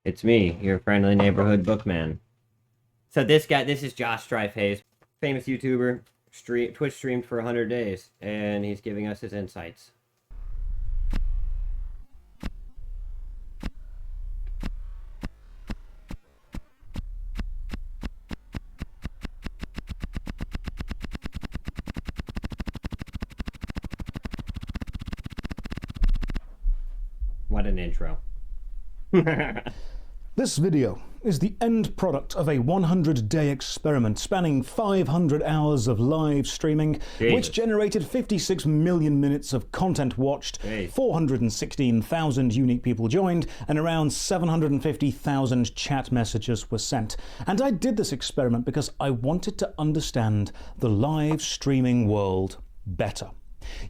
It's me, your friendly neighborhood bookman. So this is Josh Strife Hayes, famous YouTuber, Twitch streamed for 100 days, and he's giving us his insights. What an intro. This video is the end product of a 100-day experiment spanning 500 hours of live streaming, Jesus. which generated 56 million minutes of content watched, 416,000 unique people joined, and around 750,000 chat messages were sent. And I did this experiment because I wanted to understand the live streaming world better.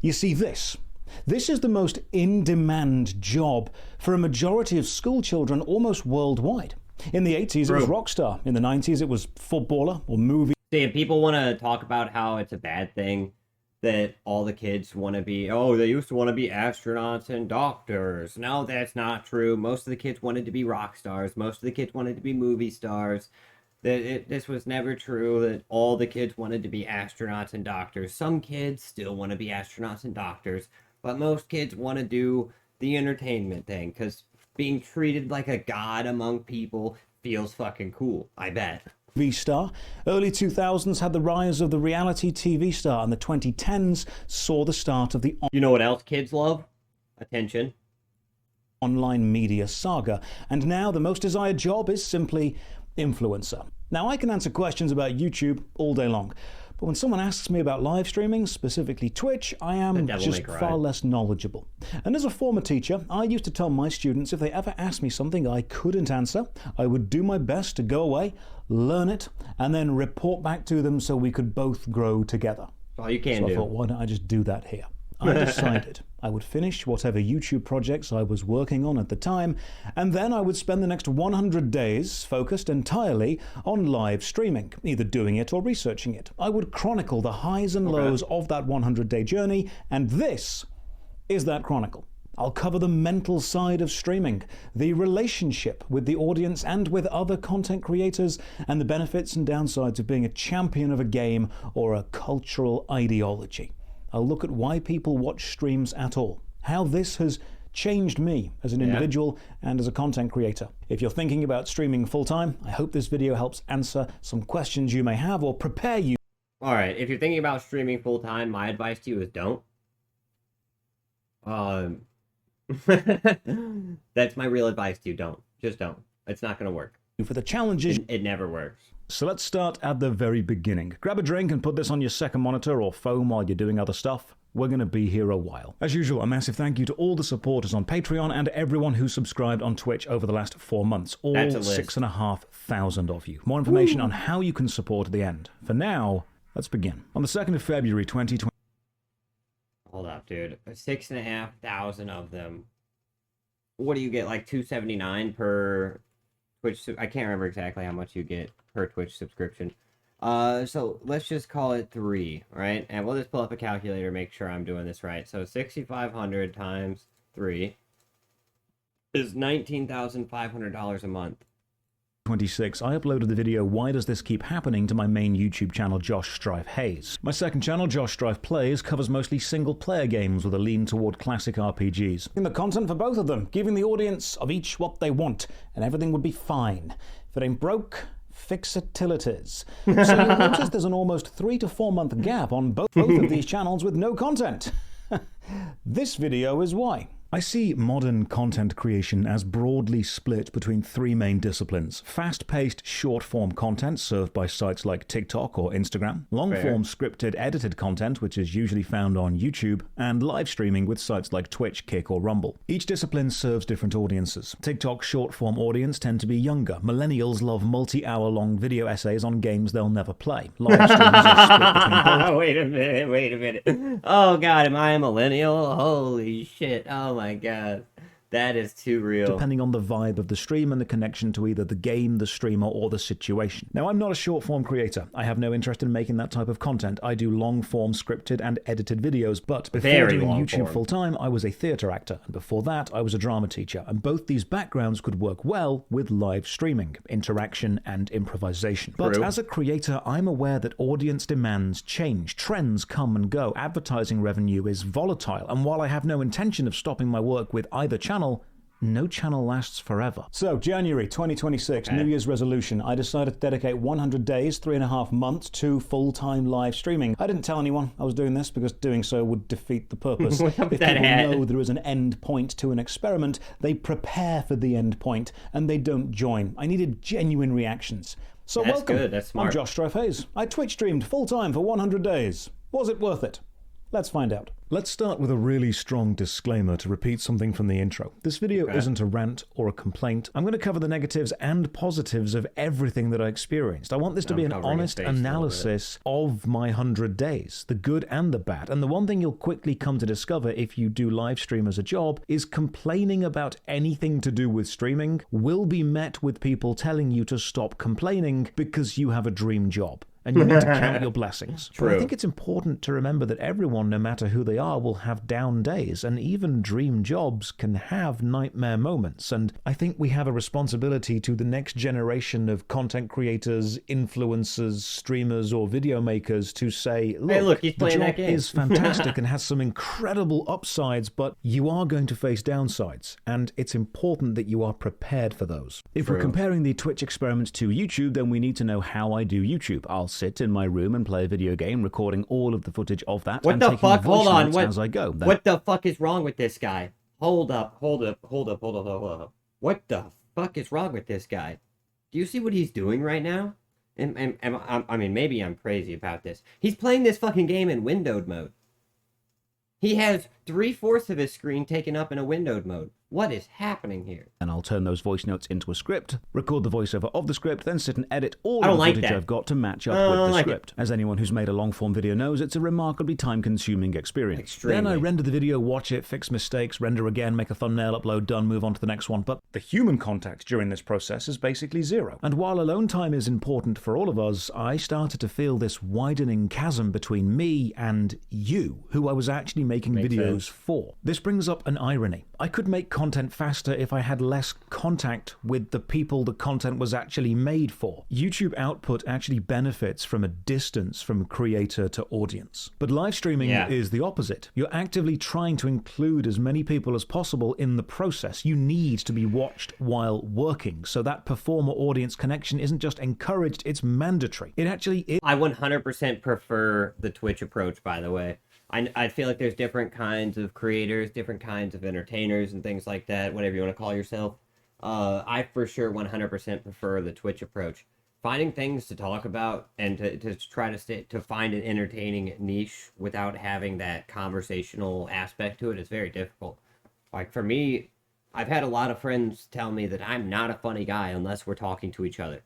You see, this is the most in-demand job for a majority of school children almost worldwide. In the 80s, it was rock star. In the 90s, it was footballer or movie. See, and people want to talk about how it's a bad thing that all the kids want to be, oh, they used to want to be astronauts and doctors. No, that's not true. Most of the kids wanted to be rock stars. Most of the kids wanted to be movie stars. This was never true that all the kids wanted to be astronauts and doctors. Some kids still want to be astronauts and doctors. But most kids want to do the entertainment thing because being treated like a god among people feels fucking cool, I bet. TV star. Early 2000s had the rise of the reality TV star, and the 2010s saw the start of the You know what else kids love? Attention. Online media saga. And now the most desired job is simply influencer. Now, I can answer questions about YouTube all day long. But when someone asks me about live streaming, specifically Twitch, I am just far less knowledgeable. And as a former teacher, I used to tell my students if they ever asked me something I couldn't answer, I would do my best to go away, learn it, and then report back to them so we could both grow together. All you can do. So I thought, why don't I just do that here? I decided I would finish whatever YouTube projects I was working on at the time, and then I would spend the next 100 days focused entirely on live streaming, either doing it or researching it. I would chronicle the highs and lows of that 100-day journey, and this is that chronicle. I'll cover the mental side of streaming, the relationship with the audience and with other content creators, and the benefits and downsides of being a champion of a game or a cultural ideology. I'll look at why people watch streams at all, how this has changed me as an individual and as a content creator. If you're thinking about streaming full-time, I hope this video helps answer some questions you may have or prepare you. All right, if you're thinking about streaming full-time, my advice to you is don't. That's my real advice to you. Don't. Just don't. It's not going to work. For the challenges. It never works. So let's start at the very beginning. Grab a drink and put this on your second monitor or phone while you're doing other stuff. We're going to be here a while. As usual, a massive thank you to all the supporters on Patreon and everyone who subscribed on Twitch over the last 4 months. All 6,500 of you. More information on how you can support at the end. For now, let's begin. On the 2nd of February 2020. Hold up, dude. 6,500 of them. What do you get? Like $2.79 per Twitch? I can't remember exactly how much you get per Twitch subscription. So let's just call it 3, right? And we'll just pull up a calculator, make sure I'm doing this right. So 6,500 times 3 is $19,500 a month. 26, I uploaded the video Why Does This Keep Happening to my main YouTube channel Josh Strife Hayes. My second channel, Josh Strife Plays, covers mostly single-player games with a lean toward classic RPGs. In the content for both of them, giving the audience of each what they want, and everything would be fine. If it ain't broke, fix it till it is. So you'll notice there's an almost 3 to 4 month gap on both of these channels with no content. This video is why. I see modern content creation as broadly split between 3 main disciplines. Fast-paced, short-form content served by sites like TikTok or Instagram. Long-form scripted, edited content, which is usually found on YouTube. And live streaming with sites like Twitch, Kick, or Rumble. Each discipline serves different audiences. TikTok's short-form audience tend to be younger. Millennials love multi-hour-long video essays on games they'll never play. Live streams are split between both. Wait a minute. Oh, God, am I a millennial? Holy shit. Oh, my God. That is too real. Depending on the vibe of the stream and the connection to either the game, the streamer, or the situation. Now, I'm not a short-form creator. I have no interest in making that type of content. I do long-form scripted and edited videos, but before doing YouTube full-time, I was a theatre actor, and before that, I was a drama teacher, and both these backgrounds could work well with live streaming, interaction, and improvisation. But as a creator, I'm aware that audience demands change, trends come and go, advertising revenue is volatile, and while I have no intention of stopping my work with either channel, no channel lasts forever. So, January 2026, New Year's resolution. I decided to dedicate 100 days, 3.5 months to full-time live streaming. I didn't tell anyone I was doing this because doing so would defeat the purpose. If people know there is an end point to an experiment, they prepare for the end point and they don't join. I needed genuine reactions. So welcome. Good. That's smart. I'm Josh Strife Hayes. I Twitch streamed full-time for 100 days. Was it worth it? Let's find out. Let's start with a really strong disclaimer to repeat something from the intro. This video isn't a rant or a complaint. I'm going to cover the negatives and positives of everything that I experienced. I want this to be an honest analysis of my 100 days, the good and the bad. And the one thing you'll quickly come to discover if you do live stream as a job is complaining about anything to do with streaming will be met with people telling you to stop complaining because you have a dream job. And you need to count your blessings. But I think it's important to remember that everyone, no matter who they are, will have down days, and even dream jobs can have nightmare moments. And I think we have a responsibility to the next generation of content creators, influencers, streamers, or video makers to say, look, hey, look, he's playing the that job game. is fantastic and has some incredible upsides, but you are going to face downsides, and it's important that you are prepared for those. If we're comparing the Twitch experiment to YouTube, then we need to know how I do YouTube. I'll sit in my room and play a video game, recording all of the footage of that and taking voice notes as I go. What the fuck is wrong with this guy? Hold up. What the fuck is wrong with this guy? Do you see what he's doing right now? I mean, maybe I'm crazy about this. He's playing this fucking game in windowed mode. He has 3/4 of his screen taken up in a windowed mode. What is happening here? And I'll turn those voice notes into a script, record the voiceover of the script, then sit and edit all of the footage I've got to match up with the script. As anyone who's made a long-form video knows, it's a remarkably time-consuming experience. Extremely. Then I render the video, watch it, fix mistakes, render again, make a thumbnail, upload, done, move on to the next one. But the human contact during this process is basically zero. And while alone time is important for all of us, I started to feel this widening chasm between me and you, who I was actually making videos for. This brings up an irony. I could make content faster if I had less contact with the people the content was actually made for. YouTube output actually benefits from a distance from creator to audience. But live streaming is the opposite. You're actively trying to include as many people as possible in the process. You need to be watched while working, so that performer-audience connection isn't just encouraged, it's mandatory. It actually is. I 100% prefer the Twitch approach, by the way. I feel like there's different kinds of creators, different kinds of entertainers and things like that, whatever you want to call yourself. I for sure 100% prefer the Twitch approach. Finding things to talk about and to try to find an entertaining niche without having that conversational aspect to it is very difficult. Like for me, I've had a lot of friends tell me that I'm not a funny guy unless we're talking to each other.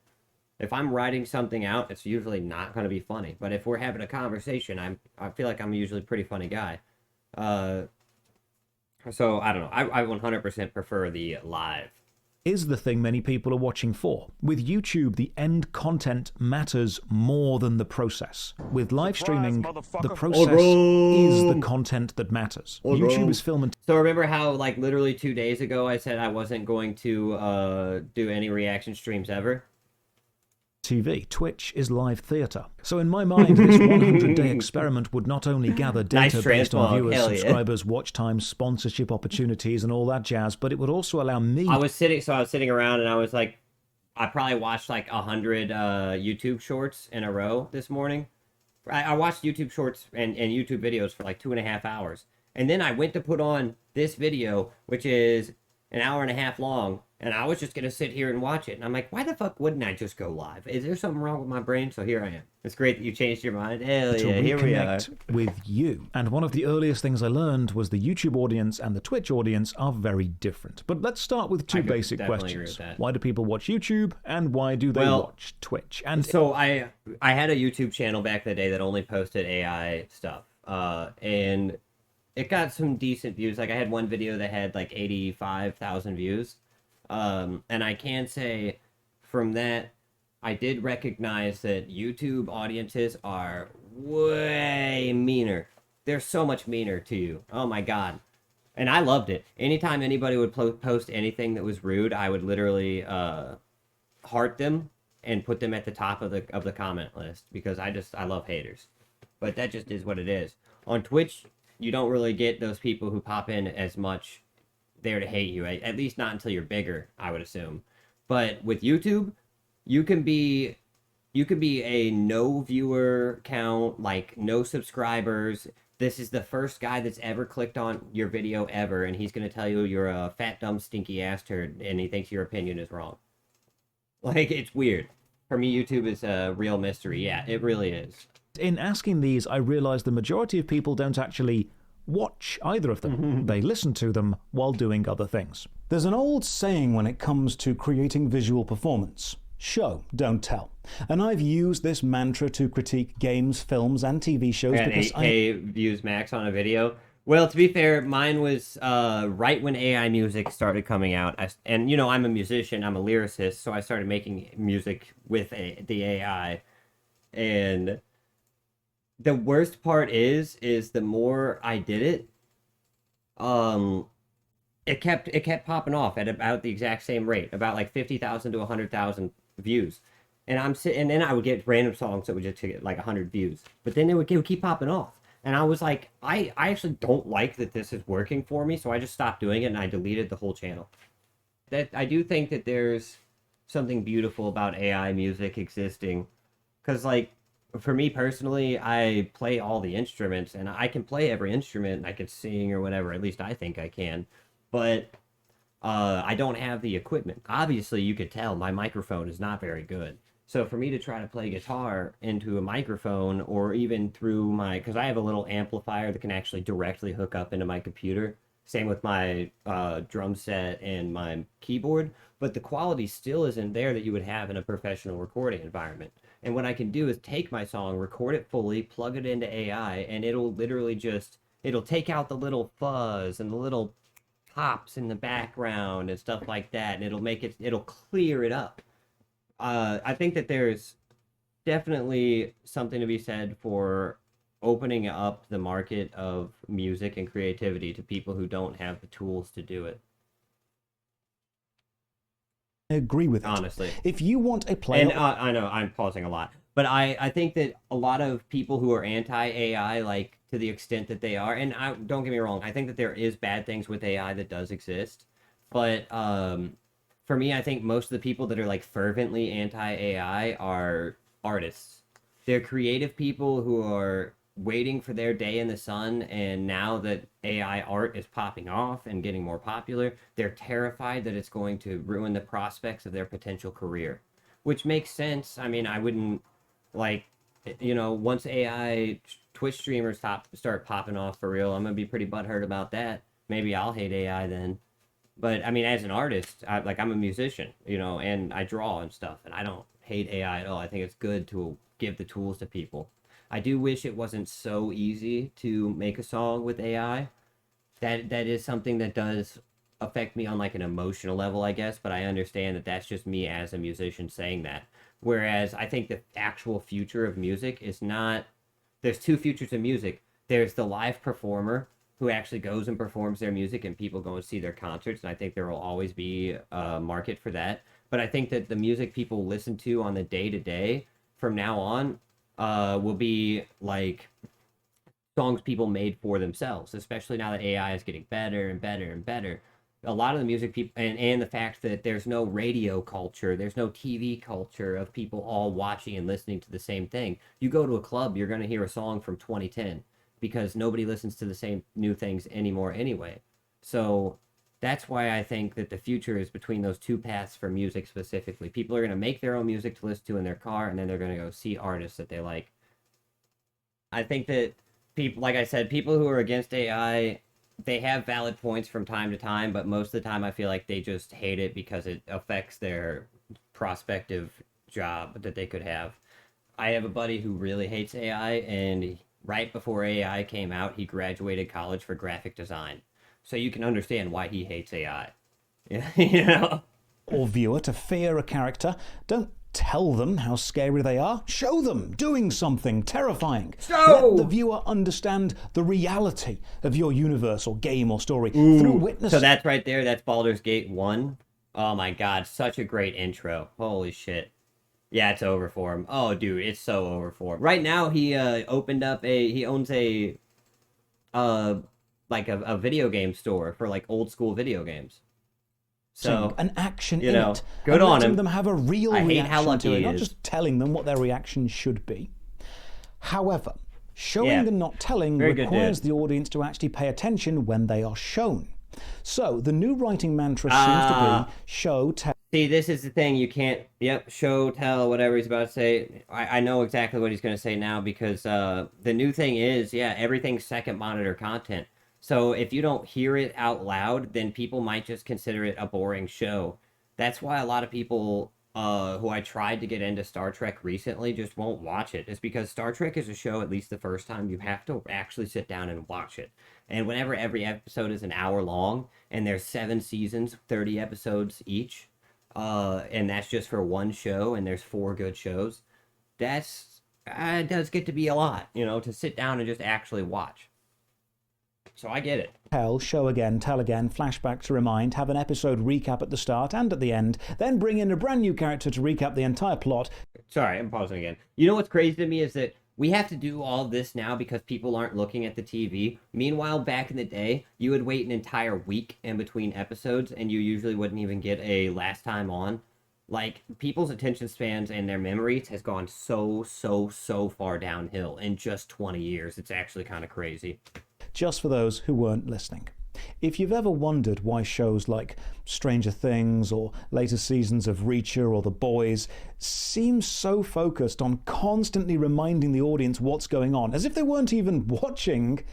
If I'm writing something out, it's usually not going to be funny. But if we're having a conversation, I feel like I'm usually a pretty funny guy. So, I don't know. I 100% prefer the live. Is the thing many people are watching for. With YouTube, the end content matters more than the process. With live streaming, the process is the content that matters. YouTube is filming. So remember how, like, literally 2 days ago, I said I wasn't going to do any reaction streams ever? TV. Twitch is live theatre. So in my mind, this 100-day experiment would not only gather data based on viewers, subscribers, watch times, sponsorship opportunities, and all that jazz, but it would also allow me... I was sitting around and I was like, I probably watched like 100 YouTube shorts in a row this morning. I watched YouTube shorts and YouTube videos for like 2.5 hours. And then I went to put on this video, which is an hour and a half long, and I was just going to sit here and watch it. And I'm like, why the fuck wouldn't I just go live? Is there something wrong with my brain? So here I am. It's great that you changed your mind. Hell yeah, here we are. With you. And one of the earliest things I learned was the YouTube audience and the Twitch audience are very different. But let's start with two basic questions. Why do people watch YouTube, and why do they watch Twitch? And so I had a YouTube channel back in the day that only posted AI stuff. And it got some decent views. Like I had one video that had like 85,000 views. And I can say from that, I did recognize that YouTube audiences are way meaner. They're so much meaner to you. Oh my God. And I loved it. Anytime anybody would post anything that was rude, I would literally heart them and put them at the top of the comment list because I love haters. But that just is what it is. On Twitch, you don't really get those people who pop in as much there to hate you. At least not until you're bigger, I would assume. But with YouTube, you can be a no viewer count, like no subscribers. This is the first guy that's ever clicked on your video ever, and he's gonna tell you you're a fat, dumb, stinky ass turd, and he thinks your opinion is wrong. Like, it's weird. For me, YouTube is a real mystery. Yeah, it really is. In asking these, I realized the majority of people don't actually watch either of them. They listen to them while doing other things. There's an old saying when it comes to creating visual performance: show, don't tell. And I've used this mantra to critique games, films, and TV shows because 8K views max on a video. Well, to be fair, mine was right when AI music started coming out. And, you know, I'm a musician, I'm a lyricist, so I started making music with the AI. And the worst part is the more I did it, it kept popping off at about the exact same rate, about like 50,000 to 100,000 views. And and then I would get random songs that would just get like 100 views, but then it would keep popping off. And I was like, I actually don't like that this is working for me, so I just stopped doing it and I deleted the whole channel. That I do think that there's something beautiful about AI music existing, because like for me personally, I play all the instruments and I can play every instrument and I can sing or whatever. At least I think I can, but I don't have the equipment. Obviously, you could tell my microphone is not very good. So for me to try to play guitar into a microphone or even through because I have a little amplifier that can actually directly hook up into my computer. Same with my drum set and my keyboard, but the quality still isn't there that you would have in a professional recording environment. And what I can do is take my song, record it fully, plug it into AI, and it'll literally it'll take out the little fuzz and the little pops in the background and stuff like that, and it'll clear it up. I think that there's definitely something to be said for opening up the market of music and creativity to people who don't have the tools to do it. I agree with it. Honestly. If you want a player... And I know I'm pausing a lot, but I think that a lot of people who are anti-AI, like to the extent that they are, and don't get me wrong, I think that there is bad things with AI that does exist, but for me, I think most of the people that are like fervently anti-AI are artists. They're creative people who are waiting for their day in the sun, and now that AI art is popping off and getting more popular, they're terrified that it's going to ruin the prospects of their potential career, which makes sense. I mean, I wouldn't like, you know, once AI Twitch streamers start popping off for real, I'm gonna be pretty butthurt about that. Maybe I'll hate AI then. But I mean, as an artist, I'm a musician, you know, and I draw and stuff, and I don't hate AI at all. I think it's good to give the tools to people. I do wish it wasn't so easy to make a song with AI. That is something that does affect me on like an emotional level, I guess, but I understand that that's just me as a musician saying that. Whereas I think the actual future of music is not, there's two futures of music. There's the live performer who actually goes and performs their music and people go and see their concerts, and I think there will always be a market for that. But I think that the music people listen to on the day-to-day from now on will be like songs people made for themselves, especially now that AI is getting better and better and better. A lot of the music people, and the fact that there's no radio culture, there's no TV culture of people all watching and listening to the same thing. You go to a club, you're going to hear a song from 2010 because nobody listens to the same new things anymore anyway. So that's why I think that the future is between those two paths for music specifically. People are going to make their own music to listen to in their car, and then they're going to go see artists that they like. I think that people, like I said, people who are against AI, they have valid points from time to time, but most of the time I feel like they just hate it because it affects their prospective job that they could have. I have a buddy who really hates AI, and right before AI came out, he graduated college for graphic design. So you can understand why he hates AI. You know? Or viewer to fear a character. Don't tell them how scary they are. Show them doing something terrifying. Let the viewer understand the reality of your universe or game or story through witnessing. So that's right there. That's Baldur's Gate 1. Oh my god, such a great intro. Holy shit. Yeah, it's over for him. Oh, dude, it's so over for him. Right now, he he owns a, like a video game store for like old school video games. So, an action you in know, it, good and on letting him. them have a real I hate reaction how lucky to it, he not is. just telling them what their reaction should be. However, showing Yeah, and not telling very good requires dude. the audience to actually pay attention when they are shown. So the new writing mantra seems to be show, tell. See, this is the thing. You can't, show, tell, whatever he's about to say. I know exactly what he's going to say now because the new thing is, everything's second monitor content. So if you don't hear it out loud, then people might just consider it a boring show. That's why a lot of people who I tried to get into Star Trek recently just won't watch it. It's because Star Trek is a show, at least the first time, you have to actually sit down and watch it. And whenever every episode is an hour long, and there's 7 seasons, 30 episodes each, and that's just for one show, and there's 4 good shows, that's it does get to be a lot, to sit down and just actually watch. So I get it. Tell, show again, tell again, flashback to remind, have an episode recap at the start and at the end, then bring in a brand new character to recap the entire plot. Sorry, I'm pausing again. You know what's crazy to me is that we have to do all this now because people aren't looking at the TV. Meanwhile, back in the day, you would wait an entire week in between episodes, and you usually wouldn't even get a last time on. Like, people's attention spans and their memories has gone so far downhill in just 20 years. It's actually kind of crazy. Just for those who weren't listening. If you've ever wondered why shows like Stranger Things or later seasons of Reacher or The Boys seem so focused on constantly reminding the audience what's going on, as if they weren't even watching,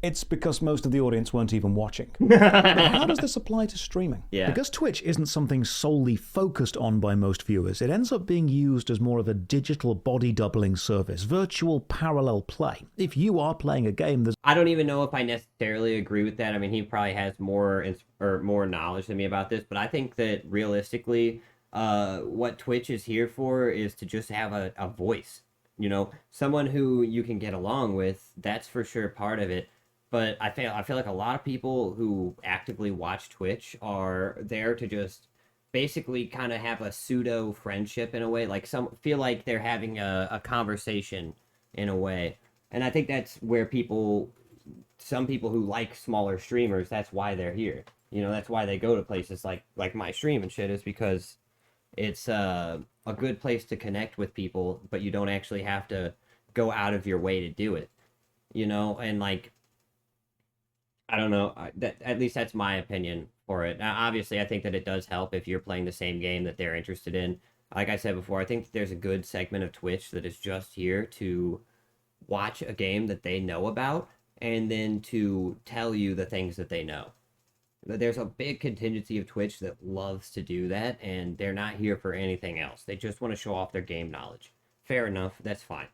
it's because most of the audience weren't even watching. But how does this apply to streaming? Yeah. Because Twitch isn't something solely focused on by most viewers, it ends up being used as more of a digital body doubling service, virtual parallel play. If you are playing a game, there's I don't even know if I necessarily agree with that. I mean, he probably has more knowledge than me about this, but I think that realistically, what Twitch is here for is to just have a voice. Someone who you can get along with. That's for sure part of it. But I feel like a lot of people who actively watch Twitch are there to just basically kind of have a pseudo friendship in a way. Like some feel like they're having a conversation in a way. And I think that's where some people who like smaller streamers, that's why they're here. That's why they go to places like my stream and shit, is because it's a good place to connect with people, but you don't actually have to go out of your way to do it. And like, I don't know. At least that's my opinion for it. Now, obviously, I think that it does help if you're playing the same game that they're interested in. Like I said before, I think there's a good segment of Twitch that is just here to watch a game that they know about and then to tell you the things that they know. There's a big contingency of Twitch that loves to do that, and they're not here for anything else. They just want to show off their game knowledge. Fair enough, that's fine.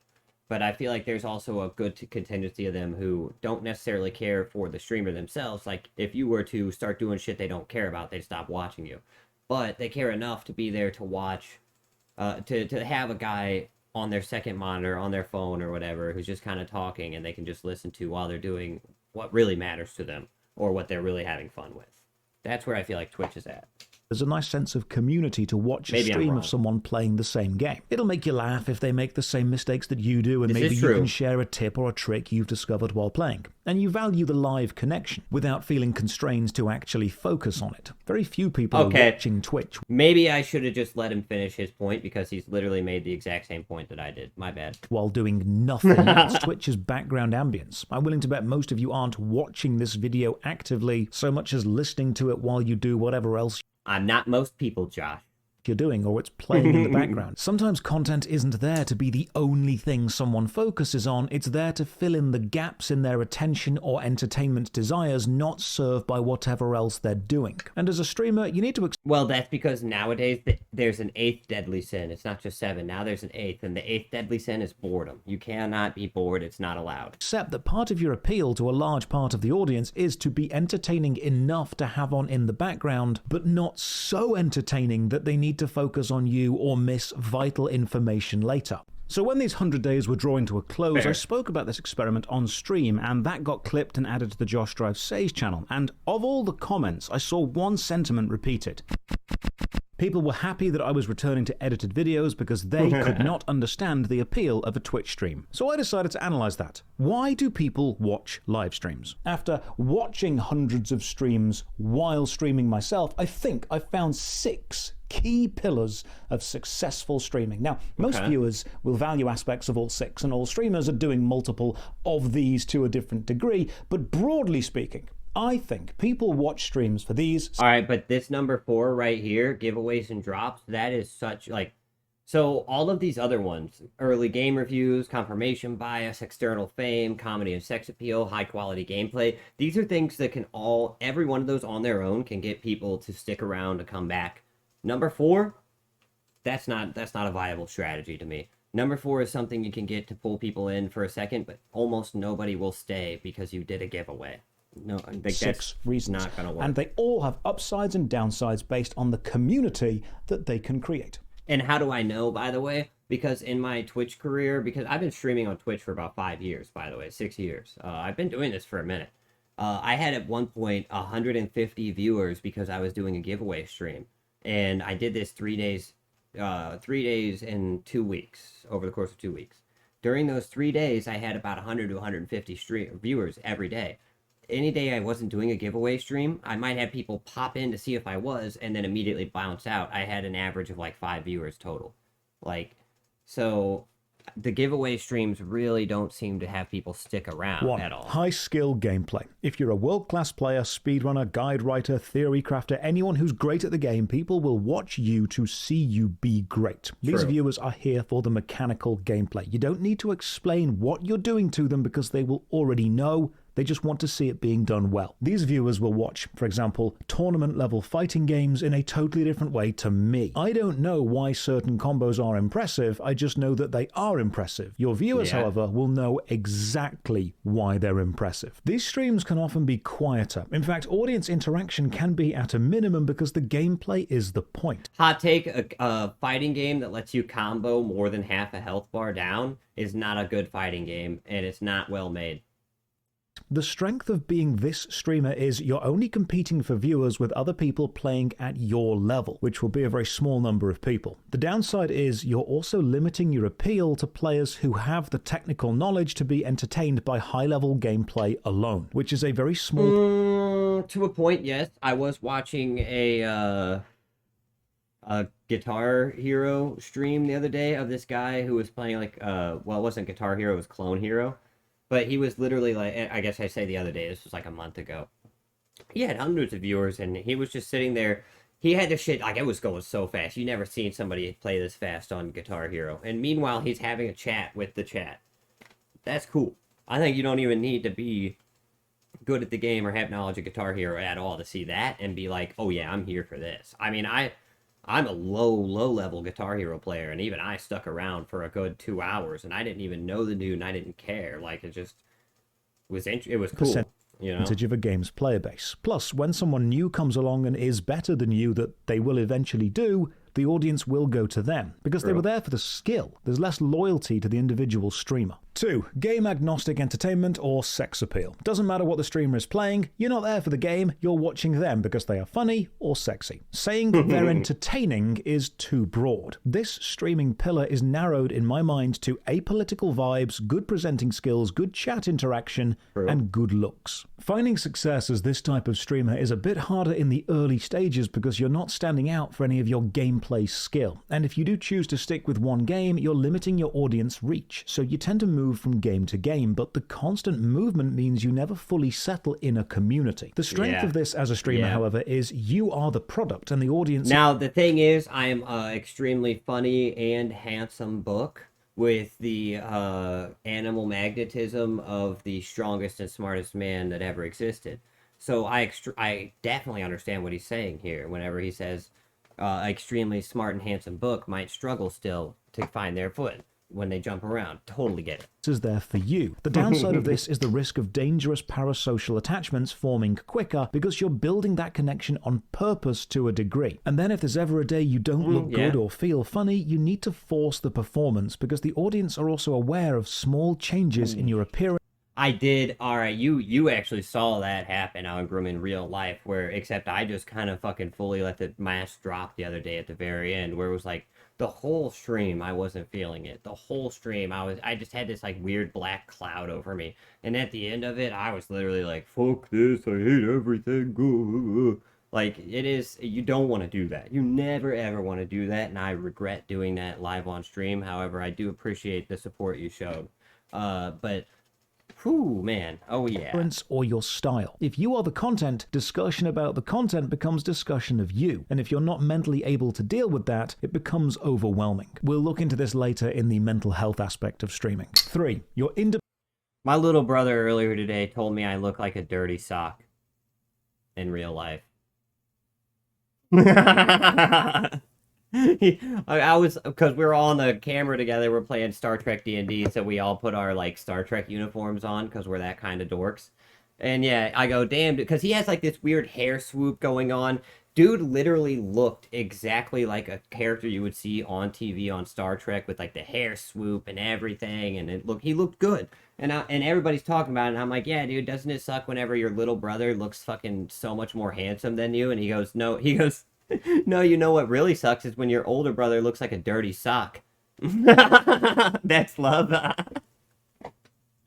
But I feel like there's also a good contingency of them who don't necessarily care for the streamer themselves. Like, if you were to start doing shit they don't care about, they'd stop watching you. But they care enough to be there to watch, to have a guy on their second monitor, on their phone or whatever, who's just kind of talking and they can just listen to while they're doing what really matters to them or what they're really having fun with. That's where I feel like Twitch is at. There's a nice sense of community to watch a Maybe I'm stream wrong. of someone playing the same game. It'll make you laugh if they make the same mistakes that you do, and This maybe is you true. can share a tip or a trick you've discovered while playing. And you value the live connection without feeling constrained to actually focus on it. Very few people are watching Twitch Maybe I should have just let him finish his point because he's literally made the exact same point that I did. My bad. while doing nothing else. Twitch is background ambience. I'm willing to bet most of you aren't watching this video actively so much as listening to it while you do whatever else I'm not most people, Josh. you're doing, or it's playing in the background. Sometimes content isn't there to be the only thing someone focuses on, it's there to fill in the gaps in their attention or entertainment desires not served by whatever else they're doing. And as a streamer, you need to Well, that's because nowadays there's an eighth deadly sin. It's not just 7. Now there's an eighth, and the eighth deadly sin is boredom. You cannot be bored. It's not allowed. Except that part of your appeal to a large part of the audience is to be entertaining enough to have on in the background, but not so entertaining that they need to focus on you or miss vital information later. So when these 100 days were drawing to a close, Fair. I spoke about this experiment on stream, and that got clipped and added to the Josh Drive Says channel. And of all the comments, I saw one sentiment repeated. People were happy that I was returning to edited videos because they could not understand the appeal of a Twitch stream. So I decided to analyze that. Why do people watch live streams? After watching hundreds of streams while streaming myself, I think I found 6 key pillars of successful streaming. Now, most viewers will value aspects of all 6, and all streamers are doing multiple of these to a different degree, but broadly speaking, I think people watch streams for these. All right, but this number 4 right here, giveaways and drops, that is such, like, so all of these other ones, early game reviews, confirmation bias, external fame, comedy and sex appeal, high quality gameplay, these are things that can all, every one of those on their own can get people to stick around to come back. Number 4, that's not a viable strategy to me. Number 4 is something you can get to pull people in for a second, but almost nobody will stay because you did a giveaway. No, I think 6 reasons. not going to work. And they all have upsides and downsides based on the community that they can create. And how do I know, by the way? Because in my Twitch career, because I've been streaming on Twitch for about 5 years, by the way, 6 years. I've been doing this for a minute. I had at one point 150 viewers because I was doing a giveaway stream. And I did this 3 days, 3 days and 2 weeks, over the course of 2 weeks. During those 3 days, I had about 100 to 150 viewers every day. Any day I wasn't doing a giveaway stream, I might have people pop in to see if I was, and then immediately bounce out. I had an average of like 5 viewers total. Like, so the giveaway streams really don't seem to have people stick around 1. at all. High skill gameplay. If you're a world-class player, speedrunner, guide writer, theory crafter, anyone who's great at the game, people will watch you to see you be great. These True. viewers are here for the mechanical gameplay. You don't need to explain what you're doing to them because they will already know. They just want to see it being done well. These viewers will watch, for example, tournament-level fighting games in a totally different way to me. I don't know why certain combos are impressive, I just know that they are impressive. Your viewers, however, will know exactly why they're impressive. These streams can often be quieter. In fact, audience interaction can be at a minimum because the gameplay is the point. Hot take, a fighting game that lets you combo more than half a health bar down is not a good fighting game, and it's not well made. The strength of being this streamer is you're only competing for viewers with other people playing at your level, which will be a very small number of people. The downside is you're also limiting your appeal to players who have the technical knowledge to be entertained by high-level gameplay alone, which is a very small... To a point, yes. I was watching a Guitar Hero stream the other day of this guy who was playing like, well, it wasn't Guitar Hero, it was Clone Hero. But he was literally like, I guess I say the other day, this was like a month ago. He had hundreds of viewers, and he was just sitting there. He had this shit, like, it was going so fast. You never seen somebody play this fast on Guitar Hero. And meanwhile, he's having a chat with the chat. That's cool. I think you don't even need to be good at the game or have knowledge of Guitar Hero at all to see that and be like, oh yeah, I'm here for this. I mean, I'm a low-level Guitar Hero player, and even I stuck around for a good 2 hours, and I didn't even know the dude, and I didn't care. Like, it just was it was cool, you know? Percentage of a game's player base. Plus, when someone new comes along and is better than you, that they will eventually do, the audience will go to them, because they were there for the skill. There's less loyalty to the individual streamer. 2. Game agnostic entertainment or sex appeal. Doesn't matter what the streamer is playing, you're not there for the game, you're watching them because they are funny or sexy. Saying that they're entertaining is too broad. This streaming pillar is narrowed in my mind to apolitical vibes, good presenting skills, good chat interaction, and good looks. Finding success as this type of streamer is a bit harder in the early stages because you're not standing out for any of your gameplay skill. And if you do choose to stick with one game, you're limiting your audience reach, so you tend to move from game to game, but the constant movement means you never fully settle in a community. The strength of this as a streamer, however, is you are the product and the audience... Now, the thing is, I am extremely funny and handsome book with the animal magnetism of the strongest and smartest man that ever existed. So I definitely understand what he's saying here whenever he says, extremely smart and handsome book might struggle still to find their foot when they jump around. Totally get it. Is there for you. The downside of this is the risk of dangerous parasocial attachments forming quicker because you're building that connection on purpose to a degree. And then if there's ever a day you don't look good or feel funny, you need to force the performance because the audience are also aware of small changes in your appearance. I did. All right, you actually saw that happen out in Groom in real life, where except I just kind of fucking fully let the mask drop the other day at the very end, where it was like the whole stream I wasn't feeling it. The whole stream I just had this like weird black cloud over me, and at the end of it, I was literally like, "Fuck this! I hate everything." Like it is. You don't want to do that. You never ever want to do that, and I regret doing that live on stream. However, I do appreciate the support you showed. But. Whew, man. Oh, yeah. Or your style. If you are the content, discussion about the content becomes discussion of you. And if you're not mentally able to deal with that, it becomes overwhelming. We'll look into this later in the mental health aspect of streaming. 3. My little brother earlier today told me I look like a dirty sock in real life. I was, because we were all on the camera together, we're playing Star Trek D&D, so we all put our like Star Trek uniforms on because we're that kind of dorks. And yeah, I go, damn, because he has like this weird hair swoop going on. Dude literally looked exactly like a character you would see on TV on Star Trek with like the hair swoop and everything, and he looked good. And everybody's talking about it, and I'm like, yeah, dude, doesn't it suck whenever your little brother looks fucking so much more handsome than you? And he goes, no, no, you know what really sucks is when your older brother looks like a dirty sock. That's love.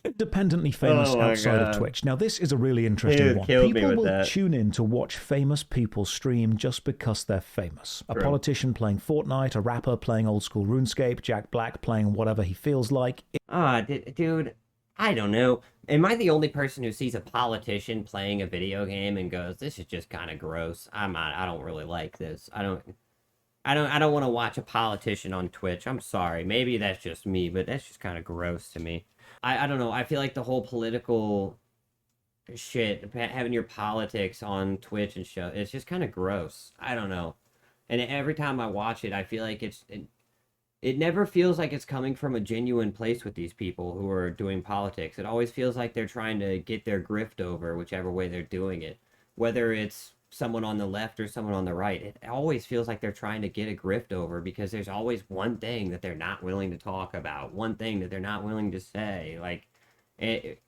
Independently famous outside of Twitch. Now, this is a really interesting one. People will tune in to watch famous people stream just because they're famous. A politician playing Fortnite, a rapper playing old school RuneScape, Jack Black playing whatever he feels like. Dude, I don't know. Am I the only person who sees a politician playing a video game and goes, "This is just kind of gross. I don't really like this. I don't want to watch a politician on Twitch. I'm sorry. Maybe that's just me, but that's just kind of gross to me. I don't know. I feel like the whole political shit, having your politics on Twitch and show, it's just kind of gross. I don't know. And every time I watch it, I feel like it never feels like it's coming from a genuine place with these people who are doing politics. It always feels like they're trying to get their grift over, whichever way they're doing it. Whether it's someone on the left or someone on the right, it always feels like they're trying to get a grift over because there's always one thing that they're not willing to talk about, one thing that they're not willing to say, like,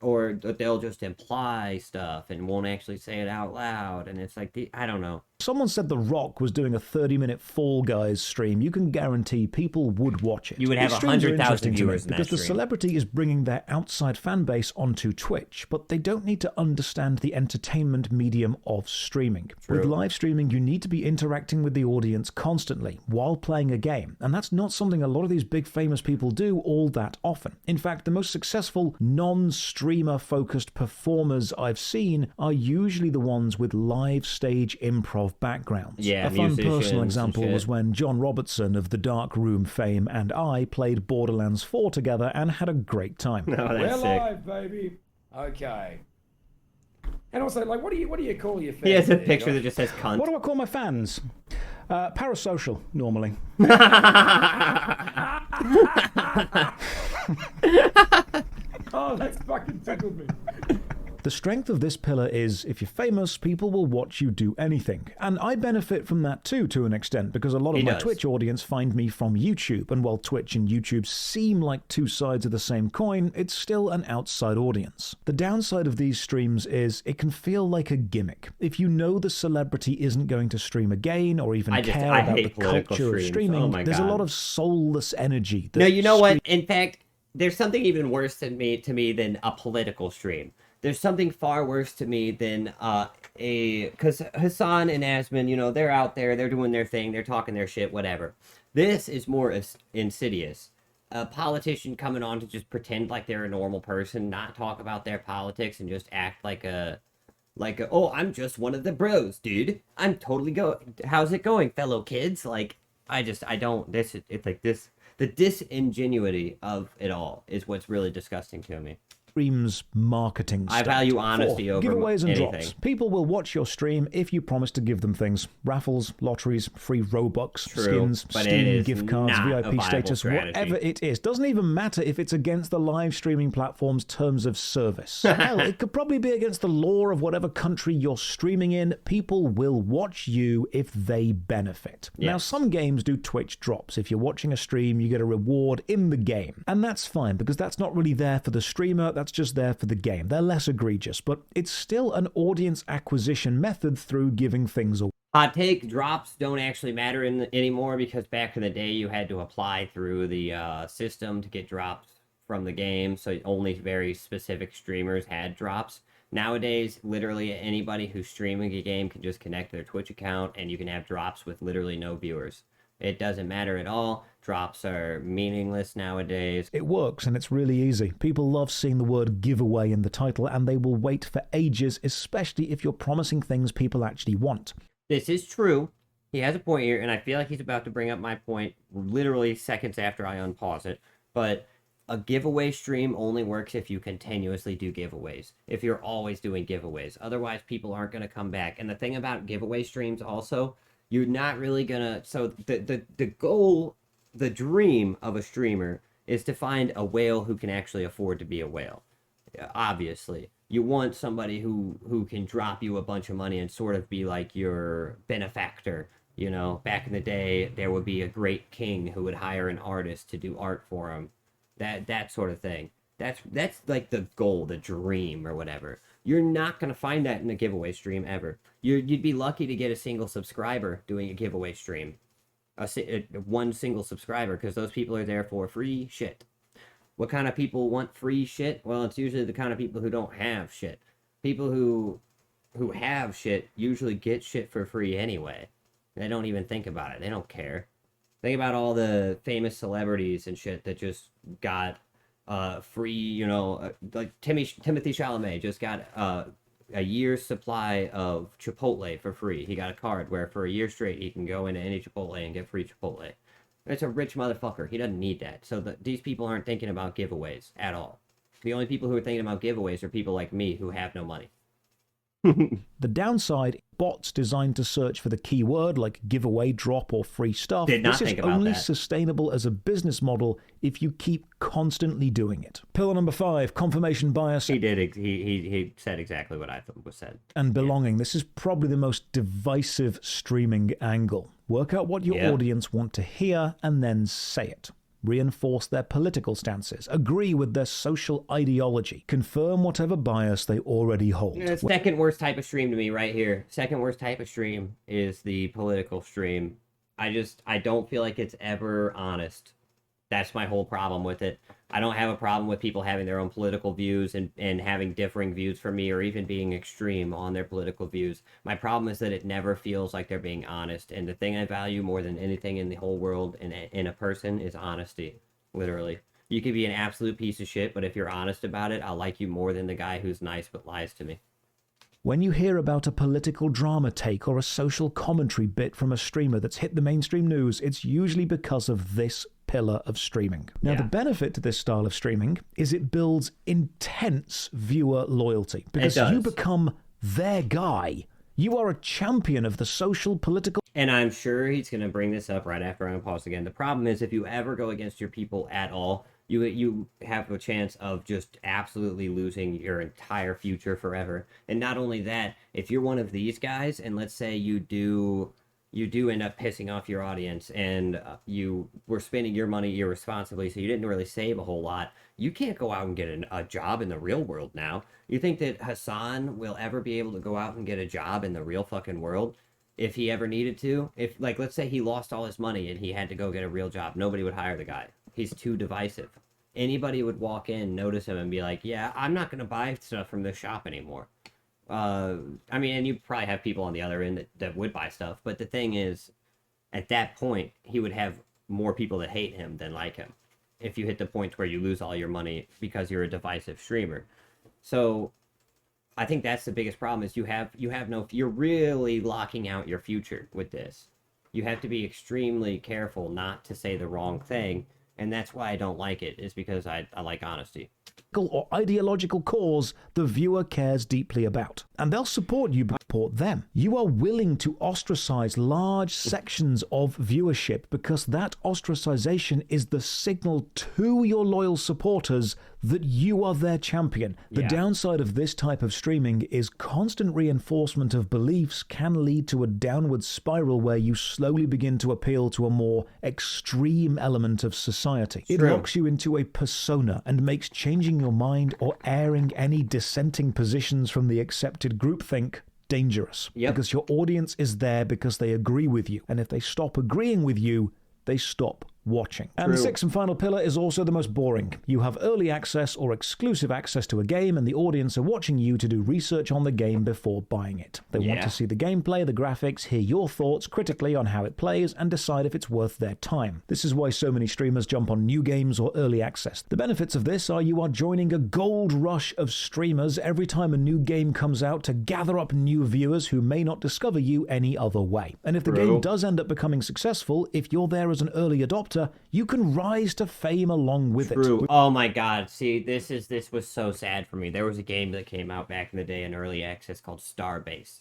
or that they'll just imply stuff and won't actually say it out loud. And it's like, I don't know. Someone said The Rock was doing a 30-minute Fall Guys stream. You can guarantee people would watch it. You would have 100,000 viewers in that because the stream. Celebrity is bringing their outside fan base onto Twitch, but they don't need to understand the entertainment medium of streaming. With live streaming, you need to be interacting with the audience constantly while playing a game, and that's not something a lot of these big famous people do all that often. In fact, the most successful non-streamer-focused performers I've seen are usually the ones with live stage improv backgrounds. Yeah, a fun personal example was when John Robertson of the Dark Room fame and I played Borderlands 4 together and had a great time. Oh, We're sick. live, baby. Okay. And also, like, what do you call your fans? He has a picture that just says cunt. What do I call my fans? Parasocial, normally. Oh, that's fucking tickled me. The strength of this pillar is, if you're famous, people will watch you do anything. And I benefit from that too, to an extent, because a lot of my Twitch audience find me from YouTube, and while Twitch and YouTube seem like two sides of the same coin, it's still an outside audience. The downside of these streams is, it can feel like a gimmick. If you know the celebrity isn't going to stream again, or even care about the culture of streaming, there's a lot of soulless energy. No, you know what? In fact, there's something even worse to me than a political stream. There's something far worse to me than because Hassan and Asmin, you know, they're out there, they're doing their thing, they're talking their shit, whatever. This is more insidious. A politician coming on to just pretend like they're a normal person, not talk about their politics, and just act like oh, I'm just one of the bros, dude. I'm totally how's it going, fellow kids? Like, it's like this. The disingenuity of it all is what's really disgusting to me. stream's marketing I stunt. value honesty 4. over Giveaways and anything. drops. People will watch your stream if you promise to give them things. Raffles, lotteries, free Robux, True, skins, but it Steam is gift cards, not a VIP viable status, strategy. whatever it is. Doesn't even matter if it's against the live streaming platform's terms of service. Hell, it could probably be against the law of whatever country you're streaming in. People will watch you if they benefit. Yes. Now, some games do Twitch drops. If you're watching a stream, you get a reward in the game. And that's fine, because that's not really there for the streamer, that's just there for the game. They're less egregious, but it's still an audience acquisition method through giving things away. Hot take, drops don't actually matter anymore, because back in the day you had to apply through the system to get drops from the game, so only very specific streamers had drops. Nowadays, literally anybody who's streaming a game can just connect their Twitch account, and you can have drops with literally no viewers. It doesn't matter at all. Drops are meaningless nowadays. It works, and it's really easy. People love seeing the word giveaway in the title, and they will wait for ages, especially if you're promising things people actually want. This is true. He has a point here, and I feel like he's about to bring up my point literally seconds after I unpause it. But a giveaway stream only works if you continuously do giveaways. If you're always doing giveaways. Otherwise, people aren't going to come back. And the thing about giveaway streams also, you're not really going to... So the goal, the dream of a streamer is to find a whale who can actually afford to be a whale. Obviously. You want somebody who can drop you a bunch of money and sort of be like your benefactor. You know, back in the day, there would be a great king who would hire an artist to do art for him. That sort of thing. That's like the goal, the dream, or whatever. You're not going to find that in a giveaway stream ever. You'd be lucky to get a single subscriber doing a giveaway stream. One single subscriber, because those people are there for free shit. What kind of people want free shit? Well, it's usually the kind of people who don't have shit. People who have shit usually get shit for free anyway. They don't even think about it. They don't care. Think about all the famous celebrities and shit that just got free, you know, like Timothy Chalamet just got a year's supply of Chipotle for free. He got a card where for a year straight he can go into any Chipotle and get free Chipotle. It's a rich motherfucker. He doesn't need that. So these people aren't thinking about giveaways at all. The only people who are thinking about giveaways are people like me who have no money. The downside, bots designed to search for the keyword like giveaway, drop, or free stuff. Did not this think is about only that. sustainable as a business model if you keep constantly doing it. Pillar number 5, confirmation bias He did. He said exactly what I thought was said. and belonging. This is probably the most divisive streaming angle. Work out what your audience want to hear and then say it. Reinforce their political stances, agree with their social ideology, confirm whatever bias they already hold. Second worst type of stream to me right here. Second worst type of stream is the political stream. I don't feel like it's ever honest. That's my whole problem with it. I don't have a problem with people having their own political views and having differing views from me, or even being extreme on their political views. My problem is that it never feels like they're being honest. And the thing I value more than anything in the whole world in a person is honesty. Literally. You could be an absolute piece of shit, but if you're honest about it, I'll like you more than the guy who's nice but lies to me. When you hear about a political drama take or a social commentary bit from a streamer that's hit the mainstream news, it's usually because of this pillar of streaming. Now, the benefit to this style of streaming is it builds intense viewer loyalty because you become their guy. You are a champion of the social, political... And I'm sure he's going to bring this up right after I pause again. The problem is if you ever go against your people at all, you have a chance of just absolutely losing your entire future forever. And not only that, if you're one of these guys, and let's say you do end up pissing off your audience, and you were spending your money irresponsibly, so you didn't really save a whole lot, you can't go out and get a job in the real world now. You think that Hassan will ever be able to go out and get a job in the real fucking world? If he ever needed to? If, like, let's say he lost all his money and he had to go get a real job, nobody would hire the guy. He's too divisive. Anybody would walk in, notice him, and be like, yeah, I'm not going to buy stuff from this shop anymore. I mean, and you probably have people on the other end that would buy stuff, but the thing is, at that point, he would have more people that hate him than like him. If you hit the point where you lose all your money because you're a divisive streamer. So, I think that's the biggest problem is you're really locking out your future with this. You have to be extremely careful not to say the wrong thing, and that's why I don't like it, is because I like honesty. or ideological cause the viewer cares deeply about. And they'll support you, but support them. You are willing to ostracize large sections of viewership because that ostracization is the signal to your loyal supporters that you are their champion. The downside of this type of streaming is constant reinforcement of beliefs can lead to a downward spiral where you slowly begin to appeal to a more extreme element of society. It locks you into a persona and makes changing your mind or airing any dissenting positions from the accepted groupthink dangerous. Because your audience is there because they agree with you. And if they stop agreeing with you, they stop watching. And the sixth and final pillar is also the most boring. You have early access or exclusive access to a game, and the audience are watching you to do research on the game before buying it. They want to see the gameplay, the graphics, hear your thoughts critically on how it plays, and decide if it's worth their time. This is why so many streamers jump on new games or early access. The benefits of this are you are joining a gold rush of streamers every time a new game comes out to gather up new viewers who may not discover you any other way. And if the game does end up becoming successful, if you're there as an early adopter, you can rise to fame along with it. Oh my god, see, this was so sad for me. There was a game that came out back in the day in early access called Starbase.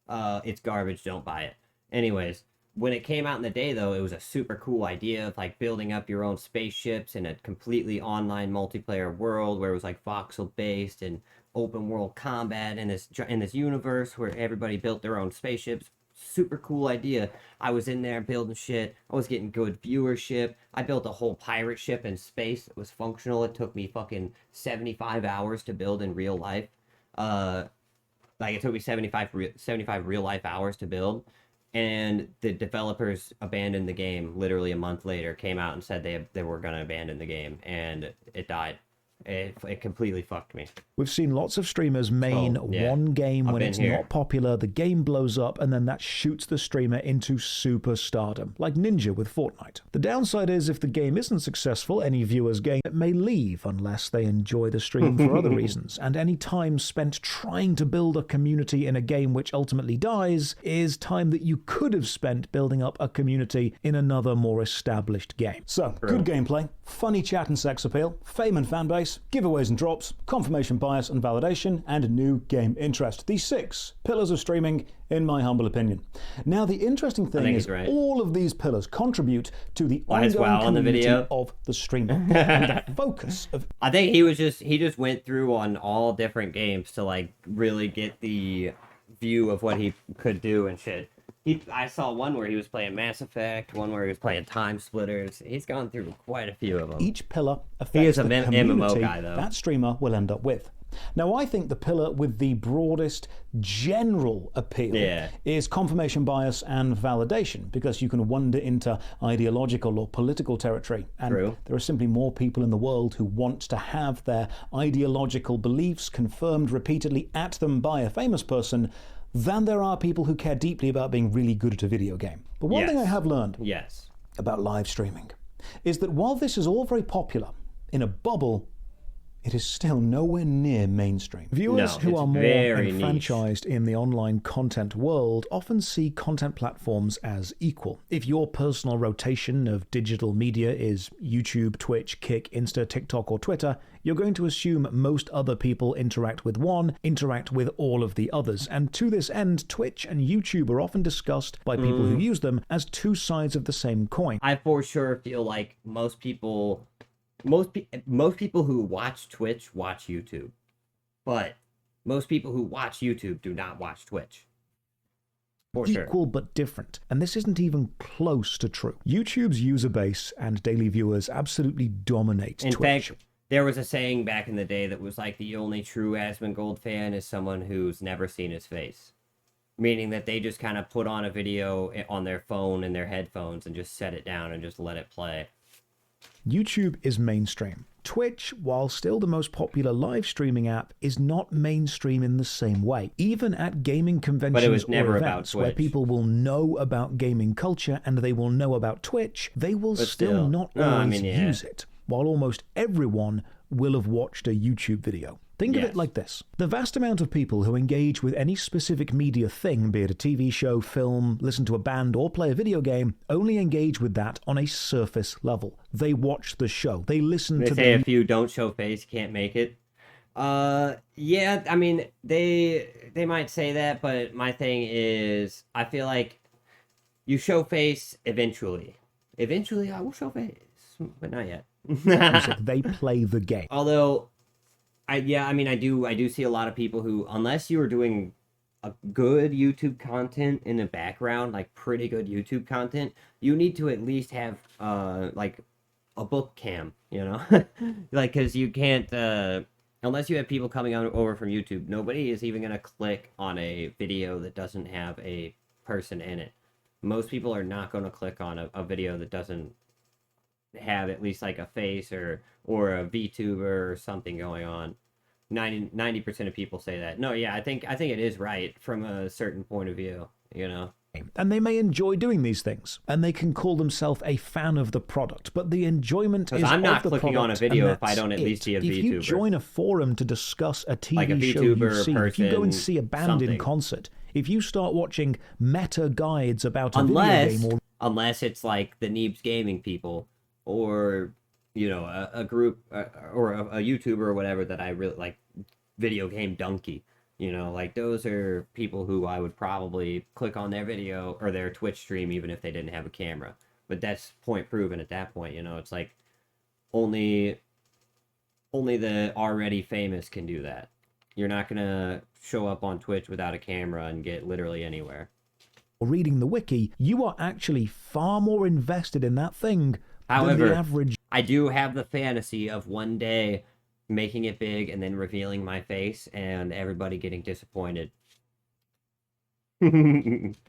It's garbage, don't buy it. Anyways, when it came out in the day, though, it was a super cool idea of, like, building up your own spaceships in a completely online multiplayer world where it was, like, voxel-based and open-world combat in this universe where everybody built their own spaceships. Super cool idea. I was in there building shit. I was getting good viewership. I built a whole pirate ship in space. It was functional. It took me fucking 75 hours to build in real life. It took me 75 real life hours to build. And the developers abandoned the game literally a month later, came out and said they were going to abandon the game, and it died. It completely fucked me. We've seen lots of streamers main one game when it's not popular, the game blows up, and then that shoots the streamer into superstardom, like Ninja with Fortnite. The downside is if the game isn't successful, any viewers game may leave unless they enjoy the stream for other reasons, and any time spent trying to build a community in a game which ultimately dies is time that you could have spent building up a community in another more established game. So, good gameplay, funny chat and sex appeal, fame and fanbase, giveaways and drops, confirmation bias and validation, and new game interest. The 6 pillars of streaming, in my humble opinion. Now, the interesting thing is all of these pillars contribute to the ongoing community of the streamer and the focus of... I think he just went through on all different games to, like, really get the view of what he could do and shit. I saw one where he was playing Mass Effect, one where he was playing Time Splitters. He's gone through quite a few of them. Each pillar affects the community guy, though. That streamer will end up with. Now, I think the pillar with the broadest general appeal is confirmation bias and validation, because you can wander into ideological or political territory. And there are simply more people in the world who want to have their ideological beliefs confirmed repeatedly at them by a famous person than there are people who care deeply about being really good at a video game. But one thing I have learned about live streaming is that while this is all very popular, in a bubble, it is still nowhere near mainstream. Viewers who are more enfranchised in the online content world often see content platforms as equal. If your personal rotation of digital media is YouTube, Twitch, Kick, Insta, TikTok, or Twitter, you're going to assume most other people interact with all of the others. And to this end, Twitch and YouTube are often discussed by people who use them as two sides of the same coin. I for sure feel like most people who watch Twitch watch YouTube, but most people who watch YouTube do not watch Twitch. Equal but different, and this isn't even close to true. YouTube's user base and daily viewers absolutely dominate Twitch. In fact, there was a saying back in the day that was like, the only true Asmongold fan is someone who's never seen his face. Meaning that they just kind of put on a video on their phone and their headphones and just set it down and just let it play. YouTube is mainstream. Twitch, while still the most popular live streaming app, is not mainstream in the same way. Even at gaming conventions or events where people will know about gaming culture and they will know about Twitch, they will still not always use it, while almost everyone will have watched a YouTube video. Think of Yes. it like this. The vast amount of people who engage with any specific media thing, be it a TV show, film, listen to a band, or play a video game, only engage with that on a surface level. They watch the show. They listen They to say the if you don't show face, you can't make it. Yeah, I mean, they might say that, but my thing is, I feel like you show face eventually. Eventually, I will show face, but not yet. music. They play the game. Although, I mean, I do see a lot of people who, unless you are doing a good YouTube content in the background, like pretty good YouTube content, you need to at least have like a book cam, you know, like because you can't unless you have people coming over from YouTube, nobody is even gonna click on a video that doesn't have a person in it. Most people are not going to click on a video that doesn't have at least like a face or a VTuber or something going on. 90% of people say that. No, yeah, I think it is right from a certain point of view, you know. And they may enjoy doing these things, and they can call themselves a fan of the product, but the enjoyment is I'm not of the clicking on a product, video and if I don't at that's least see a it. If you VTuber. join a forum to discuss a TV Like a show you VTuber see, if you go and person, see a band in something. concert, if you start watching meta guides about a video game or unless it's like the Neebs Gaming people, or you know, a group or a YouTuber or whatever that I really like, Video Game Donkey. You know, like those are people who I would probably click on their video or their Twitch stream even if they didn't have a camera. But that's point proven at that point. You know, it's like only the already famous can do that. You're not gonna show up on Twitch without a camera and get literally anywhere. reading the wiki, you are actually far more invested in that thing than However, the average I do have the fantasy of one day making it big and then revealing my face and everybody getting disappointed.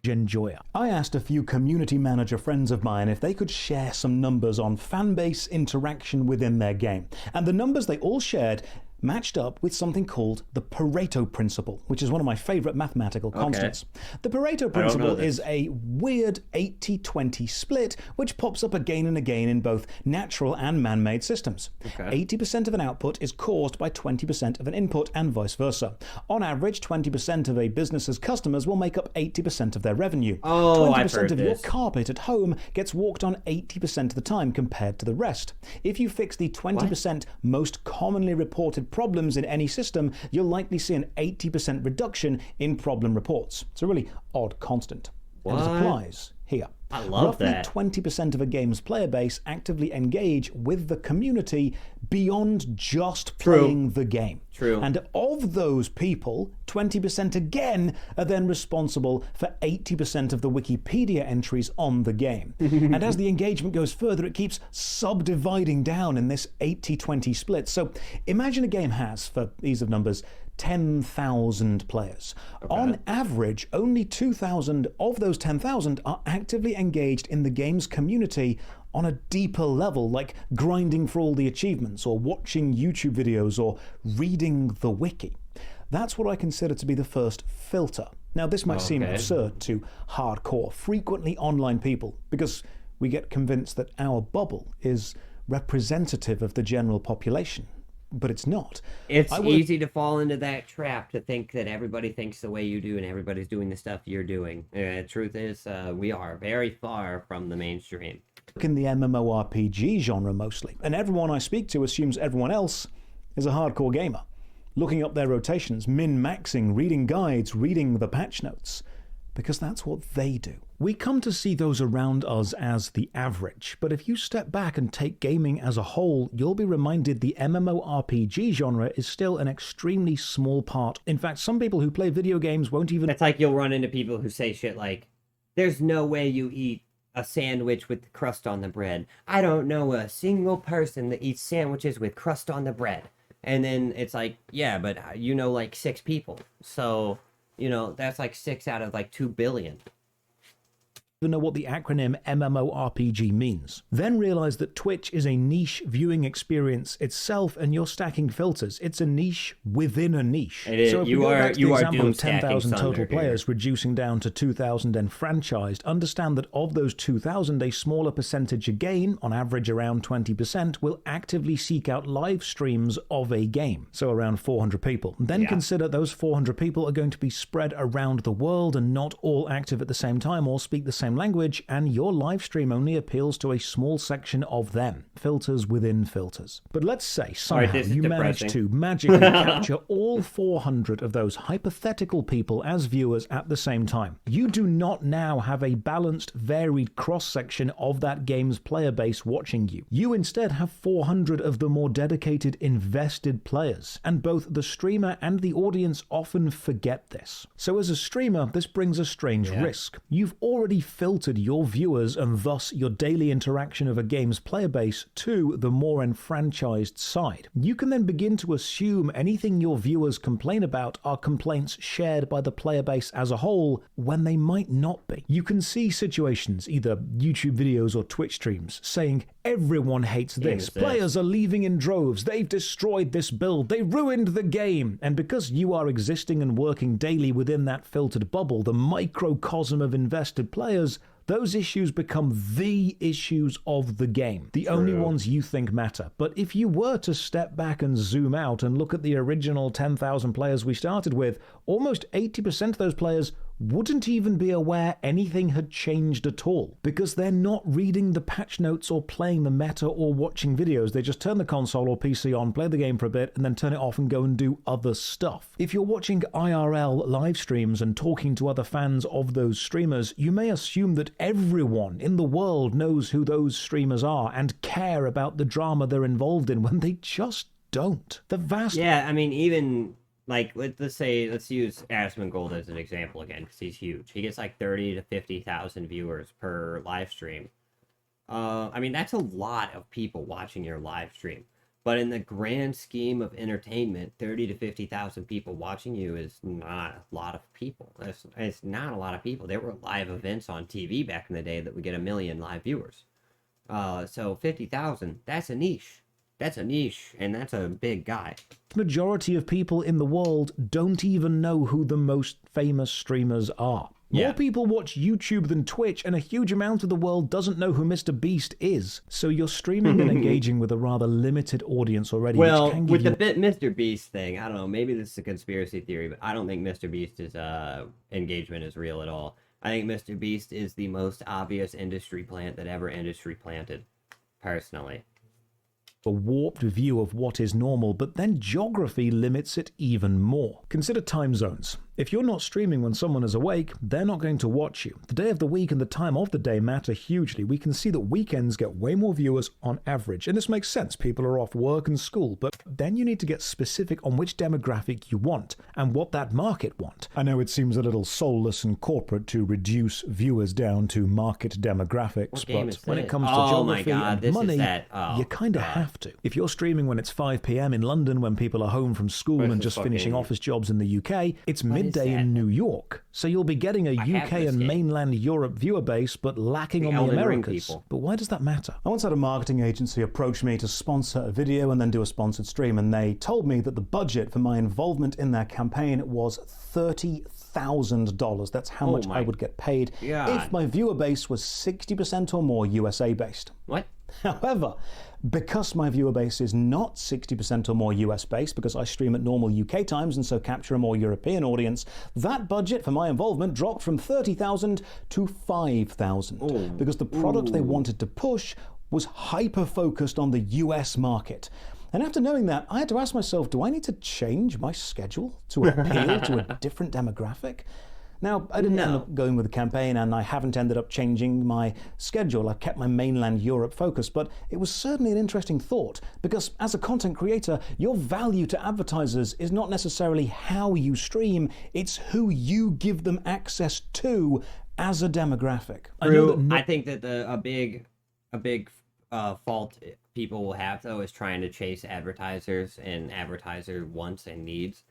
enjoyer. I asked a few community manager friends of mine if they could share some numbers on fanbase interaction within their game, and the numbers they all shared matched up with something called the Pareto principle, which is one of my favorite mathematical constants. The Pareto principle is a weird 80-20 split, which pops up again and again in both natural and man-made systems. 80% of an output is caused by 20% of an input, and vice versa. On average, 20% of a business's customers will make up 80% of their revenue. 20% of your carpet at home gets walked on 80% of the time compared to the rest. If you fix the 20% most commonly reported problems in any system, you'll likely see an 80% reduction in problem reports. It's a really odd constant. And it applies here. I love that. Roughly 20% of a game's player base actively engage with the community beyond just playing the game. True. And of those people, 20% again are then responsible for 80% of the Wikipedia entries on the game. And as the engagement goes further, it keeps subdividing down in this 80-20 split. So imagine a game has, for ease of numbers, 10,000 players. On average, only 2,000 of those 10,000 are actively engaged in the game's community on a deeper level, like grinding for all the achievements, or watching YouTube videos, or reading the wiki. That's what I consider to be the first filter. Now, this might seem absurd to hardcore, frequently online people, because we get convinced that our bubble is representative of the general population. But it's not. It's easy to fall into that trap to think that everybody thinks the way you do and everybody's doing the stuff you're doing. The truth is, we are very far from the mainstream. In the MMORPG genre mostly, and everyone I speak to assumes everyone else is a hardcore gamer, looking up their rotations, min-maxing, reading guides, reading the patch notes, because that's what they do. We come to see those around us as the average, but if you step back and take gaming as a whole, you'll be reminded the MMORPG genre is still an extremely small part. In fact, some people who play video games won't even... It's like you'll run into people who say shit like, there's no way you eat a sandwich with crust on the bread. I don't know a single person that eats sandwiches with crust on the bread. And then it's like, yeah, but you know like 6 people. So, you know, that's like 6 out of like 2 billion. even know what the acronym MMORPG means. Then realize that Twitch is a niche viewing experience itself, and you're stacking filters. It's a niche within a niche. It is. So if You we go are back to the example doom of 10,000 stacking total thunder players here. reducing down to 2,000 and franchised, understand that of those 2,000, a smaller percentage again, on average around 20%, will actively seek out live streams of a game. So around 400 people. Then consider those 400 people are going to be spread around the world and not all active at the same time or speak the same language, and your live stream only appeals to a small section of them. Filters within filters. But let's say somehow this is you manage depressing. to magically capture all 400 of those hypothetical people as viewers at the same time. You do not now have a balanced, varied cross-section of that game's player base watching you. You instead have 400 of the more dedicated, invested players, and both the streamer and the audience often forget this. So as a streamer, this brings a strange risk. You've already filtered your viewers and thus your daily interaction of a game's player base to the more enfranchised side. You can then begin to assume anything your viewers complain about are complaints shared by the player base as a whole, when they might not be. You can see situations, either YouTube videos or Twitch streams, saying, everyone hates this. Players are leaving in droves. They've destroyed this build. They ruined the game. And because you are existing and working daily within that filtered bubble, the microcosm of invested players, those issues become the issues of the game, the only ones you think matter. But if you were to step back and zoom out and look at the original 10,000 players we started with, almost 80% of those players wouldn't even be aware anything had changed at all, because they're not reading the patch notes or playing the meta or watching videos. They just turn the console or PC on, play the game for a bit, and then turn it off and go and do other stuff. If you're watching IRL live streams and talking to other fans of those streamers, you may assume that everyone in the world knows who those streamers are and care about the drama they're involved in, when they just don't. The vast... Yeah, I mean, even... Like, let's use Asmongold as an example again, because he's huge. He gets like 30 to 50,000 viewers per live stream. I mean, that's a lot of people watching your live stream. But in the grand scheme of entertainment, 30 to 50,000 people watching you is not a lot of people. It's not a lot of people. There were live events on TV back in the day that would get 1 million live viewers. So 50,000, that's a niche. That's a niche, and that's a big guy. The majority of people in the world don't even know who the most famous streamers are. More people watch YouTube than Twitch, and a huge amount of the world doesn't know who Mr. Beast is. So you're streaming and engaging with a rather limited audience already. Well, which can give with you... the Mr. Beast thing, I don't know, maybe this is a conspiracy theory, but I don't think Mr. Beast's engagement is real at all. I think Mr. Beast is the most obvious industry plant that ever industry planted, personally. A warped view of what is normal, but then geography limits it even more. Consider time zones. If you're not streaming when someone is awake, they're not going to watch you. The day of the week and the time of the day matter hugely. We can see that weekends get way more viewers on average, and this makes sense. People are off work and school, but then you need to get specific on which demographic you want and what that market want. I know it seems a little soulless and corporate to reduce viewers down to market demographics, but when it comes to geography and money, you kind of have to. If you're streaming when it's 5 p.m. in London, when people are home from school and just finishing office jobs in the UK, it's midday in New York. So you'll be getting a UK and mainland Europe viewer base, but lacking on the Americas. But why does that matter? I once had a marketing agency approach me to sponsor a video and then do a sponsored stream, and they told me that the budget for my involvement in their campaign was $30,000. That's how much I would get paid if my viewer base was 60% or more USA based. What? However, because my viewer base is not 60% or more US based, because I stream at normal UK times and so capture a more European audience, that budget for my involvement dropped from $30,000 to $5,000, because the product they wanted to push was hyper-focused on the US market. And after knowing that, I had to ask myself, do I need to change my schedule to appeal to a different demographic? Now, I didn't end up going with the campaign, and I haven't ended up changing my schedule. I've kept my mainland Europe focus, but it was certainly an interesting thought, because as a content creator, your value to advertisers is not necessarily how you stream, it's who you give them access to as a demographic. I think that a big fault people will have, though, is trying to chase advertisers and advertiser wants and needs.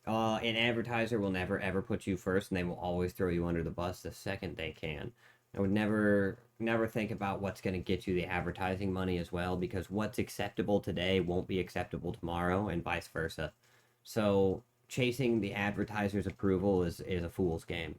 An advertiser will never ever put you first, and they will always throw you under the bus the second they can. I would never think about what's going to get you the advertising money as well, because what's acceptable today won't be acceptable tomorrow, and vice versa. So chasing the advertiser's approval is a fool's game.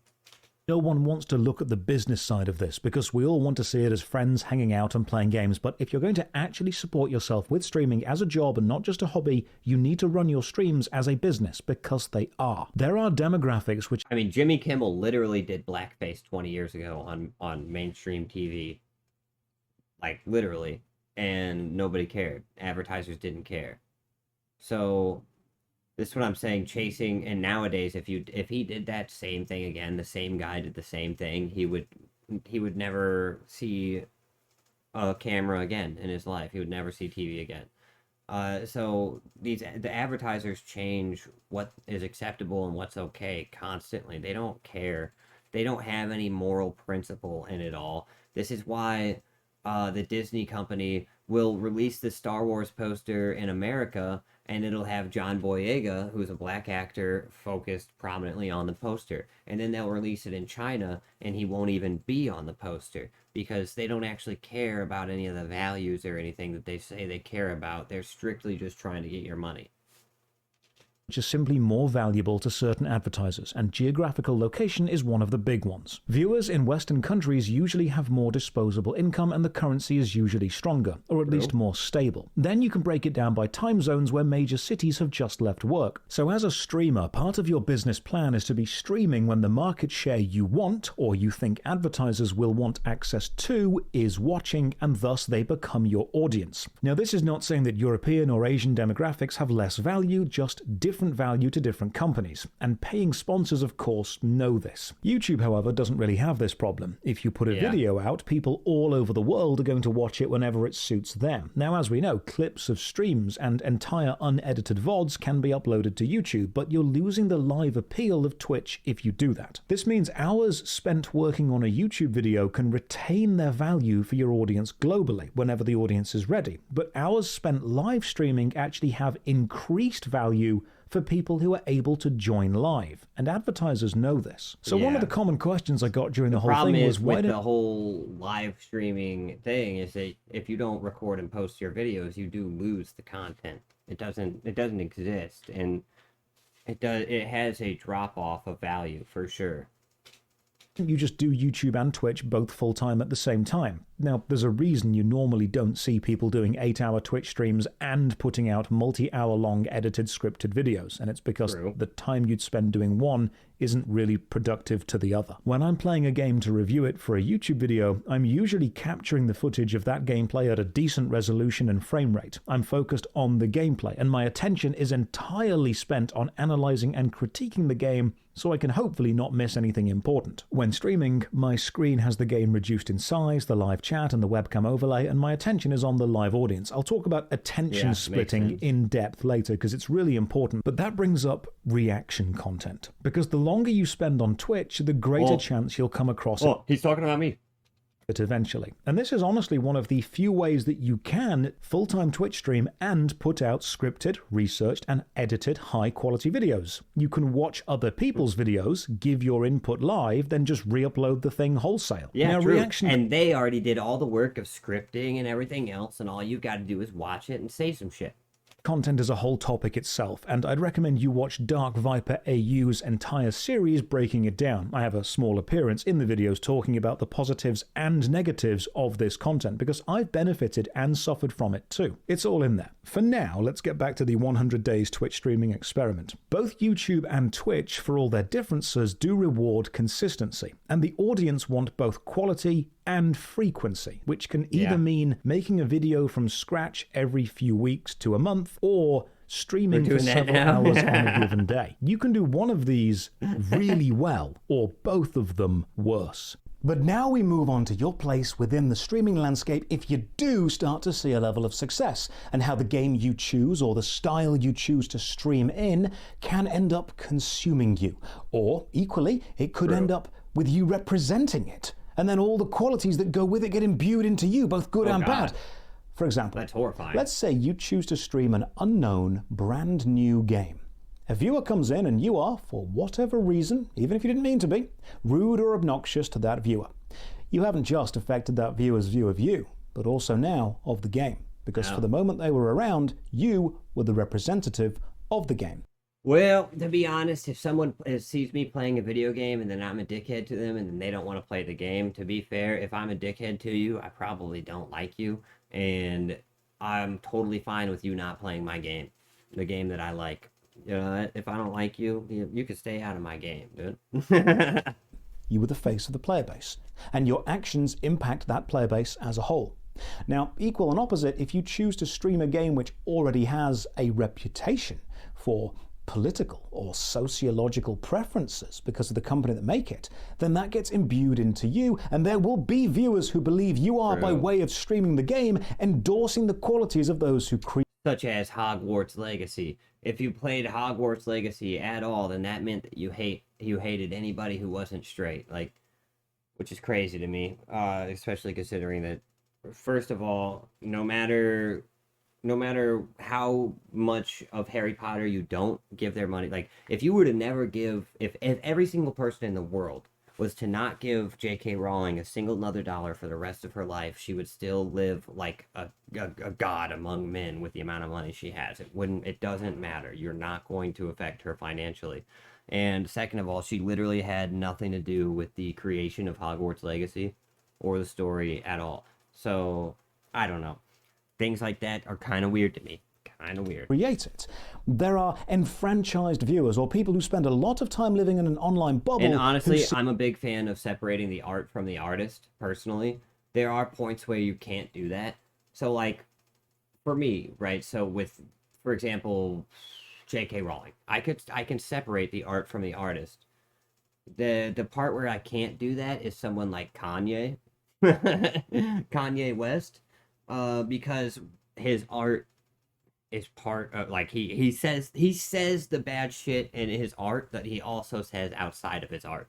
No one wants to look at the business side of this because we all want to see it as friends hanging out and playing games. But if you're going to actually support yourself with streaming as a job and not just a hobby, you need to run your streams as a business, because they are. There are demographics which... I mean, Jimmy Kimmel literally did blackface 20 years ago on mainstream TV. Like, literally. And nobody cared. Advertisers didn't care. So... this is what I'm saying, chasing, and nowadays, if he did that same thing again, the same guy did the same thing, he would never see a camera again in his life. He would never see TV again. So the advertisers change what is acceptable and what's okay constantly. They don't care. They don't have any moral principle in it all. This is why the Disney company will release the Star Wars poster in America, and it'll have John Boyega, who's a black actor, focused prominently on the poster. And then they'll release it in China, and he won't even be on the poster, because they don't actually care about any of the values or anything that they say they care about. They're strictly just trying to get your money. Which is simply more valuable to certain advertisers, and geographical location is one of the big ones. Viewers in Western countries usually have more disposable income, and the currency is usually stronger, or at least more stable. Then you can break it down by time zones where major cities have just left work. So as a streamer, part of your business plan is to be streaming when the market share you want, or you think advertisers will want access to, is watching, and thus they become your audience. Now, this is not saying that European or Asian demographics have less value, just different value to different companies, and paying sponsors of course know this. YouTube, however, doesn't really have this problem. If you put a video out, people all over the world are going to watch it whenever it suits them. Now, as we know, clips of streams and entire unedited VODs can be uploaded to YouTube, but you're losing the live appeal of Twitch if you do that. This means hours spent working on a YouTube video can retain their value for your audience globally whenever the audience is ready, but hours spent live streaming actually have increased value for people who are able to join live, and advertisers know this. So one of the common questions I got during the whole thing was, why the whole live streaming thing is that if you don't record and post your videos, you do lose the content. It doesn't exist, and it has a drop off of value for sure. You just do YouTube and Twitch both full-time at the same time. Now, there's a reason you normally don't see people doing 8-hour Twitch streams and putting out multi-hour-long edited scripted videos, and it's because the time you'd spend doing one isn't really productive to the other. When I'm playing a game to review it for a YouTube video, I'm usually capturing the footage of that gameplay at a decent resolution and frame rate. I'm focused on the gameplay, and my attention is entirely spent on analyzing and critiquing the game so I can hopefully not miss anything important. When streaming, my screen has the game reduced in size, the live chat and the webcam overlay, and my attention is on the live audience. I'll talk about attention splitting in depth later because it's really important, but that brings up reaction content. Because the longer you spend on Twitch, the greater chance you'll come across it. He's talking about me. Eventually. And this is honestly one of the few ways that you can full-time Twitch stream and put out scripted, researched, and edited high-quality videos. You can watch other people's videos, give your input live, then just re-upload the thing wholesale. Yeah, now, true. And they already did all the work of scripting and everything else, and all you've got to do is watch it and say some shit. Content is a whole topic itself, and I'd recommend you watch Dark Viper AU's entire series breaking it down. I have a small appearance in the videos talking about the positives and negatives of this content, because I've benefited and suffered from it too. It's all in there. For now, let's get back to the 100 days Twitch streaming experiment. Both YouTube and Twitch, for all their differences, do reward consistency, and the audience want both quality and frequency, which can either mean making a video from scratch every few weeks to a month, or streaming for several hours on a given day. You can do one of these really well, or both of them worse. But now we move on to your place within the streaming landscape if you do start to see a level of success, and how the game you choose or the style you choose to stream in can end up consuming you. Or, equally, it could end up with you representing it, and then all the qualities that go with it get imbued into you, both good and bad. For example, that's horrifying. Let's say you choose to stream an unknown, brand new game. A viewer comes in and you are, for whatever reason, even if you didn't mean to be, rude or obnoxious to that viewer. you haven't just affected that viewer's view of you, but also now of the game. Because for the moment they were around, you were the representative of the game. Well, to be honest, if someone sees me playing a video game and then I'm a dickhead to them and then they don't want to play the game, to be fair, if I'm a dickhead to you, I probably don't like you. And I'm totally fine with you not playing my game, the game that I like. You know, if I don't like you, you can stay out of my game, dude. You were the face of the player base, and your actions impact that player base as a whole. Now, equal and opposite, if you choose to stream a game which already has a reputation for political or sociological preferences because of the company that make it, then that gets imbued into you, and there will be viewers who believe you are, by way of streaming the game, endorsing the qualities of those who create. Such as Hogwarts Legacy. If you played Hogwarts Legacy at all, then that meant that you hated anybody who wasn't straight, like, which is crazy to me, especially considering that, first of all, no matter how much of Harry Potter you don't give their money, like, if you were to never give, if every single person in the world was to not give J.K. Rowling a single another dollar for the rest of her life, she would still live like a god among men with the amount of money she has. It doesn't matter. You're not going to affect her financially. And second of all, she literally had nothing to do with the creation of Hogwarts Legacy or the story at all. So, I don't know. Things like that are kind of weird to me. Kind of weird. Create it. There are enfranchised viewers or people who spend a lot of time living in an online bubble. And honestly, I'm a big fan of separating the art from the artist, personally. There are points where you can't do that. So, like, for me, right, so with, for example, J.K. Rowling, I can separate the art from the artist. The part where I can't do that is someone like Kanye. Kanye West. Because his art is part of, like, he says the bad shit in his art that he also says outside of his art.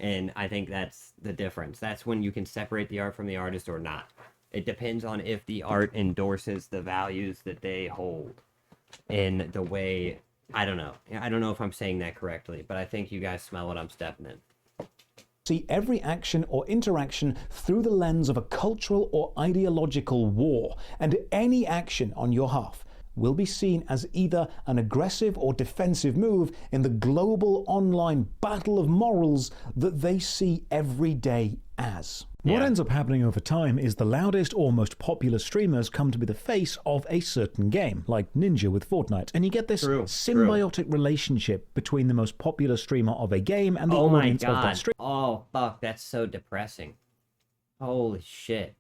And I think that's the difference. That's when you can separate the art from the artist or not. It depends on if the art endorses the values that they hold in the way, I don't know if I'm saying that correctly, but I think you guys smell what I'm stepping in. See every action or interaction through the lens of a cultural or ideological war, and any action on your half will be seen as either an aggressive or defensive move in the global online battle of morals that they see every day as. What ends up happening over time is the loudest or most popular streamers come to be the face of a certain game, like Ninja with Fortnite, and you get this symbiotic relationship between the most popular streamer of a game and the audience of that stream. Oh, fuck, that's so depressing. Holy shit.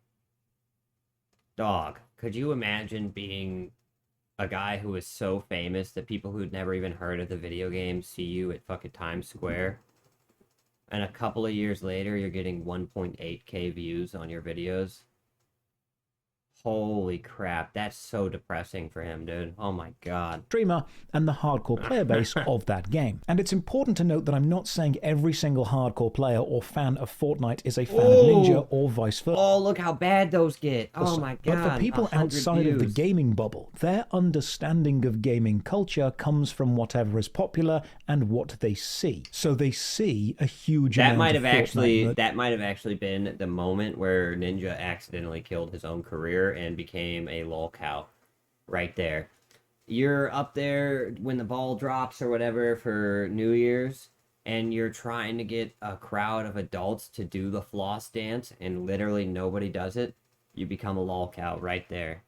Dog, could you imagine being a guy who is so famous that people who'd never even heard of the video game see you at fucking Times Square? And a couple of years later, you're getting 1.8k views on your videos. Holy crap, that's so depressing for him, dude. Oh my god. Streamer and the hardcore player base of that game. And it's important to note that I'm not saying every single hardcore player or fan of Fortnite is a fan of Ninja or vice versa. Oh, look how bad those get. Oh my god. But for people outside of the gaming bubble, their understanding of gaming culture comes from whatever is popular and what they see. So they see a huge amount of Fortnite. That might have actually been the moment where Ninja accidentally killed his own career and became a lol cow right there. You're up there when the ball drops or whatever for New Year's, and you're trying to get a crowd of adults to do the floss dance, and literally nobody does it. You become a lol cow right there.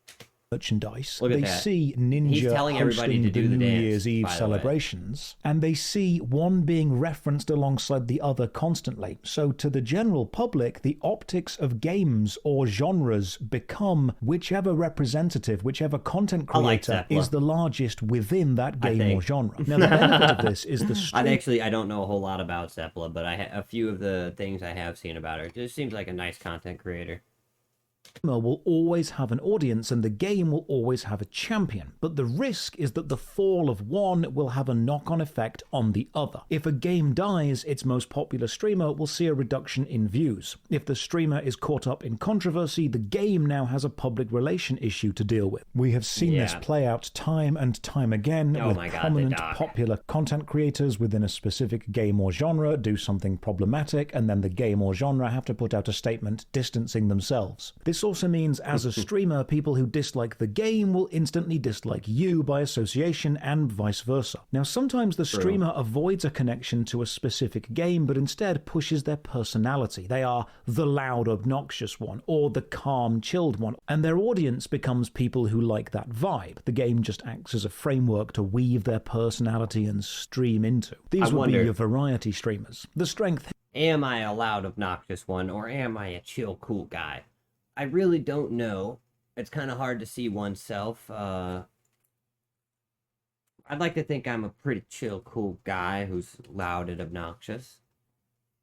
Merchandise. Look at They that. see Ninja He's telling everybody hosting to do the the New dance, Year's Eve by the way. celebrations, and they see one being referenced alongside the other constantly. So to the general public, the optics of games or genres become whichever representative, whichever content creator is the largest within that game or genre. Now the benefit of this is the I don't know a whole lot about Zeppela, but a few of the things I have seen about her. It just seems like a nice content creator. streamer will always have an audience and the game will always have a champion, but the risk is that the fall of one will have a knock-on effect on the other. If a game dies, its most popular streamer will see a reduction in views. If the streamer is caught up in controversy, the game now has a public relation issue to deal with. We have seen this play out time and time again with prominent popular content creators within a specific game or genre do something problematic, and then the game or genre have to put out a statement distancing themselves. This also means, as a streamer, people who dislike the game will instantly dislike you by association, and vice versa. Now, sometimes the streamer avoids a connection to a specific game, but instead pushes their personality. They are the loud, obnoxious one, or the calm, chilled one, and their audience becomes people who like that vibe. The game just acts as a framework to weave their personality and stream into. These would be your variety streamers. The strength... Am I a loud, obnoxious one, or am I a chill, cool guy? I really don't know. It's kind of hard to see oneself. I'd like to think I'm a pretty chill, cool guy who's loud and obnoxious.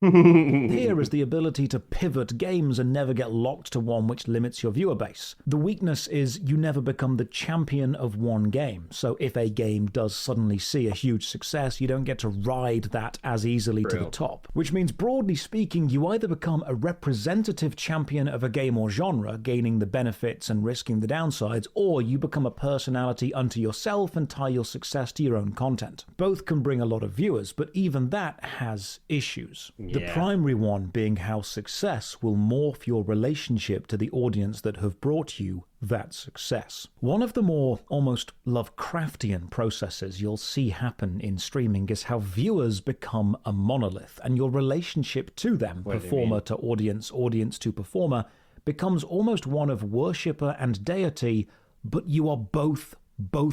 Here is the ability to pivot games and never get locked to one which limits your viewer base. The weakness is you never become the champion of one game, so if a game does suddenly see a huge success, you don't get to ride that as easily to the top. Which means, broadly speaking, you either become a representative champion of a game or genre, gaining the benefits and risking the downsides, or you become a personality unto yourself and tie your success to your own content. Both can bring a lot of viewers, but even that has issues. The primary one being how success will morph your relationship to the audience that have brought you that success. One of the more almost Lovecraftian processes you'll see happen in streaming is how viewers become a monolith, and your relationship to them, performer to audience, audience to performer, becomes almost one of worshipper and deity, but you are both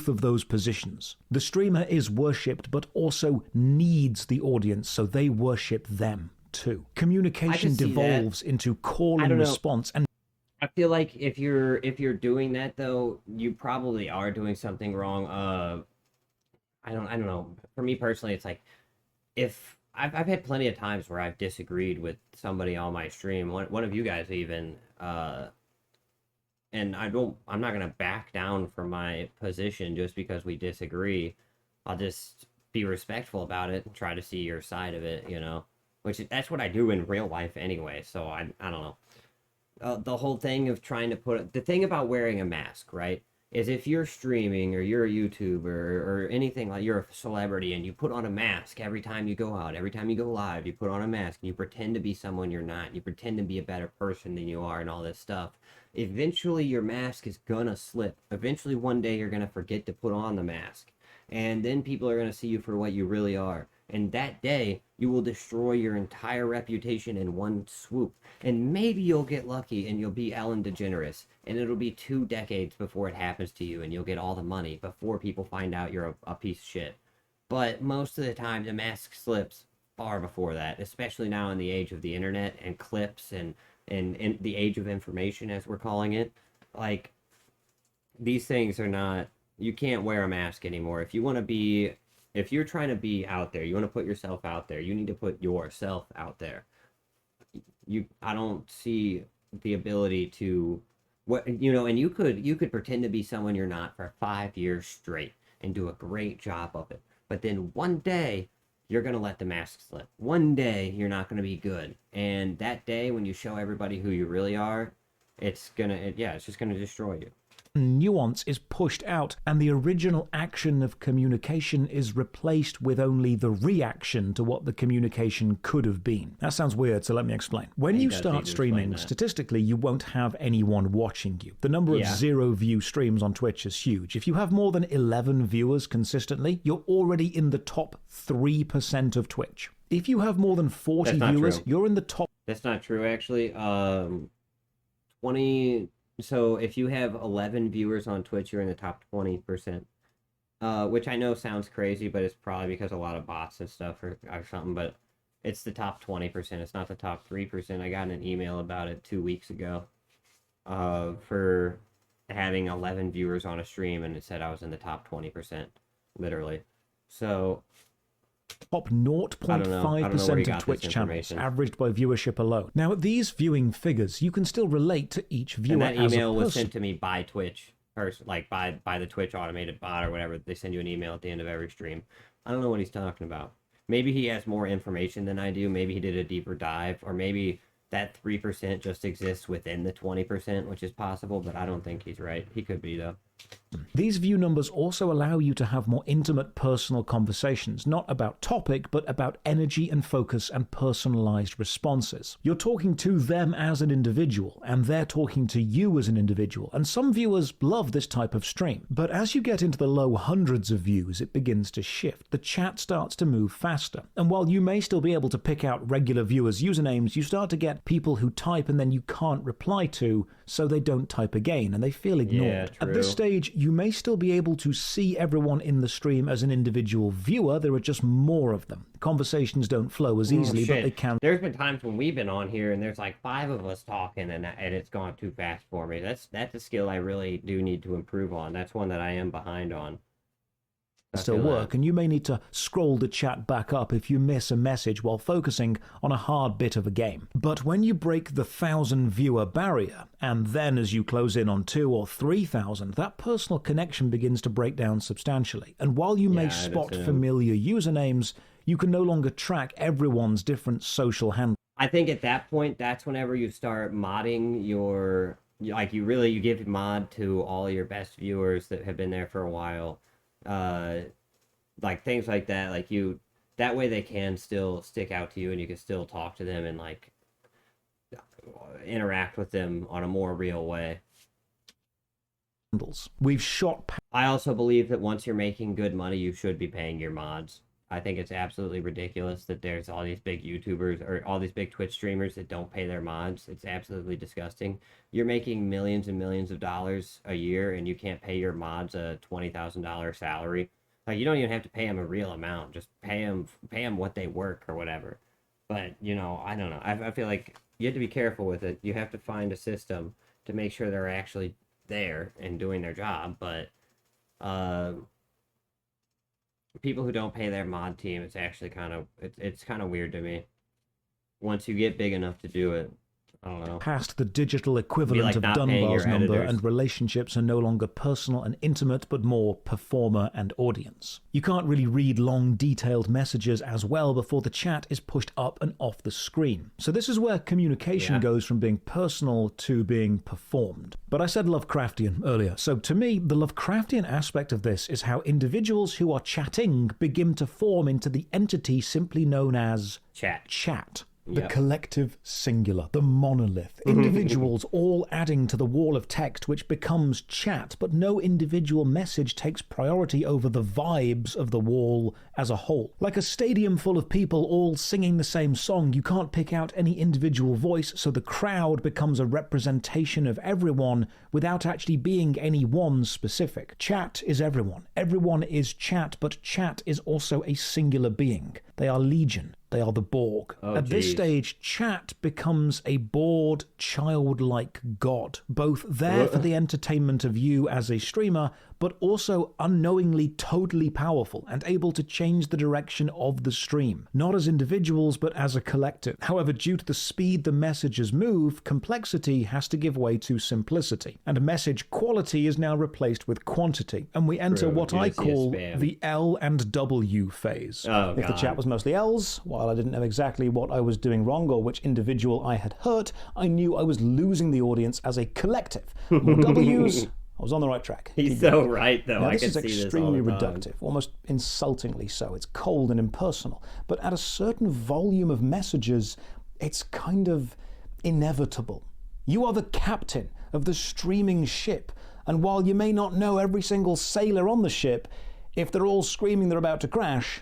of those positions. The streamer is worshipped, but also needs the audience, so they worship them too. Communication devolves into call and response, and I feel like if you're doing that though, you probably are doing something wrong. I don't know. For me personally, it's like if I've had plenty of times where I've disagreed with somebody on my stream, one of you guys even, and I'm not gonna back down from my position just because we disagree. I'll just be respectful about it and try to see your side of it, you know, that's what I do in real life anyway. So I don't know. The whole thing of trying to the thing about wearing a mask, right, is if you're streaming or you're a YouTuber or anything, like you're a celebrity and you put on a mask every time you go out, every time you go live, you put on a mask and you pretend to be someone you're not, you pretend to be a better person than you are and all this stuff. Eventually your mask is gonna slip. Eventually one day you're gonna forget to put on the mask, and then people are gonna see you for what you really are. And that day, you will destroy your entire reputation in one swoop. And maybe you'll get lucky and you'll be Ellen DeGeneres. And it'll be 2 decades before it happens to you and you'll get all the money before people find out you're a piece of shit. But most of the time, the mask slips far before that, especially now in the age of the internet and clips and the age of information, as we're calling it. Like, these things are not... You can't wear a mask anymore. If you're trying to be out there, you want to put yourself out there, you need to put yourself out there. I don't see the ability to, and you could pretend to be someone you're not for 5 years straight and do a great job of it. But then one day you're going to let the mask slip. One day you're not going to be good. And that day when you show everybody who you really are, it's just going to destroy you. Nuance is pushed out, and the original action of communication is replaced with only the reaction to what the communication could have been. That sounds weird, so let me explain. When you start streaming, statistically, you won't have anyone watching you. The number of 0-view streams on Twitch is huge. If you have more than 11 viewers consistently, you're already in the top 3% of Twitch. If you have more than 40 viewers, you're in the top... That's not true, actually. 20... So if you have 11 viewers on Twitch, you're in the top 20%. Which I know sounds crazy, but it's probably because a lot of bots and stuff or something, but it's the top 20%. It's not the top 3%. I got an email about it 2 weeks ago for having 11 viewers on a stream, and it said I was in the top 20%, literally. So top I don't know where he 0.5% of got Twitch this channels, information. averaged by viewership alone. Now, at these viewing figures, you can still relate to each viewer And that as a email was person. sent to me by Twitch, like by the Twitch automated bot or whatever. They send you an email at the end of every stream. I don't know what he's talking about. Maybe he has more information than I do. Maybe he did a deeper dive, or maybe that 3% just exists within the 20%, which is possible, but I don't think he's right. He could be, though. These view numbers also allow you to have more intimate personal conversations, not about topic, but about energy and focus and personalized responses. You're talking to them as an individual, and they're talking to you as an individual, and some viewers love this type of stream. But as you get into the low hundreds of views, it begins to shift. The chat starts to move faster, and while you may still be able to pick out regular viewers' usernames, you start to get people who type and then you can't reply to, so they don't type again, and they feel ignored. Yeah, At this true. stage, you may still be able to see everyone in the stream as an individual viewer. There are just more of them. Conversations don't flow as easily, but Shit. they can. There's been times when we've been on here and there's like 5 of us talking and it's gone too fast for me. That's a skill I really do need to improve on. That's one that I am behind on. I still feel work, that. and you may need to scroll the chat back up if you miss a message while focusing on a hard bit of a game. But when you break the 1,000 viewer barrier, and then as you close in on 2,000 or 3,000, that personal connection begins to break down substantially. And while you may Yeah, spot that's, familiar usernames, you can no longer track everyone's different social handles. I think at that point, that's whenever you start modding your, like you give mod to all your best viewers that have been there for a while. Like things like that, like that way they can still stick out to you and you can still talk to them and like interact with them on a more real way. We've shot I also believe that once you're making good money, you should be paying your mods. I think it's absolutely ridiculous that there's all these big YouTubers or all these big Twitch streamers that don't pay their mods. It's absolutely disgusting. You're making millions and millions of dollars a year and you can't pay your mods a $20,000 salary. Like, you don't even have to pay them a real amount. Just pay them what they work or whatever. But, you know, I don't know. I feel like you have to be careful with it. You have to find a system to make sure they're actually there and doing their job. But people who don't pay their mod team, it's actually kind of weird to me. Once you get big enough to do it, I don't know. Past the digital equivalent like of not paying Dunbar's your number, editors. and relationships are no longer personal and intimate, but more performer and audience. You can't really read long, detailed messages as well before the chat is pushed up and off the screen. So this is where communication goes from being personal to being performed. But I said Lovecraftian earlier, so to me, the Lovecraftian aspect of this is how individuals who are chatting begin to form into the entity simply known as chat. The collective singular, the monolith, individuals all adding to the wall of text which becomes chat, but no individual message takes priority over the vibes of the wall as a whole. Like a stadium full of people all singing the same song, you can't pick out any individual voice, so the crowd becomes a representation of everyone without actually being any one specific. Chat is everyone. Everyone is chat, but chat is also a singular being. They are legion. They are the Borg. At this stage, chat becomes a bored, childlike god, both there for the entertainment of you as a streamer, but also unknowingly totally powerful and able to change the direction of the stream, not as individuals, but as a collective. However, due to the speed the messages move, complexity has to give way to simplicity, and message quality is now replaced with quantity, and we enter what I call the L and W phase. If the chat was mostly L's, while I didn't know exactly what I was doing wrong or which individual I had hurt, I knew I was losing the audience as a collective. More W's, I was on the right track. He's so right, though. Now, I this can is see this extremely all the time. reductive, almost insultingly so. It's cold and impersonal. But at a certain volume of messages, it's kind of inevitable. You are the captain of the streaming ship, and while you may not know every single sailor on the ship, if they're all screaming they're about to crash,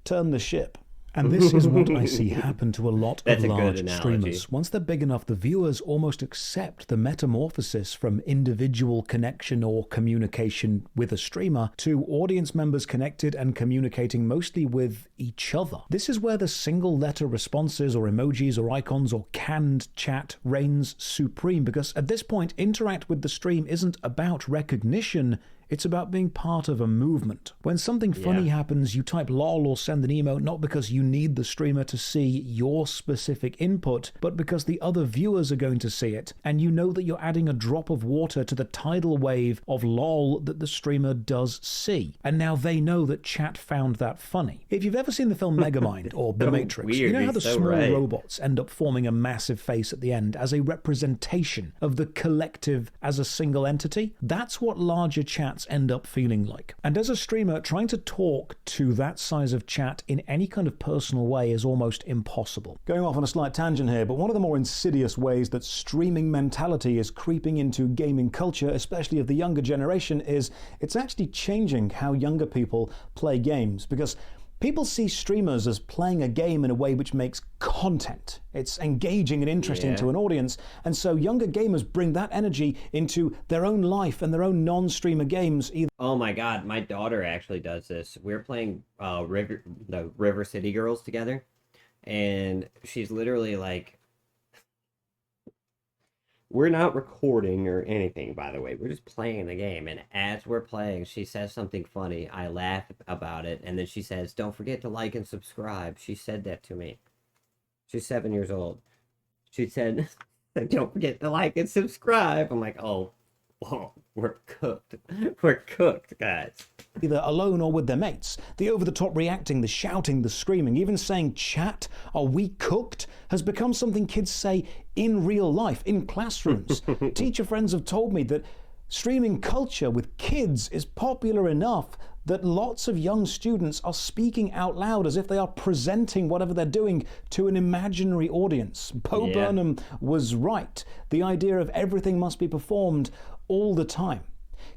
turn the ship. And this is what I see happen to a lot That's of a good large analogy. streamers. Once they're big enough, the viewers almost accept the metamorphosis from individual connection or communication with a streamer to audience members connected and communicating mostly with each other. This is where the single letter responses or emojis or icons or canned chat reigns supreme, because at this point, interact with the stream isn't about recognition. It's about being part of a movement. When something funny happens, you type lol or send an emote not because you need the streamer to see your specific input, but because the other viewers are going to see it, and you know that you're adding a drop of water to the tidal wave of lol that the streamer does see. And now they know that chat found that funny. If you've ever seen the film Megamind or The Matrix, weird, you know how he's the so small right. robots end up forming a massive face at the end as a representation of the collective as a single entity? That's what larger chats end up feeling like. And as a streamer, trying to talk to that size of chat in any kind of personal way is almost impossible. Going off on a slight tangent here, but one of the more insidious ways that streaming mentality is creeping into gaming culture, especially of the younger generation, is it's actually changing how younger people play games, because people see streamers as playing a game in a way which makes content. It's engaging and interesting to an audience, and so younger gamers bring that energy into their own life and their own non-streamer games. Oh my god, my daughter actually does this. We're playing River City Girls together, and she's literally like, we're not recording or anything, by the way. We're just playing the game, and as we're playing, she says something funny. I laugh about it, and then she says, "Don't forget to like and subscribe." She said that to me. She's 7 years old. She said, "Don't forget to like and subscribe." I'm like, oh, whoa, we're cooked. We're cooked, guys. Either alone or with their mates. The over-the-top reacting, the shouting, the screaming, even saying, "Chat, are we cooked?" has become something kids say in real life, in classrooms. Teacher friends have told me that streaming culture with kids is popular enough that lots of young students are speaking out loud as if they are presenting whatever they're doing to an imaginary audience. Bo Burnham was right. The idea of everything must be performed all the time.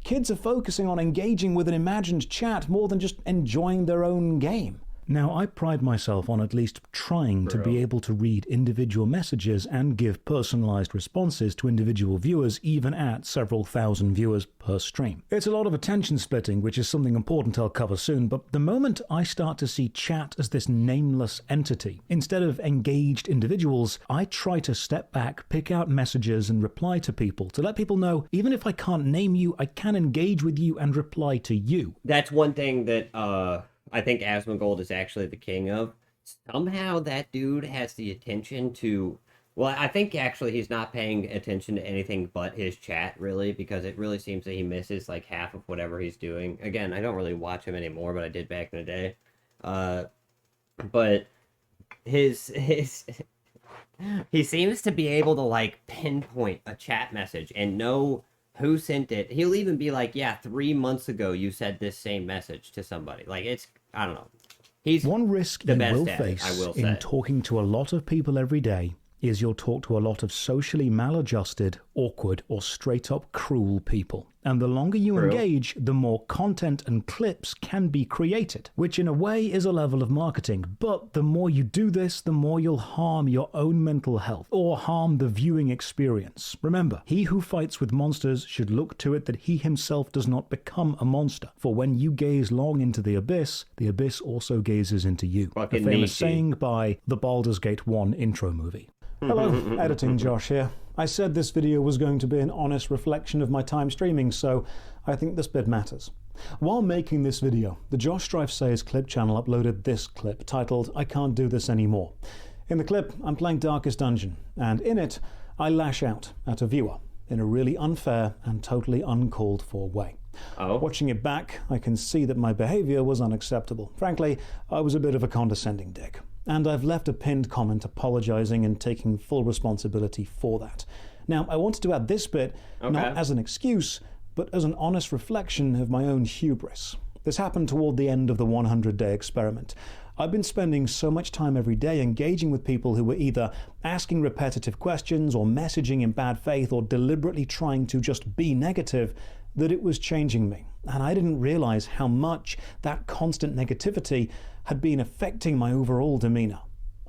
Kids are focusing on engaging with an imagined chat more than just enjoying their own game. Now, I pride myself on at least trying to be able to read individual messages and give personalized responses to individual viewers, even at several thousand viewers per stream. It's a lot of attention splitting, which is something important I'll cover soon, but the moment I start to see chat as this nameless entity, instead of engaged individuals, I try to step back, pick out messages and reply to people, to let people know, even if I can't name you, I can engage with you and reply to you. That's one thing that, I think Asmongold is actually the king of. Somehow that dude has the attention to... Well, I think actually he's not paying attention to anything but his chat, really, because it really seems that he misses like half of whatever he's doing. Again, I don't really watch him anymore, but I did back in the day. But his he seems to be able to like pinpoint a chat message and know who sent it. He'll even be like, yeah, 3 months ago you said this same message to somebody. Like, it's, I don't know. He's one risk the you best will at it, face I will in say. talking to a lot of people every day is you'll talk to a lot of socially maladjusted, awkward, or straight-up cruel people. And the longer you engage, the more content and clips can be created, which in a way is a level of marketing. But the more you do this, the more you'll harm your own mental health or harm the viewing experience. Remember, he who fights with monsters should look to it that he himself does not become a monster. For when you gaze long into the abyss also gazes into you. Fucking a famous Nietzsche. saying by the Baldur's Gate 1 intro movie. Hello, Editing Josh here. I said this video was going to be an honest reflection of my time streaming, so I think this bit matters. While making this video, the Josh Strife Says clip channel uploaded this clip titled, "I Can't Do This Anymore." In the clip, I'm playing Darkest Dungeon, and in it, I lash out at a viewer in a really unfair and totally uncalled for way. Watching it back, I can see that my behavior was unacceptable. Frankly, I was a bit of a condescending dick. And I've left a pinned comment apologizing and taking full responsibility for that. Now, I wanted to add this bit, not as an excuse, but as an honest reflection of my own hubris. This happened toward the end of the 100-day experiment. I've been spending so much time every day engaging with people who were either asking repetitive questions or messaging in bad faith or deliberately trying to just be negative that it was changing me. And I didn't realize how much that constant negativity had been affecting my overall demeanor.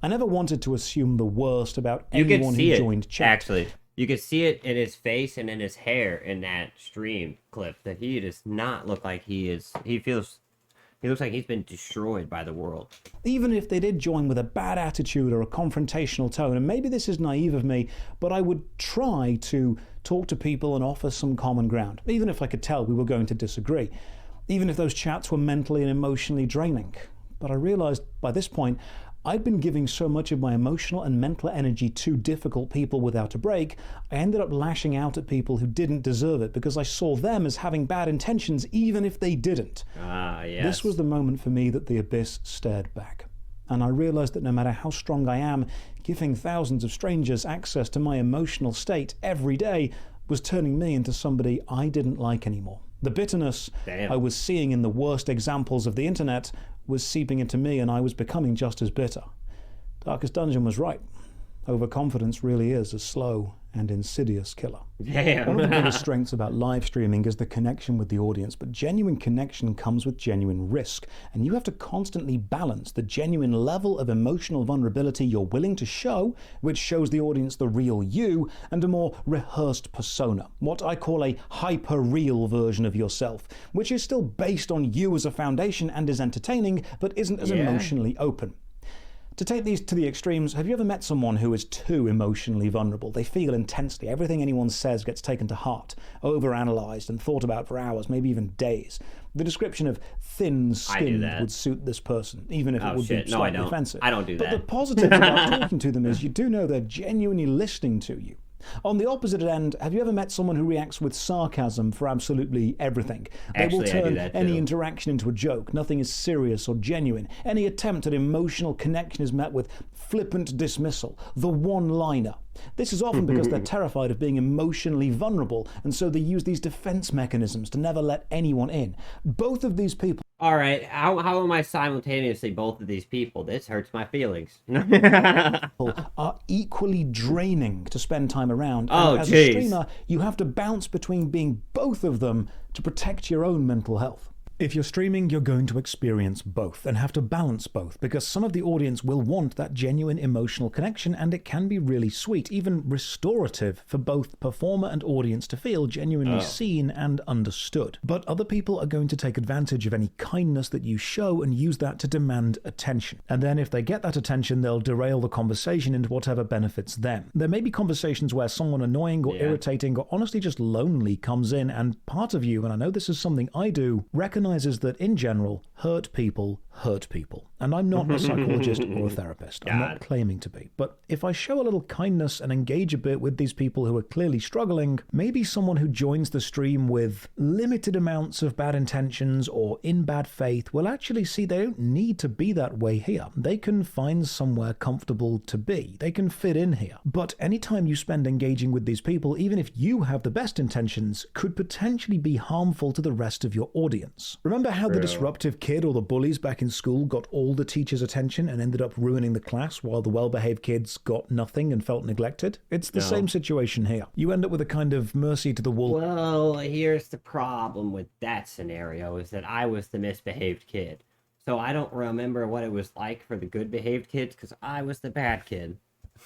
I never wanted to assume the worst about You could anyone see who it, joined chat. actually. You could see it in his face and in his hair in that stream clip that he does not look like he looks like he's been destroyed by the world. Even if they did join with a bad attitude or a confrontational tone, and maybe this is naive of me, but I would try to talk to people and offer some common ground, even if I could tell we were going to disagree, even if those chats were mentally and emotionally draining. But I realized by this point, I'd been giving so much of my emotional and mental energy to difficult people without a break, I ended up lashing out at people who didn't deserve it because I saw them as having bad intentions even if they didn't. Ah, yes. This was the moment for me that the abyss stared back. And I realized that no matter how strong I am, giving thousands of strangers access to my emotional state every day was turning me into somebody I didn't like anymore. The bitterness I was seeing in the worst examples of the internet was seeping into me, and I was becoming just as bitter. Darkest Dungeon was right. Overconfidence really is a slow and insidious killer. Damn. One of the biggest strengths about live streaming is the connection with the audience, but genuine connection comes with genuine risk, and you have to constantly balance the genuine level of emotional vulnerability you're willing to show, which shows the audience the real you, and a more rehearsed persona, what I call a hyper-real version of yourself, which is still based on you as a foundation and is entertaining, but isn't as emotionally open. To take these to the extremes, have you ever met someone who is too emotionally vulnerable? They feel intensely. Everything anyone says gets taken to heart, overanalyzed and thought about for hours, maybe even days. The description of thin-skinned would suit this person, even if it would be slightly offensive. I don't do that. But the positives about talking to them is you do know they're genuinely listening to you. On the opposite end, have you ever met someone who reacts with sarcasm for absolutely everything? They will turn any interaction into a joke. Nothing is serious or genuine. Any attempt at emotional connection is met with flippant dismissal, the one-liner. This is often because they're terrified of being emotionally vulnerable, and so they use these defense mechanisms to never let anyone in. Both of these people... All right, how am I simultaneously both of these people? This hurts my feelings. are equally draining to spend time around. And as a streamer, you have to bounce between being both of them to protect your own mental health. If you're streaming, you're going to experience both and have to balance both, because some of the audience will want that genuine emotional connection, and it can be really sweet, even restorative for both performer and audience to feel genuinely seen and understood. But other people are going to take advantage of any kindness that you show and use that to demand attention. And then if they get that attention, they'll derail the conversation into whatever benefits them. There may be conversations where someone annoying or irritating or honestly just lonely comes in, and part of you, and I know this is something I do, recognizes that in general, hurt people hurt people. And I'm not a psychologist or a therapist. I'm not claiming to be. But if I show a little kindness and engage a bit with these people who are clearly struggling, maybe someone who joins the stream with limited amounts of bad intentions or in bad faith will actually see they don't need to be that way here. They can find somewhere comfortable to be. They can fit in here. But anytime you spend engaging with these people, even if you have the best intentions, could potentially be harmful to the rest of your audience. Remember how the disruptive kid or the bullies back in school got all the teachers' attention and ended up ruining the class while the well-behaved kids got nothing and felt neglected? It's the same situation here. You end up with a kind of mercy to the wolf. Well, here's the problem with that scenario, is that I was the misbehaved kid. So I don't remember what it was like for the good-behaved kids, because I was the bad kid.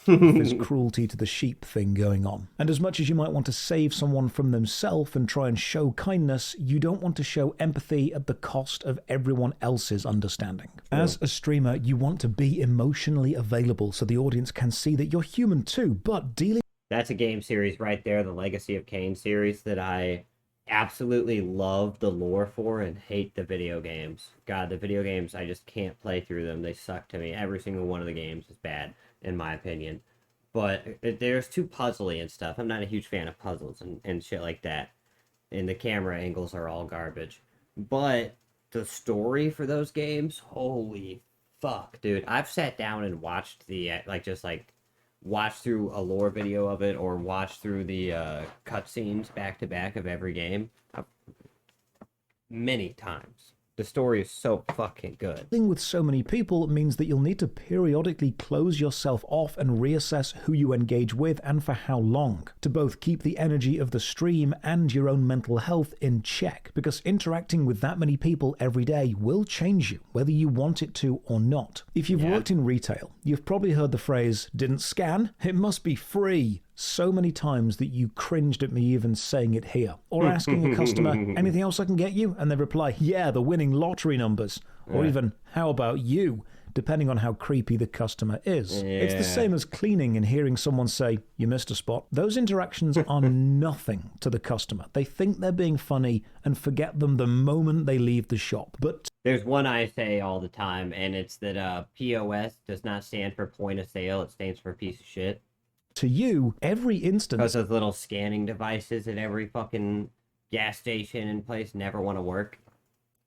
This cruelty to the sheep thing going on. And as much as you might want to save someone from themselves and try and show kindness, you don't want to show empathy at the cost of everyone else's understanding. As a streamer, you want to be emotionally available so the audience can see that you're human too, but dealing... That's a game series right there, the Legacy of Kain series, that I absolutely love the lore for and hate the video games. God, the video games, I just can't play through them. They suck to me. Every single one of the games is bad, in my opinion. But there's too puzzly and stuff. I'm not a huge fan of puzzles and shit like that. And the camera angles are all garbage. But the story for those games, holy fuck, dude. I've sat down and watched the, watch through a lore video of it, or watch through the cutscenes back to back of every game many times. The story is so fucking good. Dealing with so many people means that you'll need to periodically close yourself off and reassess who you engage with and for how long, to both keep the energy of the stream and your own mental health in check, because interacting with that many people every day will change you, whether you want it to or not. If you've worked in retail, you've probably heard the phrase, "Didn't scan? It must be free," so many times that you cringed at me even saying it here. Or asking a customer, "Anything else I can get you?" And they reply, "Yeah, the winning lottery numbers." Or even, "How about you?" depending on how creepy the customer is. It's the same as cleaning and hearing someone say, "You missed a spot." Those interactions are nothing to the customer. They think they're being funny and forget them the moment they leave the shop. But there's one I say all the time, and it's that POS does not stand for point of sale. It stands for piece of shit. To you, every instance... Because those little scanning devices at every fucking gas station and place never want to work.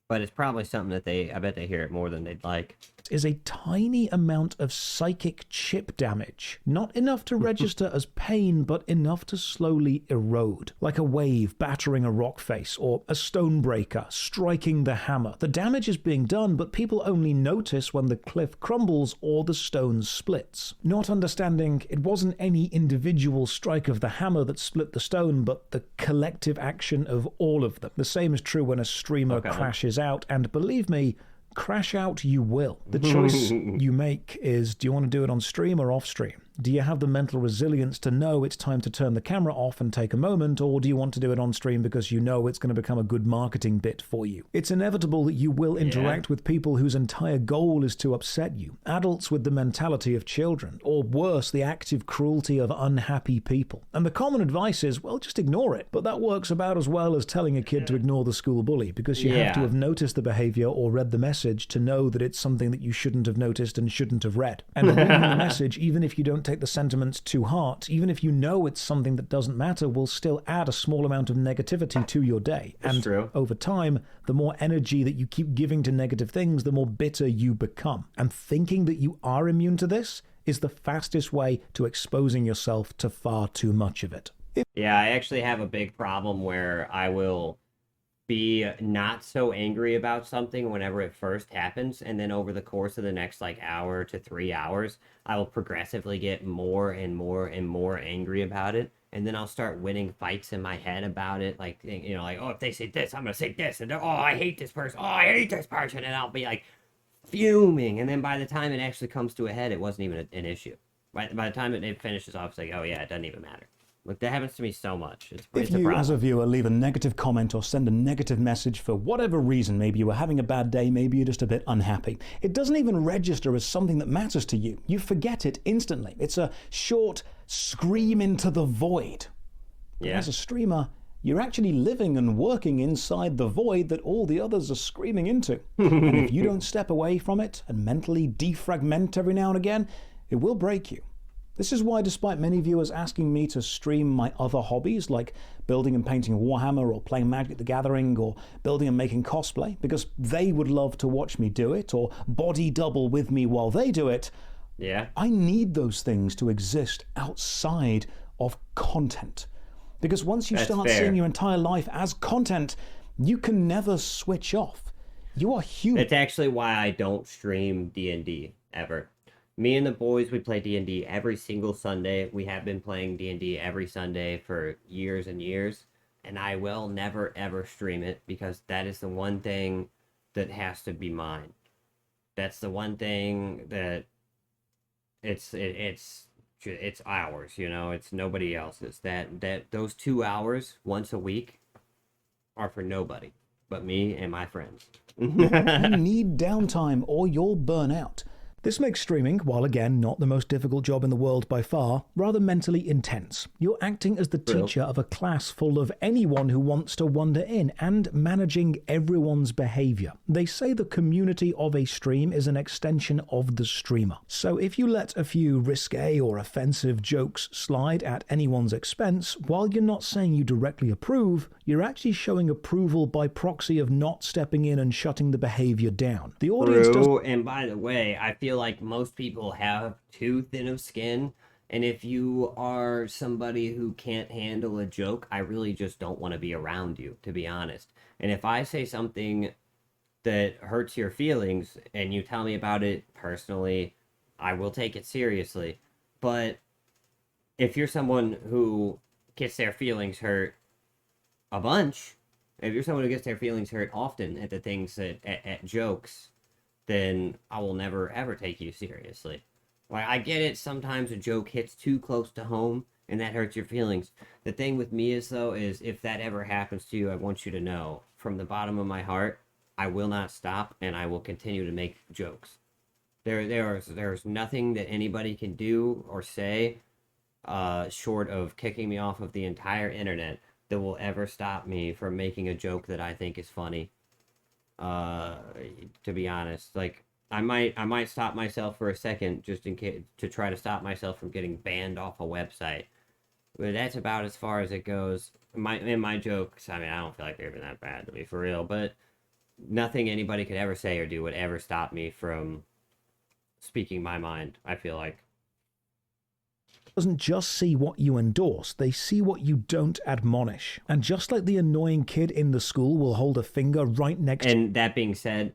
But it's probably something that I bet they hear it more than they'd like. Is a tiny amount of psychic chip damage. Not enough to register as pain, but enough to slowly erode. Like a wave battering a rock face, or a stone breaker striking the hammer. The damage is being done, but people only notice when the cliff crumbles or the stone splits. Not understanding it wasn't any individual strike of the hammer that split the stone, but the collective action of all of them. The same is true when a streamer crashes out, and believe me, crash out you will. The choice you make is, do you want to do it on stream or off stream? Do you have the mental resilience to know it's time to turn the camera off and take a moment, or do you want to do it on stream because you know it's going to become a good marketing bit for you? It's inevitable that you will interact with people whose entire goal is to upset you. Adults with the mentality of children, or worse, the active cruelty of unhappy people. And the common advice is, well, just ignore it. But that works about as well as telling a kid to ignore the school bully, because you have to have noticed the behavior or read the message to know that it's something that you shouldn't have noticed and shouldn't have read. And reading the message, even if you don't take the sentiments to heart, even if you know it's something that doesn't matter, will still add a small amount of negativity to your day. And over time, the more energy that you keep giving to negative things, the more bitter you become. And thinking that you are immune to this is the fastest way to exposing yourself to far too much of it. Yeah, I actually have a big problem where I will be not so angry about something whenever it first happens, and then over the course of the next like hour to 3 hours, I will progressively get more and more and more angry about it, and then I'll start winning fights in my head about it, like, you know, like, oh, if they say this, I'm gonna say this, and oh, I hate this person, oh, I hate this person, and I'll be like fuming, and then by the time it actually comes to a head, it wasn't even an issue. By the time it finishes off, it's like, oh yeah, it doesn't even matter. Look, that happens to me so much. If you, as a viewer, leave a negative comment or send a negative message for whatever reason, maybe you were having a bad day, maybe you're just a bit unhappy, it doesn't even register as something that matters to you. You forget it instantly. It's a short scream into the void. But as a streamer, you're actually living and working inside the void that all the others are screaming into. And if you don't step away from it and mentally defragment every now and again, it will break you. This is why, despite many viewers asking me to stream my other hobbies, like building and painting Warhammer, or playing Magic the Gathering, or building and making cosplay, because they would love to watch me do it, or body double with me while they do it, I need those things to exist outside of content. Because once you start seeing your entire life as content, you can never switch off. You are human. It's actually why I don't stream D&D ever. Me and the boys, we play D&D every single Sunday. We have been playing D&D every Sunday for years and years. And I will never, ever stream it, because that is the one thing that has to be mine. That's the one thing that it's ours, you know? It's nobody else's. Those 2 hours once a week are for nobody but me and my friends. You need downtime or you'll burn out. This makes streaming, while again not the most difficult job in the world by far, rather mentally intense. You're acting as the teacher of a class full of anyone who wants to wander in, and managing everyone's behavior. They say the community of a stream is an extension of the streamer. So if you let a few risque or offensive jokes slide at anyone's expense, while you're not saying you directly approve, you're actually showing approval by proxy of not stepping in and shutting the behavior down. The audience and by the way, I feel like most people have too thin of skin, and if you are somebody who can't handle a joke, I really just don't want to be around you, to be honest. And if I say something that hurts your feelings and you tell me about it personally, I will take it seriously. But if you're someone who gets their feelings hurt a bunch, if you're someone who gets their feelings hurt often at the things at jokes, then I will never ever take you seriously. Like, I get it, sometimes a joke hits too close to home and that hurts your feelings. The thing with me is, though, is if that ever happens to you, I want you to know from the bottom of my heart, I will not stop and I will continue to make jokes. There's nothing that anybody can do or say, short of kicking me off of the entire internet, that will ever stop me from making a joke that I think is funny. To be honest, like, I might stop myself for a second just in case, to try to stop myself from getting banned off a website. But that's about as far as it goes. My jokes, I mean, I don't feel like they're even that bad, to be for real, but nothing anybody could ever say or do would ever stop me from speaking my mind, I feel like. Doesn't just see what you endorse, they see what you don't admonish. And just like the annoying kid in the school will hold a finger right next And that being said,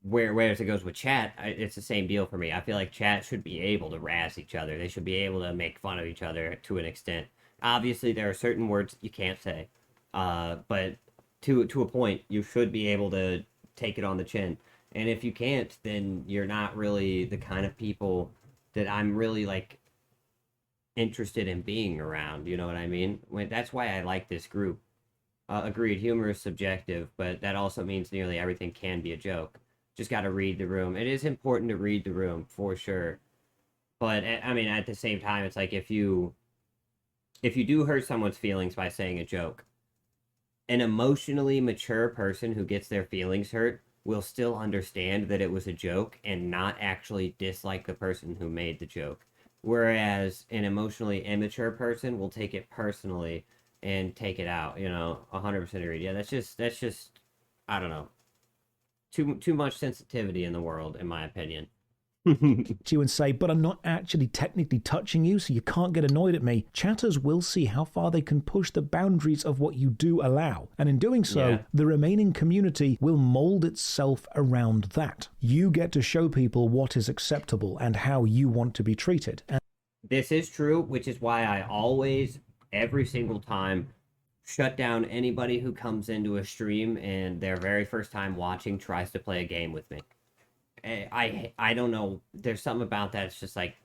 whereas it goes with chat, it's the same deal for me. I feel like chat should be able to razz each other. They should be able to make fun of each other to an extent. Obviously, there are certain words you can't say, but to a point, you should be able to take it on the chin. And if you can't, then you're not really the kind of people that I'm really, like, interested in being around. You know what I mean? That's why I like this group. Agreed, humor is subjective, but that also means nearly everything can be a joke. Just got to read the room. It is important to read the room, for sure. But, I mean, at the same time, it's like, if you do hurt someone's feelings by saying a joke, an emotionally mature person who gets their feelings hurt will still understand that it was a joke and not actually dislike the person who made the joke. Whereas an emotionally immature person will take it personally and take it out, 100% agreed. Yeah, that's just, I don't know. Too much sensitivity in the world, in my opinion. you and say, but I'm not actually technically touching you, so you can't get annoyed at me. Chatters will see how far they can push the boundaries of what you do allow. And in doing so, Yeah. the remaining community will mold itself around that. You get to show people what is acceptable and how you want to be treated. And This is true, which is why I always, every single time, shut down anybody who comes into a stream and their very first time watching tries to play a game with me. I don't know. There's something about that. It's just, like,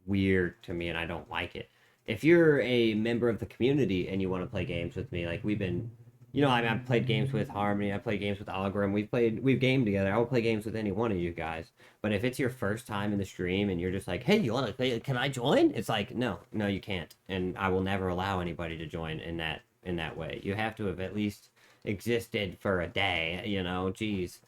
weird to me, and I don't like it. If you're a member of the community and you want to play games with me, like, we've been, I've played games with Harmony. I played games with Algrim. We've gamed together. I will play games with any one of you guys. But if it's your first time in the stream and you're just like, hey, you want to play? Can I join? It's like, no, you can't. And I will never allow anybody to join in that way. You have to have at least existed for a day. Geez.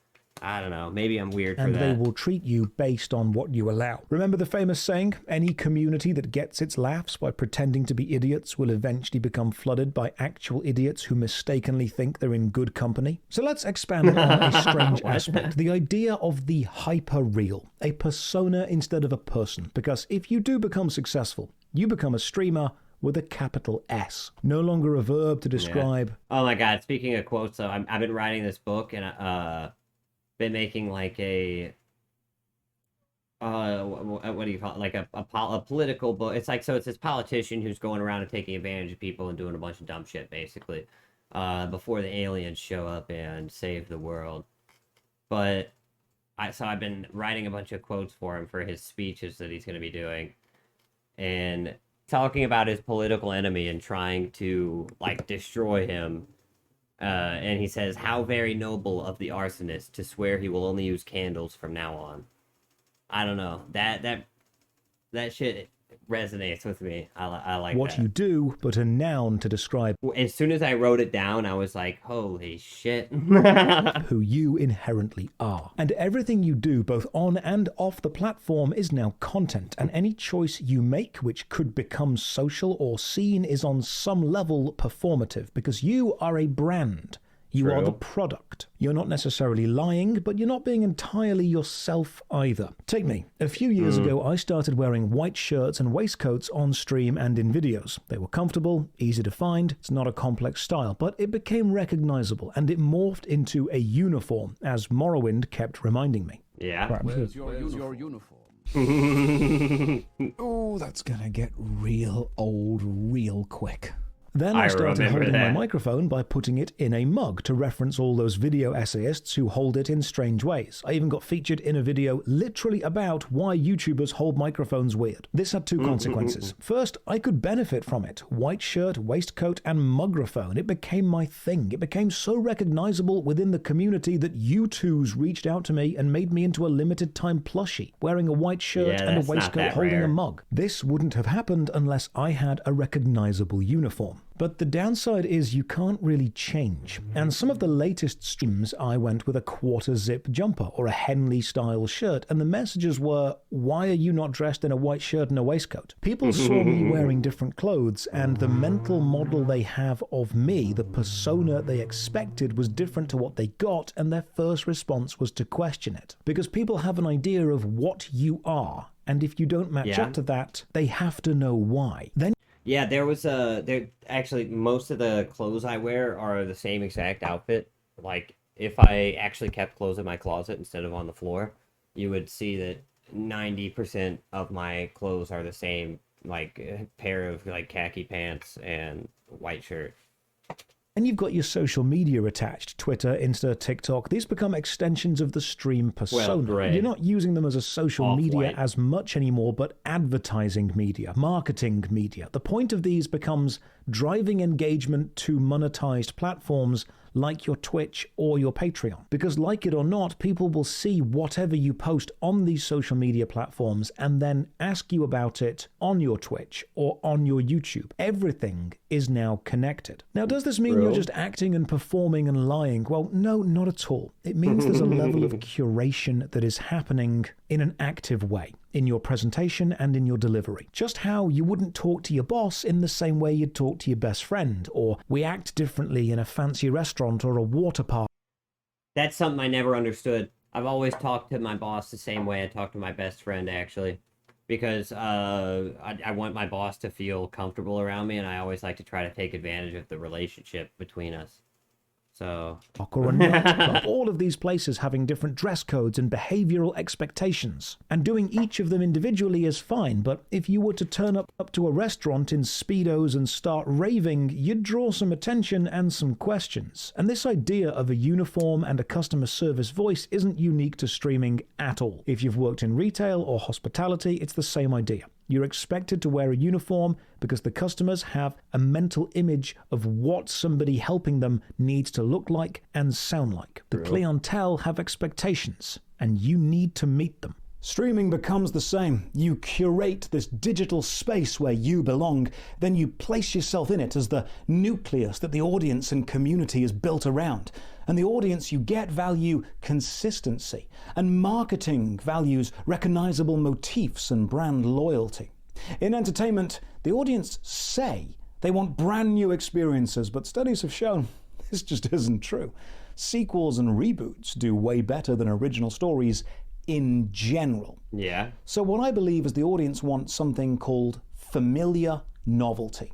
I don't know. Maybe I'm weird for that. they will treat you based on what you allow. Remember the famous saying, any community that gets its laughs by pretending to be idiots will eventually become flooded by actual idiots who mistakenly think they're in good company? So let's expand on a strange aspect. The idea of the hyper-real, a persona instead of a person. Because if you do become successful, you become a streamer with a capital S. No longer a verb to describe. Yeah. Oh my God. Speaking of quotes, though, I've been writing this book and been making like a what do you call it, like a political book. It's like, so it's this politician who's going around and taking advantage of people and doing a bunch of dumb shit, basically, before the aliens show up and save the world. But I've been writing a bunch of quotes for him for his speeches that he's going to be doing, and talking about his political enemy and trying to, like, destroy him. And he says, how very noble of the arsonist to swear he will only use candles from now on. I don't know. That shit resonates with me. I like what that. you do, but a noun to describe As soon as I wrote it down, I was like, holy shit. who you inherently are. And everything you do, both on and off the platform, is now content. And any choice you make, which could become social or seen, is on some level performative, because you are a brand. You are the True. product. You're not necessarily lying, but you're not being entirely yourself either. Take me. A few years ago, I started wearing white shirts and waistcoats on stream and in videos. They were comfortable, easy to find, it's not a complex style, but it became recognizable and it morphed into a uniform, as Morrowind kept reminding me. Yeah. Where's your uniform? Oh, that's gonna get real old real quick. Then I I started remember holding my that. microphone by putting it in a mug to reference all those video essayists who hold it in strange ways. I even got featured in a video literally about why YouTubers hold microphones weird. This had two consequences. First, I could benefit from it. White shirt, waistcoat, and mugraphone. It became my thing. It became so recognizable within the community that U2s reached out to me and made me into a limited time plushie, wearing a white shirt Yeah, and a that's not waistcoat that holding a rare. mug. This wouldn't have happened unless I had a recognizable uniform. But the downside is you can't really change. And some of the latest streams I went with a quarter zip jumper or a Henley style shirt, and the messages were, why are you not dressed in a white shirt and a waistcoat? People saw me wearing different clothes, and the mental model they have of me, the persona they expected, was different to what they got, and their first response was to question it. Because people have an idea of what you are, and if you don't match Yeah. up to that, they have to know why. Then Yeah, there actually most of the clothes I wear are the same exact outfit. Like if I actually kept clothes in my closet instead of on the floor, you would see that 90% of my clothes are the same, like a pair of like khaki pants and white shirt. And you've got your social media attached, Twitter, Insta, TikTok. These become extensions of the stream persona. great. You're not using them as a social media Off-white. as much anymore, but advertising media, marketing media. The point of these becomes driving engagement to monetized platforms like your Twitch or your Patreon. Because like it or not, people will see whatever you post on these social media platforms and then ask you about it on your Twitch or on your YouTube. Everything is now connected. Now, does this mean you're True. just acting and performing and lying? Well, no, not at all. It means there's a level of curation that is happening in an active way in your presentation and in your delivery. Just how you wouldn't talk to your boss in the same way you'd talk to your best friend, or we act differently in a fancy restaurant or a water park. That's something I never understood. I've always talked to my boss the same way I talk to my best friend, actually. Because I want my boss to feel comfortable around me, and I always like to try to take advantage of the relationship between us. So... or a nightclub, all of these places having different dress codes and behavioral expectations. And doing each of them individually is fine, but if you were to turn up to a restaurant in Speedos and start raving, you'd draw some attention and some questions. And this idea of a uniform and a customer service voice isn't unique to streaming at all. If you've worked in retail or hospitality, it's the same idea. You're expected to wear a uniform because the customers have a mental image of what somebody helping them needs to look like and sound like. The clientele have expectations, and you need to meet them. Streaming becomes the same. You curate this digital space where you belong, then you place yourself in it as the nucleus that the audience and community is built around. And the audience you get value consistency, and marketing values recognizable motifs and brand loyalty. In entertainment, the audience say they want brand new experiences, but studies have shown this just isn't true. Sequels and reboots do way better than original stories in general. Yeah. So what I believe is the audience wants something called familiar novelty,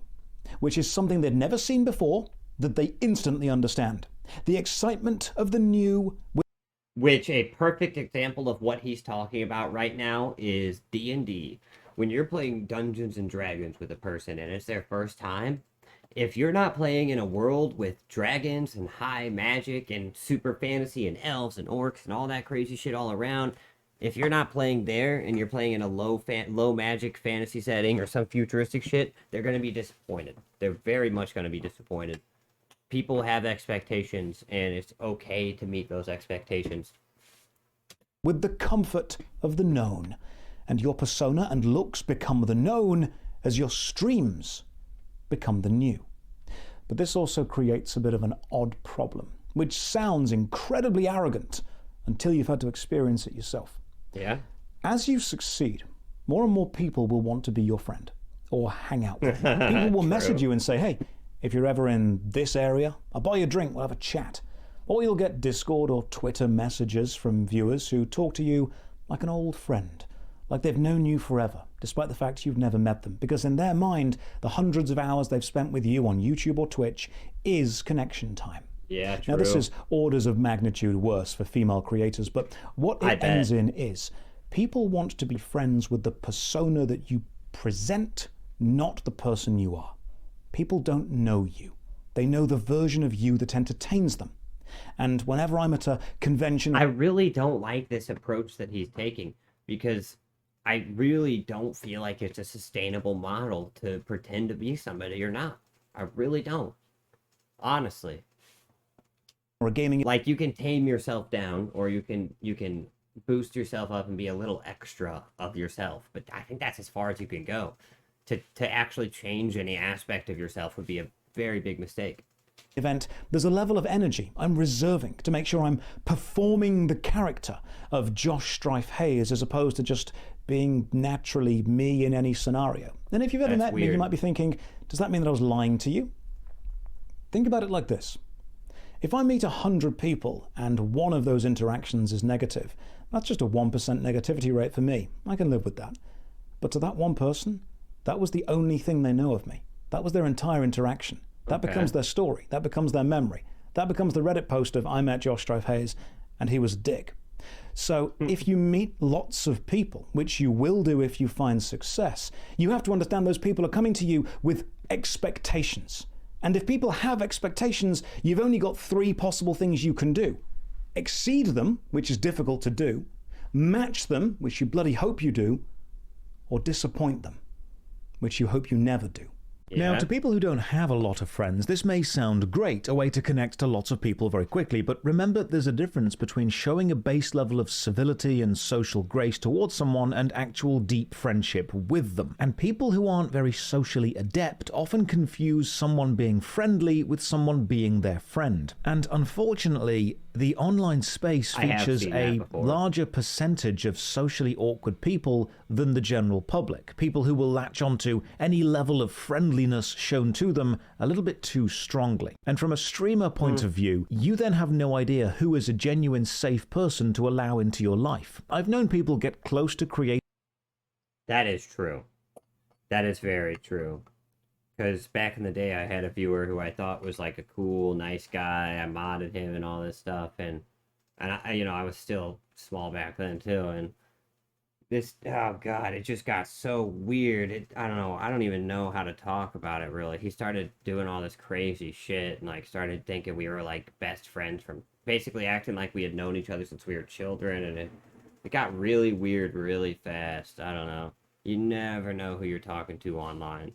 which is something they'd never seen before that they instantly understand. The excitement of the new. Which a perfect example of what he's talking about right now is D&D. When you're playing Dungeons and Dragons with a person and it's their first time, if you're not playing in a world with dragons and high magic and super fantasy and elves and orcs and all that crazy shit all around, if you're not playing there and you're playing in a low magic fantasy setting or some futuristic shit, they're going to be disappointed. They're very much going to be disappointed. People have expectations, and it's okay to meet those expectations. With the comfort of the known, and your persona and looks become the known as your streams become the new. But this also creates a bit of an odd problem, which sounds incredibly arrogant until you've had to experience it yourself. Yeah? As you succeed, more and more people will want to be your friend or hang out with you. People will message you and say, hey, If you're ever in this area, I'll buy you a drink, we'll have a chat. Or you'll get Discord or Twitter messages from viewers who talk to you like an old friend, like they've known you forever, despite the fact you've never met them. Because in their mind, the hundreds of hours they've spent with you on YouTube or Twitch is connection time. Yeah, true. Now, this is orders of magnitude worse for female creators, but what it ends in is people want to be friends with the persona that you present, not the person you are. People don't know you. They know the version of you that entertains them. And whenever I'm at a convention... I really don't like this approach that he's taking, because I really don't feel like it's a sustainable model to pretend to be somebody you're not. I really don't. Honestly. or a gaming... Like, you can tame yourself down, or you can boost yourself up and be a little extra of yourself, but I think that's as far as you can go. To actually change any aspect of yourself would be a very big mistake. Event, there's a level of energy I'm reserving to make sure I'm performing the character of Josh Strife Hayes as opposed to just being naturally me in any scenario. And if you've ever met me, you might be thinking, does that mean that I was lying to you? Think about it like this. If I meet 100 people and one of those interactions is negative, that's just a 1% negativity rate for me. I can live with that. But to that one person, that was the only thing they know of me. That was their entire interaction. That becomes their story. That becomes their memory. That becomes the Reddit post of I met Josh Strife Hayes and he was a dick. So if you meet lots of people, which you will do if you find success, you have to understand those people are coming to you with expectations. And if people have expectations, you've only got 3 possible things you can do. Exceed them, which is difficult to do, match them, which you bloody hope you do, or disappoint them, which you hope you never do. Yeah. Now, to people who don't have a lot of friends, this may sound great, a way to connect to lots of people very quickly, but remember there's a difference between showing a base level of civility and social grace towards someone and actual deep friendship with them. And people who aren't very socially adept often confuse someone being friendly with someone being their friend. And unfortunately, the online space features a larger percentage of socially awkward people than the general public. People who will latch onto any level of friendliness shown to them a little bit too strongly. And from a streamer point of view, you then have no idea who is a genuine safe person to allow into your life. I've known people get close to create... That is true. That is very true. Because back in the day, I had a viewer who I thought was like a cool, nice guy. I modded him and all this stuff, and I, you know, I was still small back then too. And this, oh god, it just got so weird. I don't know. I don't even know how to talk about it really. He started doing all this crazy shit and like started thinking we were like best friends, from basically acting like we had known each other since we were children, and it got really weird really fast. I don't know. You never know who you're talking to online.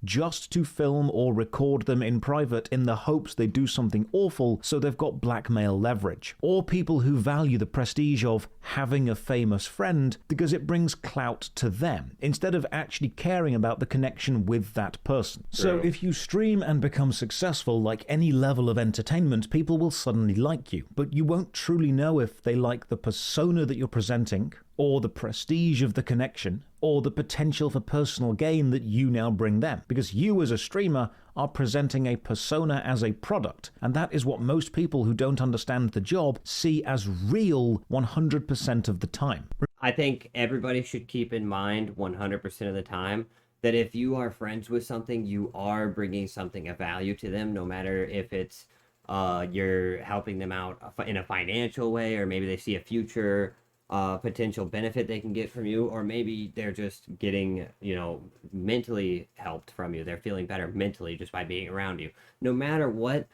Just to film or record them in private in the hopes they do something awful so they've got blackmail leverage. Or people who value the prestige of having a famous friend because it brings clout to them, instead of actually caring about the connection with that person. So if you stream and become successful, like any level of entertainment, people will suddenly like you, but you won't truly know if they like the persona that you're presenting, or the prestige of the connection, or the potential for personal gain that you now bring them. Because you as a streamer are presenting a persona as a product, and that is what most people who don't understand the job see as real 100% of the time. I think everybody should keep in mind 100% of the time that if you are friends with something, you are bringing something of value to them, no matter if it's you're helping them out in a financial way, or maybe they see a future potential benefit they can get from you, or maybe they're just getting, you know, mentally helped from you. They're feeling better mentally just by being around you. No matter what,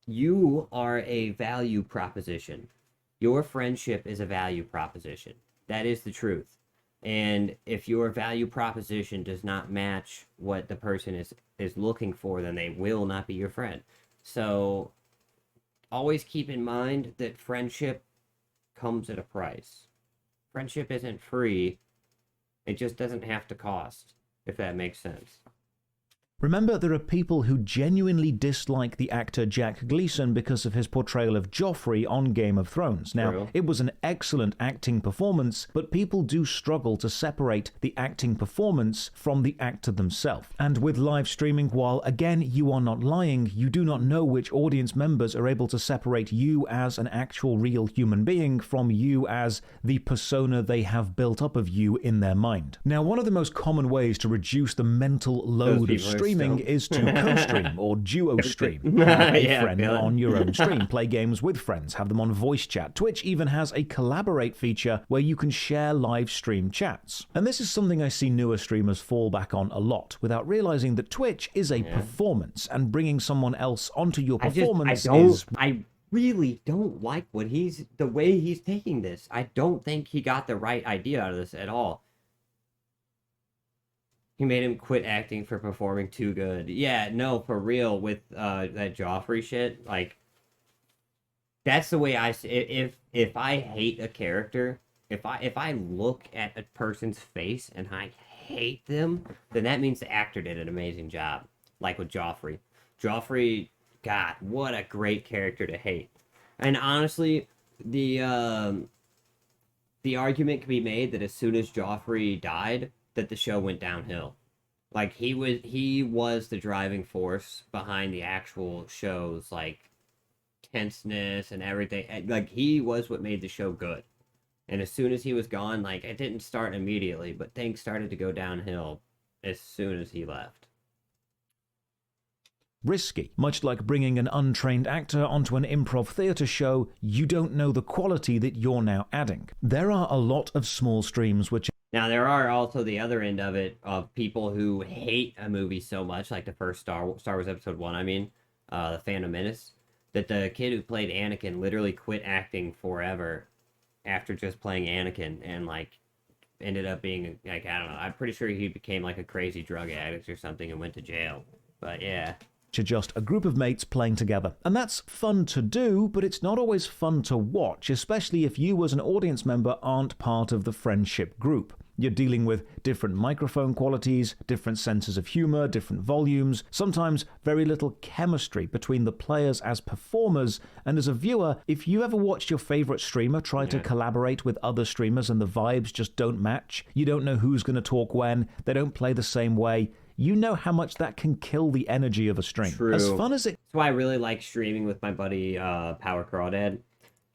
you are a value proposition. Your friendship is a value proposition. That is the truth. And if your value proposition does not match what the person is looking for, then they will not be your friend. So always keep in mind that friendship comes at a price. Friendship isn't free. It just doesn't have to cost, if that makes sense. Remember, there are people who genuinely dislike the actor Jack Gleeson because of his portrayal of Joffrey on Game of Thrones. Now, True. it was an excellent acting performance, but people do struggle to separate the acting performance from the actor themselves. And with live streaming, while again you are not lying, you do not know which audience members are able to separate you as an actual real human being from you as the persona they have built up of you in their mind. Now, one of the most common ways to reduce the mental load of streaming is to co-stream or duo stream. Have a Yeah, friend feel it. on your own stream, play games with friends, have them on voice chat. Twitch even has a collaborate feature where you can share live stream chats. And this is something I see newer streamers fall back on a lot without realizing that Twitch is a performance, and bringing someone else onto your performance is... I really don't like the way he's taking this. I don't think he got the right idea out of this at all. He made him quit acting for performing too good. Yeah, no, for real, with that Joffrey shit, like, that's the way I see. If I hate a character, if I look at a person's face and I hate them, then that means the actor did an amazing job. Like with Joffrey. Joffrey, God, what a great character to hate. And honestly, the argument can be made that as soon as Joffrey died, that the show went downhill. Like, he was the driving force behind the actual show's, like, tenseness and everything. Like, he was what made the show good. And as soon as he was gone, like, it didn't start immediately, but things started to go downhill as soon as he left. risky. Much like bringing an untrained actor onto an improv theatre show, you don't know the quality that you're now adding. There are a lot of small streams which... Now, there are also the other end of it, of people who hate a movie so much, like the first Star Wars Episode 1, The Phantom Menace, that the kid who played Anakin literally quit acting forever after just playing Anakin, and, like, ended up being, like, I don't know, I'm pretty sure he became, like, a crazy drug addict or something and went to jail. But, yeah. Are just a group of mates playing together. And that's fun to do, but it's not always fun to watch, especially if you as an audience member aren't part of the friendship group. You're dealing with different microphone qualities, different senses of humor, different volumes, sometimes very little chemistry between the players as performers. And as a viewer, if you ever watched your favorite streamer try to collaborate with other streamers and the vibes just don't match, you don't know who's going to talk when, they don't play the same way, you know how much that can kill the energy of a stream. True. As fun as it... That's why I really like streaming with my buddy Power Crawdad.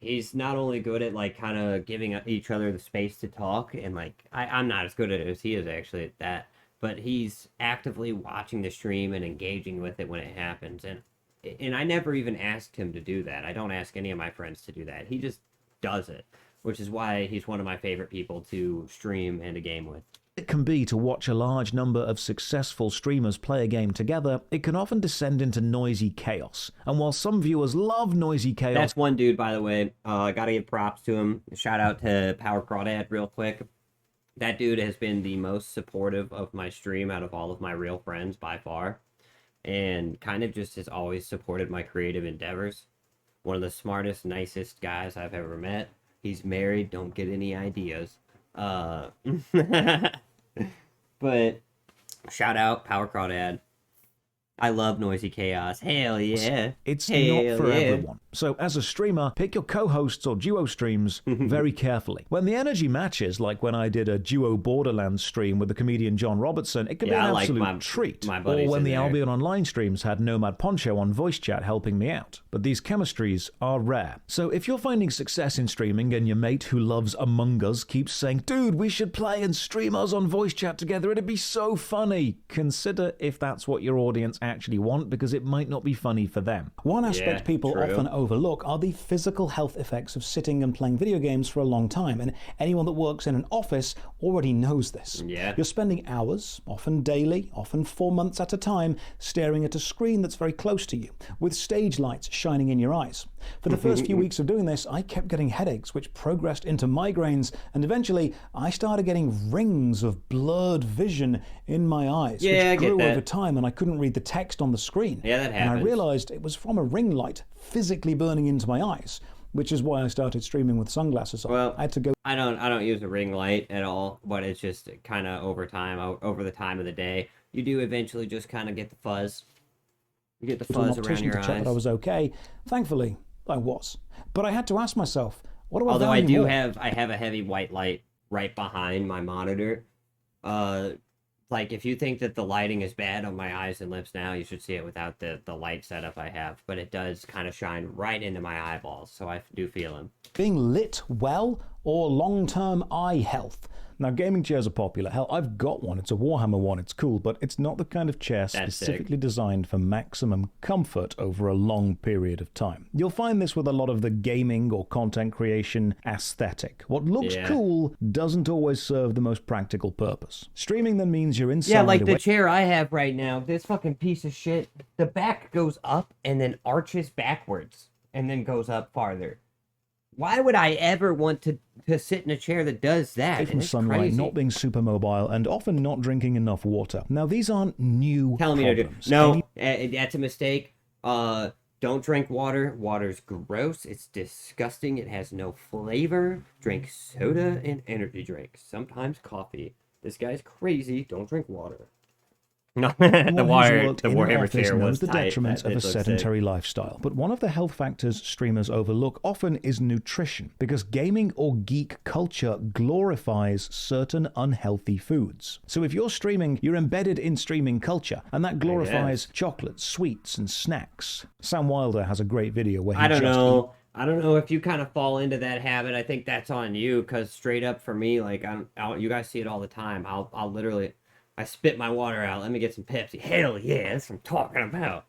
He's not only good at, like, kind of giving each other the space to talk, and, like, I'm not as good at it as he is, actually, at that, but he's actively watching the stream and engaging with it when it happens, and I never even asked him to do that. I don't ask any of my friends to do that. He just does it, which is why he's one of my favorite people to stream and to game with. It can be to watch a large number of successful streamers play a game together, it can often descend into noisy chaos. And while some viewers love noisy chaos... That's one dude, by the way. I gotta give props to him. Shout out to Power Crawdad real quick. That dude has been the most supportive of my stream out of all of my real friends by far. And kind of just has always supported my creative endeavors. One of the smartest, nicest guys I've ever met. He's married, don't get any ideas. But shout out Power Crawdad. I love noisy chaos. Hell yeah. It's not for everyone. So as a streamer, pick your co-hosts or duo streams very carefully. When the energy matches, like when I did a duo Borderlands stream with the comedian John Robertson, it can be an absolute treat. Or when the Albion Online streams had Nomad Poncho on voice chat helping me out. But these chemistries are rare. So if you're finding success in streaming and your mate who loves Among Us keeps saying, dude, we should play and stream us on voice chat together, it'd be so funny, consider if that's what your audience actually want, because it might not be funny for them. One aspect people true. often overlook are the physical health effects of sitting and playing video games for a long time, and anyone that works in an office already knows this. Yeah. You're spending hours, often daily, often 4 months at a time, staring at a screen that's very close to you, with stage lights shining in your eyes. For the first few weeks of doing this, I kept getting headaches, which progressed into migraines, and eventually I started getting rings of blurred vision in my eyes, which grew over time, and I couldn't read the text on the screen. Yeah, that happens. And I realized it was from a ring light physically burning into my eyes, which is why I started streaming with sunglasses on. Well, I had to go. I don't use a ring light at all, but it's just kind of over the time of the day. you do eventually just kind of get the fuzz. You get the to an fuzz around optician your to check eyes. that I was okay. Thankfully, I was. But I had to ask myself, what do I Although I value do more? have a heavy white light right behind my monitor. Like if you think that the lighting is bad on my eyes and lips now, you should see it without the light setup I have. But it does kind of shine right into my eyeballs, so I do feel them. Being lit well or long-term eye health? Now, gaming chairs are popular. Hell, I've got one. It's a Warhammer one. It's cool, but it's not the kind of chair specifically designed for maximum comfort over a long period of time. You'll find this with a lot of the gaming or content creation aesthetic. What looks cool doesn't always serve the most practical purpose. Streaming then means you're inside. Yeah, like the chair I have right now, this fucking piece of shit, the back goes up and then arches backwards and then goes up farther. Why would I ever want to sit in a chair that does that? From sunlight, crazy. not being super mobile, and often not drinking enough water. Now, these aren't new Telling me to do. problems. No, that's a mistake. Don't drink water. Water's gross. It's disgusting. It has no flavor. Drink soda and energy drinks. Sometimes coffee. This guy's crazy. Don't drink water. No, the Warhammer chair was the tight. detriments of a It looks sedentary sick. lifestyle. But one of the health factors streamers overlook often is nutrition, because gaming or geek culture glorifies certain unhealthy foods. So if you're streaming, you're embedded in streaming culture, and that glorifies chocolates, sweets, and snacks. Sam Wilder has a great video where he I don't know if you kind of fall into that habit. I think that's on you, because straight up for me, like you guys see it all the time. I'll literally, I spit my water out. Let me get some Pepsi. Hell yeah, that's what I'm talking about.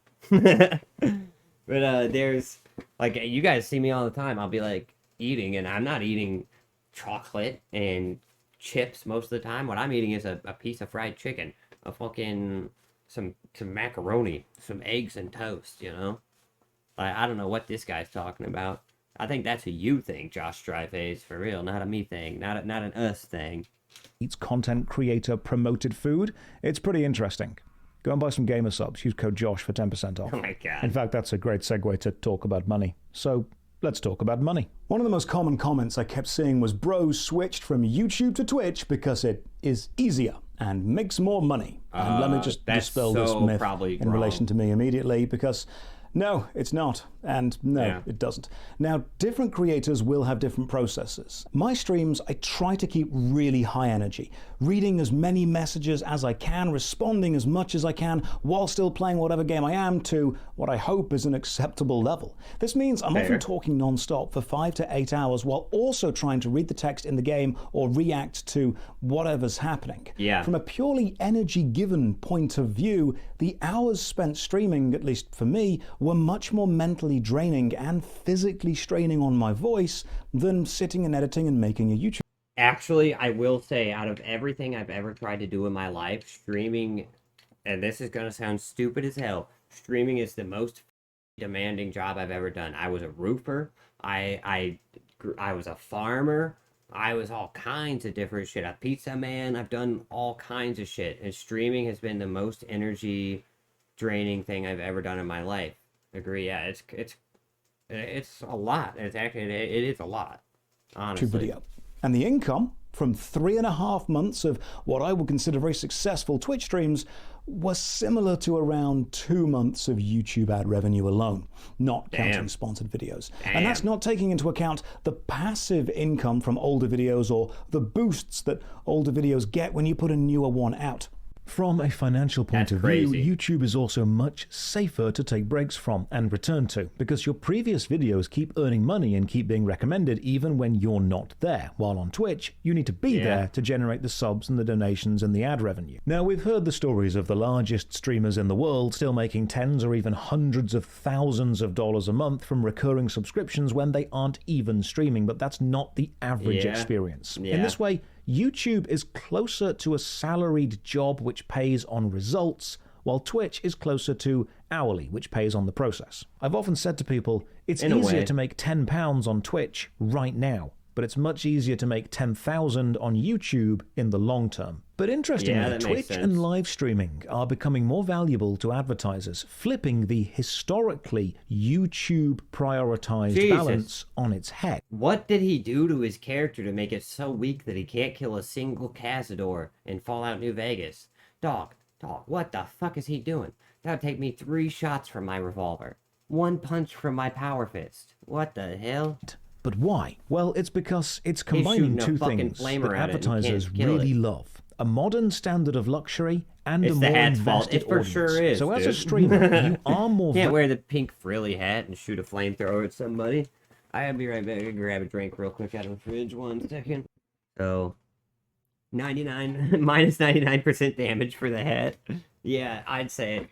But there's like, you guys see me all the time. I'll be like eating, and I'm not eating chocolate and chips most of the time. What I'm eating is a piece of fried chicken, a fucking some macaroni, some eggs and toast. You know, I don't know what this guy's talking about. I think that's a you thing, Josh Strife is for real, not a me thing, not an us thing. eats content creator promoted food. It's pretty interesting. Go and buy some gamer subs. Use code Josh for 10% off. Oh my god. In fact, that's a great segue to talk about money. So let's talk about money. One of the most common comments I kept seeing was bros switched from YouTube to Twitch because it is easier and makes more money. And let me just dispel this myth in relation to me immediately, because no, it's not. And no, it doesn't. Now, different creators will have different processes. My streams, I try to keep really high energy, reading as many messages as I can, responding as much as I can, while still playing whatever game I am to what I hope is an acceptable level. This means I'm often talking non-stop for 5 to 8 hours while also trying to read the text in the game or react to whatever's happening. From a purely energy-given point of view, the hours spent streaming, at least for me, were much more mentally draining and physically straining on my voice than sitting and editing and making a YouTube. Actually, I will say, out of everything I've ever tried to do in my life, streaming, and this is going to sound stupid as hell, streaming is the most demanding job I've ever done. I was a roofer, I was a farmer, I was all kinds of different shit. A pizza man, I've done all kinds of shit. And streaming has been the most energy draining thing I've ever done in my life. Agree, yeah, it's a lot. It's actually, it is a lot, honestly. Video. And the income from 3.5 months of what I would consider very successful Twitch streams was similar to around 2 months of YouTube ad revenue alone, not counting sponsored videos. And that's not taking into account the passive income from older videos or the boosts that older videos get when you put a newer one out. From a financial point of view, YouTube is also much safer to take breaks from and return to, because your previous videos keep earning money and keep being recommended even when you're not there. While on Twitch, you need to be there to generate the subs and the donations and the ad revenue. Now, we've heard the stories of the largest streamers in the world still making tens or even hundreds of thousands of dollars a month from recurring subscriptions when they aren't even streaming, but that's not the average experience. In this way, YouTube is closer to a salaried job which pays on results, while Twitch is closer to hourly, which pays on the process. I've often said to people, it's easier to make £10 on Twitch right now, but it's much easier to make 10,000 on YouTube in the long term. But interestingly, Twitch and live streaming are becoming more valuable to advertisers, flipping the historically YouTube prioritized balance on its head. What did he do to his character to make it so weak that he can't kill a single Cazador in Fallout New Vegas? Dog, Dog, what the fuck is he doing? That would take me 3 shots from my revolver. 1 punch from my power fist. What the hell? But why? Well, it's because it's He's combining shooting a two fucking things flamer that at it and can't advertisers kill really it. love. A modern standard of luxury and It's a the more hat's fault. invested It for audience. sure is, So as a dude. streamer, you are more Can't wear the pink frilly hat and shoot a flamethrower at somebody. I'll be right back. I grab a drink real quick out of the fridge. 1 second. So, 99 minus 99% damage for the hat. Yeah, I'd say it.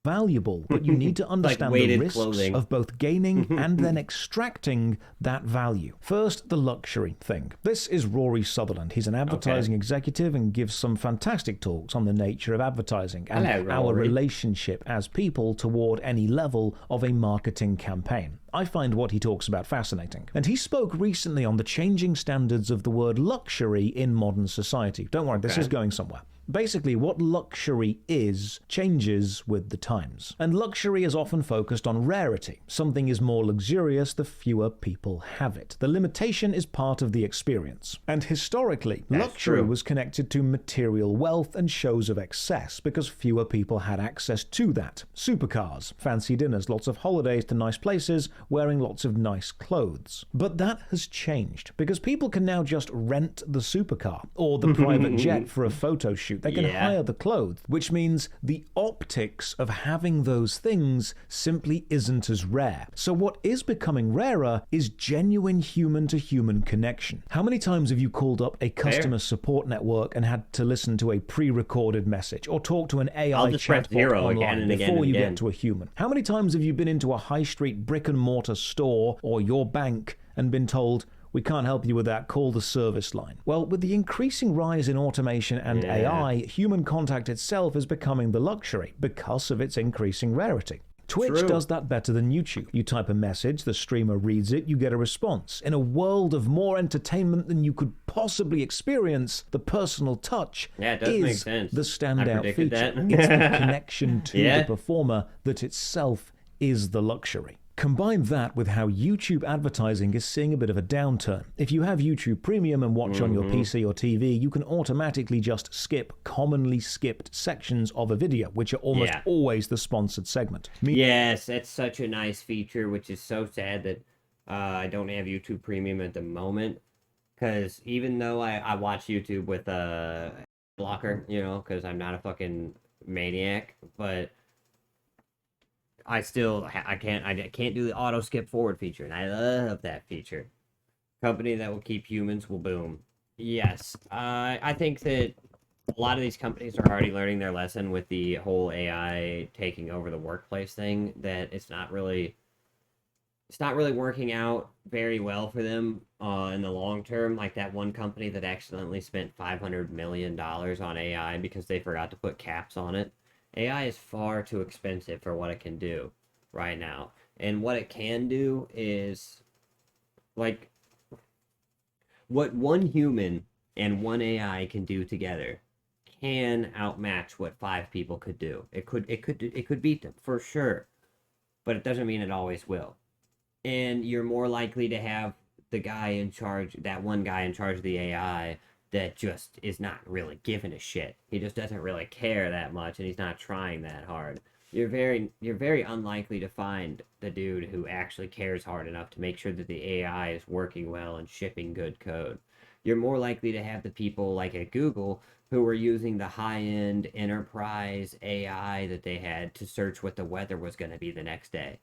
valuable, but you need to understand the weighted risks clothing. of both gaining and then extracting that value. First, the luxury thing. This is Rory Sutherland. He's an advertising executive and gives some fantastic talks on the nature of advertising and Hello, our Rory. relationship as people toward any level of a marketing campaign. I find what he talks about fascinating. And he spoke recently on the changing standards of the word luxury in modern society. Don't worry, this is going somewhere. Basically, what luxury is changes with the times. And luxury is often focused on rarity. Something is more luxurious the fewer people have it. The limitation is part of the experience. And historically, luxury was connected to material wealth and shows of excess because fewer people had access to that. Supercars, fancy dinners, lots of holidays to nice places, wearing lots of nice clothes. But that has changed because people can now just rent the supercar or the private jet for a photo shoot. They can hire the clothes, which means the optics of having those things simply isn't as rare. So what is becoming rarer is genuine human-to-human connection. How many times have you called up a customer support network and had to listen to a pre-recorded message or talk to an AI chatbot online before you get to a human? How many times have you been into a high street brick-and-mortar store or your bank and been told, we can't help you with that, call the service line? Well, with the increasing rise in automation and AI, human contact itself is becoming the luxury because of its increasing rarity. Twitch does that better than YouTube. You type a message, the streamer reads it, you get a response. In a world of more entertainment than you could possibly experience, the personal touch is the standout feature. It's the connection to the performer that itself is the luxury. Combine that with how YouTube advertising is seeing a bit of a downturn. If you have YouTube Premium and watch on your PC or TV, you can automatically just skip commonly skipped sections of a video, which are almost always the sponsored segment. Yes, that's such a nice feature, which is so sad that I don't have YouTube Premium at the moment. Because even though I watch YouTube with a blocker, you know, because I'm not a fucking maniac, but I still I can't do the auto skip forward feature, and I love that feature. Company that will keep humans will boom. Yes, I think that a lot of these companies are already learning their lesson with the whole AI taking over the workplace thing. That it's not really working out very well for them in the long term. Like that one company that accidentally spent $500 million on AI because they forgot to put caps on it. AI is far too expensive for what it can do right now. And what it can do is, like, what one human and one AI can do together can outmatch what 5 people could do. It could beat them, for sure. But it doesn't mean it always will. And you're more likely to have the guy in charge, that one guy in charge of the AI, that just is not really giving a shit. He just doesn't really care that much, and he's not trying that hard. You're very unlikely to find the dude who actually cares hard enough to make sure that the AI is working well and shipping good code. You're more likely to have the people like at Google who were using the high-end enterprise AI that they had to search what the weather was going to be the next day.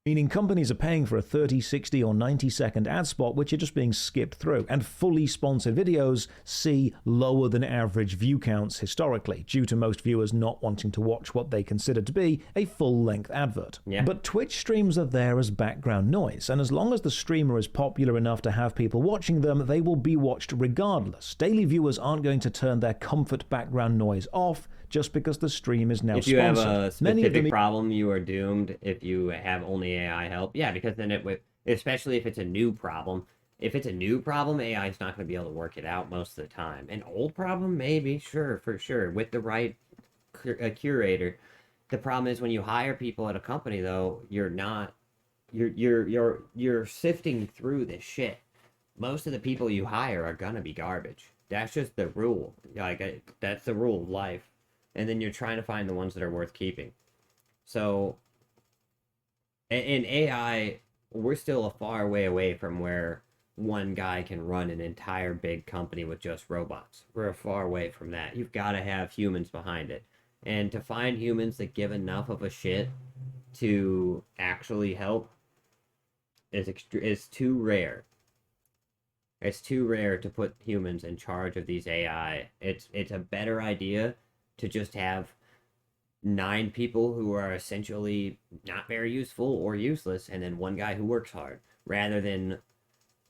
Meaning companies are paying for a 30, 60, or 90-second ad spot which are just being skipped through, and fully sponsored videos see lower than average view counts historically, due to most viewers not wanting to watch what they consider to be a full-length advert. But Twitch streams are there as background noise, and as long as the streamer is popular enough to have people watching them, they will be watched regardless. Daily viewers aren't going to turn their comfort background noise off just because the stream is now sponsored. If you have a specific problem, you are doomed if you have only AI help. Yeah, because then it would, especially if it's a new problem. If it's a new problem, AI is not going to be able to work it out most of the time. An old problem, maybe, sure, for sure, with the right curator. The problem is when you hire people at a company, though, you're sifting through this shit. Most of the people you hire are gonna be garbage. That's just the rule. Like, that's the rule of life. And then you're trying to find the ones that are worth keeping. So, in AI, we're still a far way away from where one guy can run an entire big company with just robots. We're far away from that. You've got to have humans behind it. And to find humans that give enough of a shit to actually help is too rare. It's too rare to put humans in charge of these AI. It's a better idea to just have 9 people who are essentially not very useful or useless, and then one guy who works hard, rather than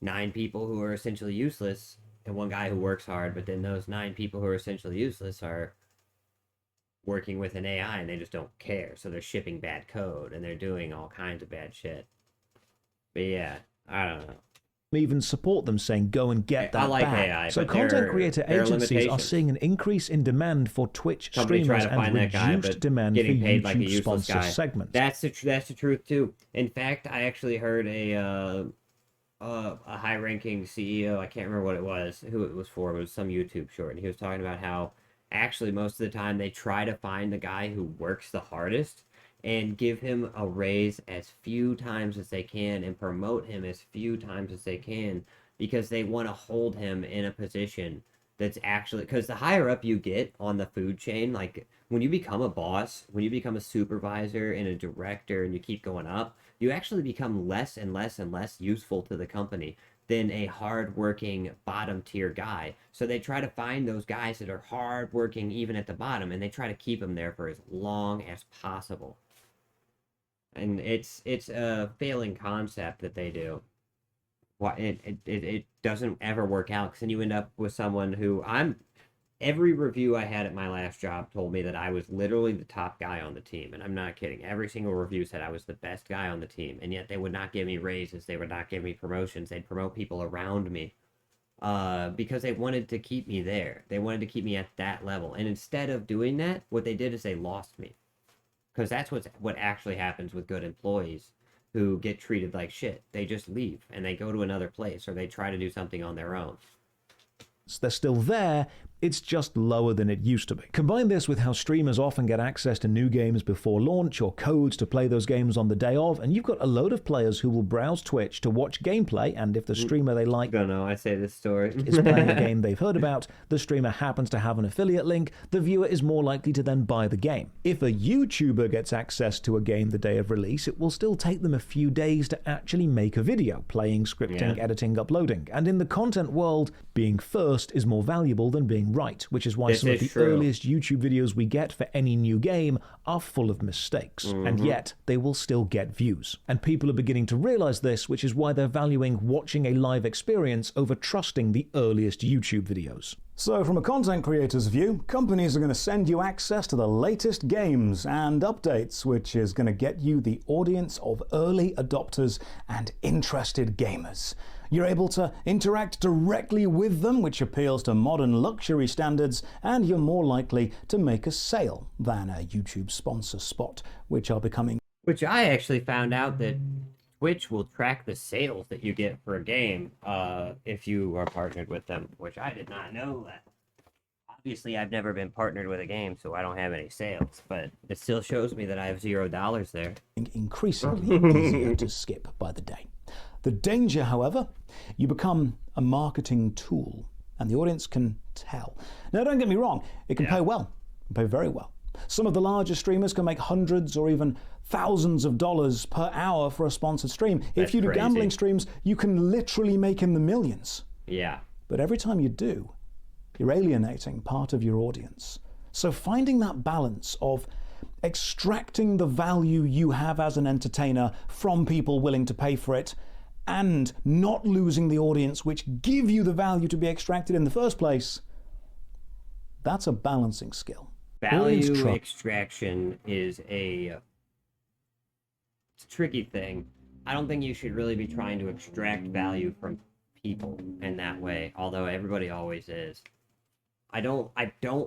9 people who are essentially useless and one guy who works hard, but then those 9 people who are essentially useless are working with an AI and they just don't care. So they're shipping bad code and they're doing all kinds of bad shit. But yeah, I don't know. Even support them, saying go and get that I like back. AI, so but content creator there are agencies are seeing an increase in demand for Twitch Company streamers try to and find that guy, reduced but demand for getting paid like a YouTube useless sponsor guy. segments. That's the truth too. In fact, I actually heard a high-ranking CEO, I can't remember what it was, who it was for, but it was some YouTube short, and he was talking about how actually most of the time they try to find the guy who works the hardest and give him a raise as few times as they can and promote him as few times as they can, because they want to hold him in a position that's actually, because the higher up you get on the food chain, like when you become a boss, when you become a supervisor and a director and you keep going up, you actually become less and less and less useful to the company than a hard-working bottom tier guy. So they try to find those guys that are hard-working even at the bottom, and they try to keep them there for as long as possible. And it's a failing concept that they do. It doesn't ever work out, because then you end up with someone who every review I had at my last job told me that I was literally the top guy on the team, and I'm not kidding. Every single review said I was the best guy on the team, and yet they would not give me raises, they would not give me promotions, they'd promote people around me, because they wanted to keep me there. They wanted to keep me at that level, and instead of doing that, what they did is they lost me, because that's what actually happens with good employees who get treated like shit. They just leave and they go to another place, or they try to do something on their own. They're still there, it's just lower than it used to be. Combine this with how streamers often get access to new games before launch or codes to play those games on the day of, and you've got a load of players who will browse Twitch to watch gameplay, and if the streamer they like don't know, I say this story is playing a game they've heard about, the streamer happens to have an affiliate link, the viewer is more likely to then buy the game. If a YouTuber gets access to a game the day of release, it will still take them a few days to actually make a video, playing, scripting, editing, uploading. And in the content world, being first is more valuable than being right, which is why some of the earliest YouTube videos we get for any new game are full of mistakes, and yet they will still get views. And people are beginning to realize this, which is why they're valuing watching a live experience over trusting the earliest YouTube videos. So from a content creator's view, companies are going to send you access to the latest games and updates, which is going to get you the audience of early adopters and interested gamers. You're able to interact directly with them, which appeals to modern luxury standards, and you're more likely to make a sale than a YouTube sponsor spot, which are becoming... Which I actually found out that Twitch will track the sales that you get for a game if you are partnered with them, which I did not know that. Obviously, I've never been partnered with a game, so I don't have any sales, but it still shows me that I have $0 there. Increasingly easier to skip by the day. The danger, however, you become a marketing tool, and the audience can tell. Now, don't get me wrong, it can pay well, pay very well. Some of the larger streamers can make hundreds or even thousands of dollars per hour for a sponsored stream. If you do gambling streams, you can literally make in the millions. Yeah. But every time you do, you're alienating part of your audience. So finding that balance of extracting the value you have as an entertainer from people willing to pay for it, and not losing the audience which give you the value to be extracted in the first place, that's a balancing skill. Value extraction is it's a tricky thing. I don't think you should really be trying to extract value from people in that way, although everybody always is. I don't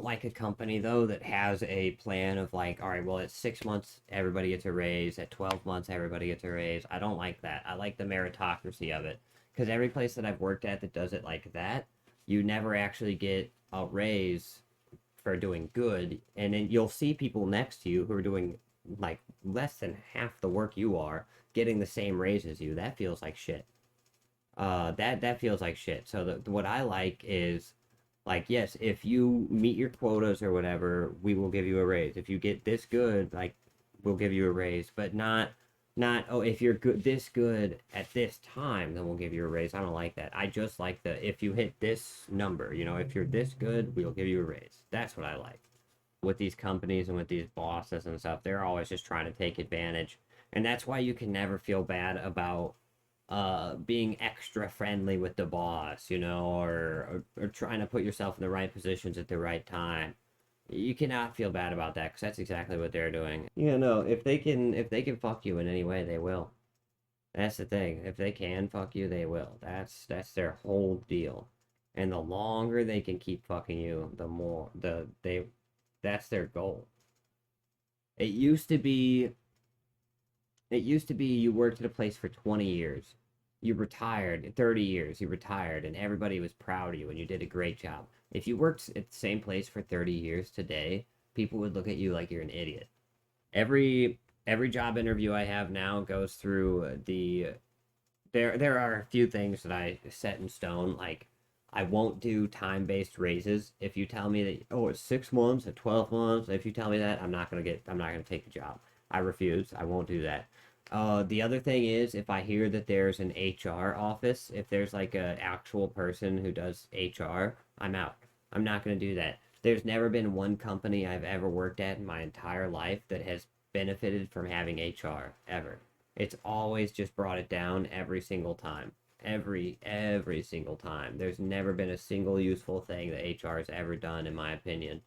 like a company, though, that has a plan of like, all right, well, at 6 months, everybody gets a raise. At 12 months, everybody gets a raise. I don't like that. I like the meritocracy of it. Because every place that I've worked at that does it like that, you never actually get a raise for doing good, and then you'll see people next to you who are doing like less than half the work you are getting the same raise as you. That feels like shit. That feels like shit. So what I like is, like, yes, if you meet your quotas or whatever, we will give you a raise. If you get this good, like, we'll give you a raise, but not oh, if you're this good at this time, then we'll give you a raise. I don't like that. I just like if you hit this number, you know, if you're this good, we'll give you a raise. That's what I like. With these companies and with these bosses and stuff, they're always just trying to take advantage. And that's why you can never feel bad about being extra friendly with the boss, you know, or trying to put yourself in the right positions at the right time. You cannot feel bad about that, because that's exactly what they're doing. You know, if they can fuck you in any way, they will. That's the thing. If they can fuck you, they will. That's their whole deal. And the longer they can keep fucking you, the more that's their goal. It used to be you worked at a place for 20 years. You retired, 30 years, you retired, and everybody was proud of you and you did a great job. If you worked at the same place for 30 years today, people would look at you like you're an idiot. Every job interview I have now goes through there are a few things that I set in stone, like I won't do time-based raises. If you tell me that, oh, it's 6 months, at 12 months, if you tell me that, I'm not gonna take the job. I refuse. I won't do that. The other thing is, if I hear that there's an HR office, if there's like an actual person who does HR, I'm out. I'm not going to do that. There's never been one company I've ever worked at in my entire life that has benefited from having HR, ever. It's always just brought it down every single time. Every single time. There's never been a single useful thing that HR has ever done, in my opinion.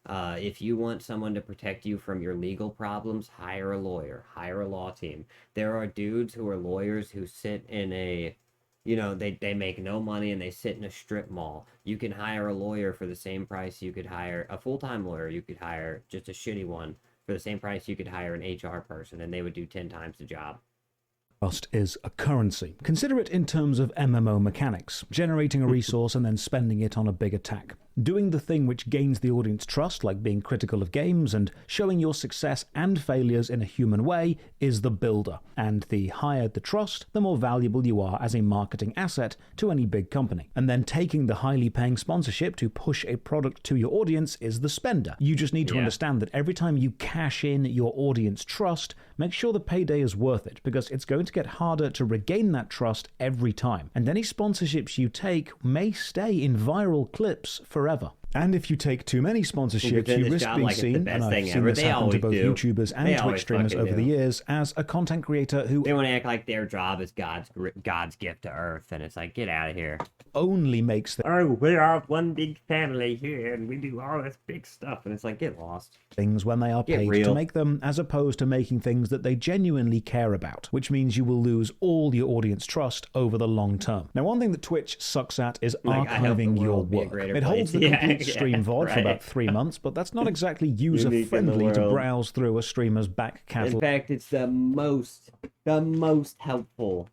If you want someone to protect you from your legal problems, hire a lawyer, hire a law team. There are dudes who are lawyers who sit in a, you know, they make no money and they sit in a strip mall. You can hire a lawyer for the same price you could hire a full-time lawyer. You could hire just a shitty one for the same price you could hire an HR person, and they would do 10 times the job. Trust is a currency. Consider it in terms of MMO mechanics, generating a resource and then spending it on a big attack. Doing the thing which gains the audience trust, like being critical of games and showing your success and failures in a human way, is the builder. And the higher the trust, the more valuable you are as a marketing asset to any big company. And then taking the highly paying sponsorship to push a product to your audience is the spender. You just need to understand that every time you cash in your audience trust, make sure the payday is worth it, because it's going to get harder to regain that trust every time. And any sponsorships you take may stay in viral clips forever. And if you take too many sponsorships, you risk being seen, and I've seen this happen to both YouTubers and Twitch streamers over the years, as a content creator who they want to act like their job is God's gift to Earth, and it's like, get out of here. Only makes oh, we're all one big family here, and we do all this big stuff, and it's like, get lost. Things when they are paid to make them, as opposed to making things that they genuinely care about, which means you will lose all your audience trust over the long term. Now, one thing that Twitch sucks at is archiving your work. It holds the complete stream VOD for about 3 months, but that's not exactly user-friendly to browse through a streamer's back catalog. In fact, it's the most helpful.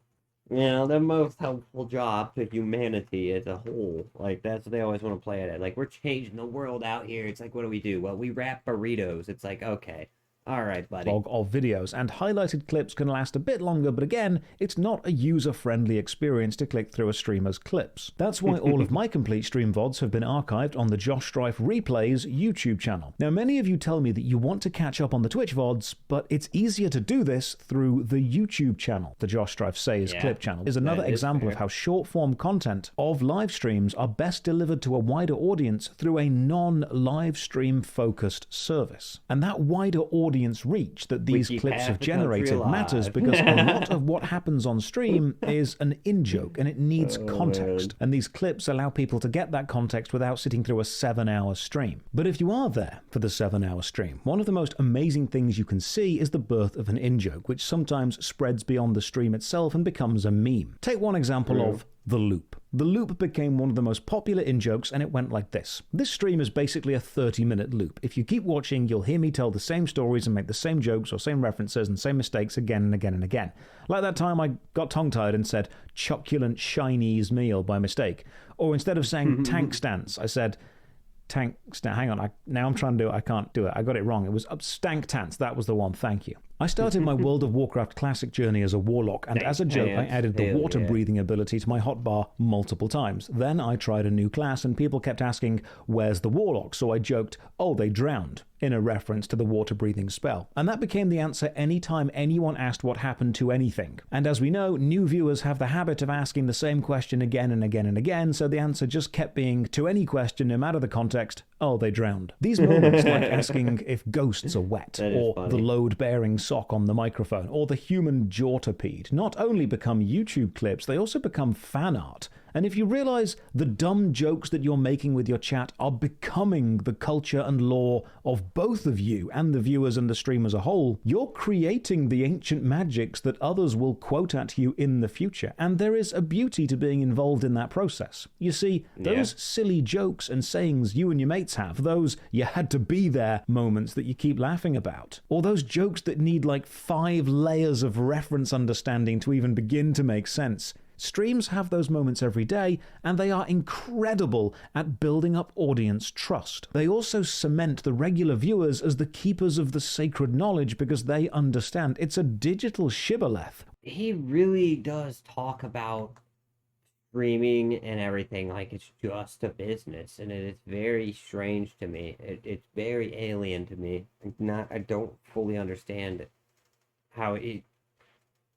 You know, the most helpful job to humanity as a whole. Like, that's what they always want to play it at. Like, we're changing the world out here. It's like, what do we do? Well, we wrap burritos. It's like, okay. All right, buddy. Of videos, and highlighted clips can last a bit longer, but again, it's not a user-friendly experience to click through a streamer's clips. That's why all of my complete stream VODs have been archived on the Josh Strife Replays YouTube channel. Now, many of you tell me that you want to catch up on the Twitch VODs, but it's easier to do this through the YouTube channel. The Josh Strife Says clip channel is another example of how short-form content of live streams are best delivered to a wider audience through a non-live stream focused service. And that wider audience reach that these clips have generated matters, because a lot of what happens on stream is an in-joke and it needs context. And these clips allow people to get that context without sitting through a 7-hour stream. But if you are there for the 7-hour stream, one of the most amazing things you can see is the birth of an in-joke, which sometimes spreads beyond the stream itself and becomes a meme. Take one example of the loop. The loop became one of the most popular in-jokes, and it went like this. This stream is basically a 30-minute loop. If you keep watching, you'll hear me tell the same stories and make the same jokes or same references and same mistakes again and again and again. Like that time I got tongue-tied and said "choculent Chinese meal" by mistake. Or instead of saying "tank stance," I said hang on, now I'm trying to do it, I can't do it. I got it wrong. It was stank tants. That was the one, thank you. I started my World of Warcraft Classic journey as a warlock, and as a joke, I added the water breathing ability to my hotbar multiple times. Then I tried a new class, and people kept asking, "Where's the warlock?" So I joked, "Oh, they drowned," in a reference to the water breathing spell. And that became the answer anytime anyone asked what happened to anything. And as we know, new viewers have the habit of asking the same question again and again and again, so the answer just kept being, to any question, no matter the context, "Oh, they drowned." These moments, like asking if ghosts are wet, or the load-bearing sock on the microphone, or the human jawtapede, not only become YouTube clips, they also become fan art. And if you realize the dumb jokes that you're making with your chat are becoming the culture and lore of both of you and the viewers and the stream as a whole, you're creating the ancient magics that others will quote at you in the future. And there is a beauty to being involved in that process. You see, those silly jokes and sayings you and your mates have, those "you had to be there" moments that you keep laughing about, or those jokes that need like 5 layers of reference understanding to even begin to make sense. Streams have those moments every day, and they are incredible at building up audience trust. They also cement the regular viewers as the keepers of the sacred knowledge because they understand it's a digital shibboleth. He really does talk about streaming and everything like it's just a business, and it is very strange to me. It's very alien to me. I don't fully understand how it.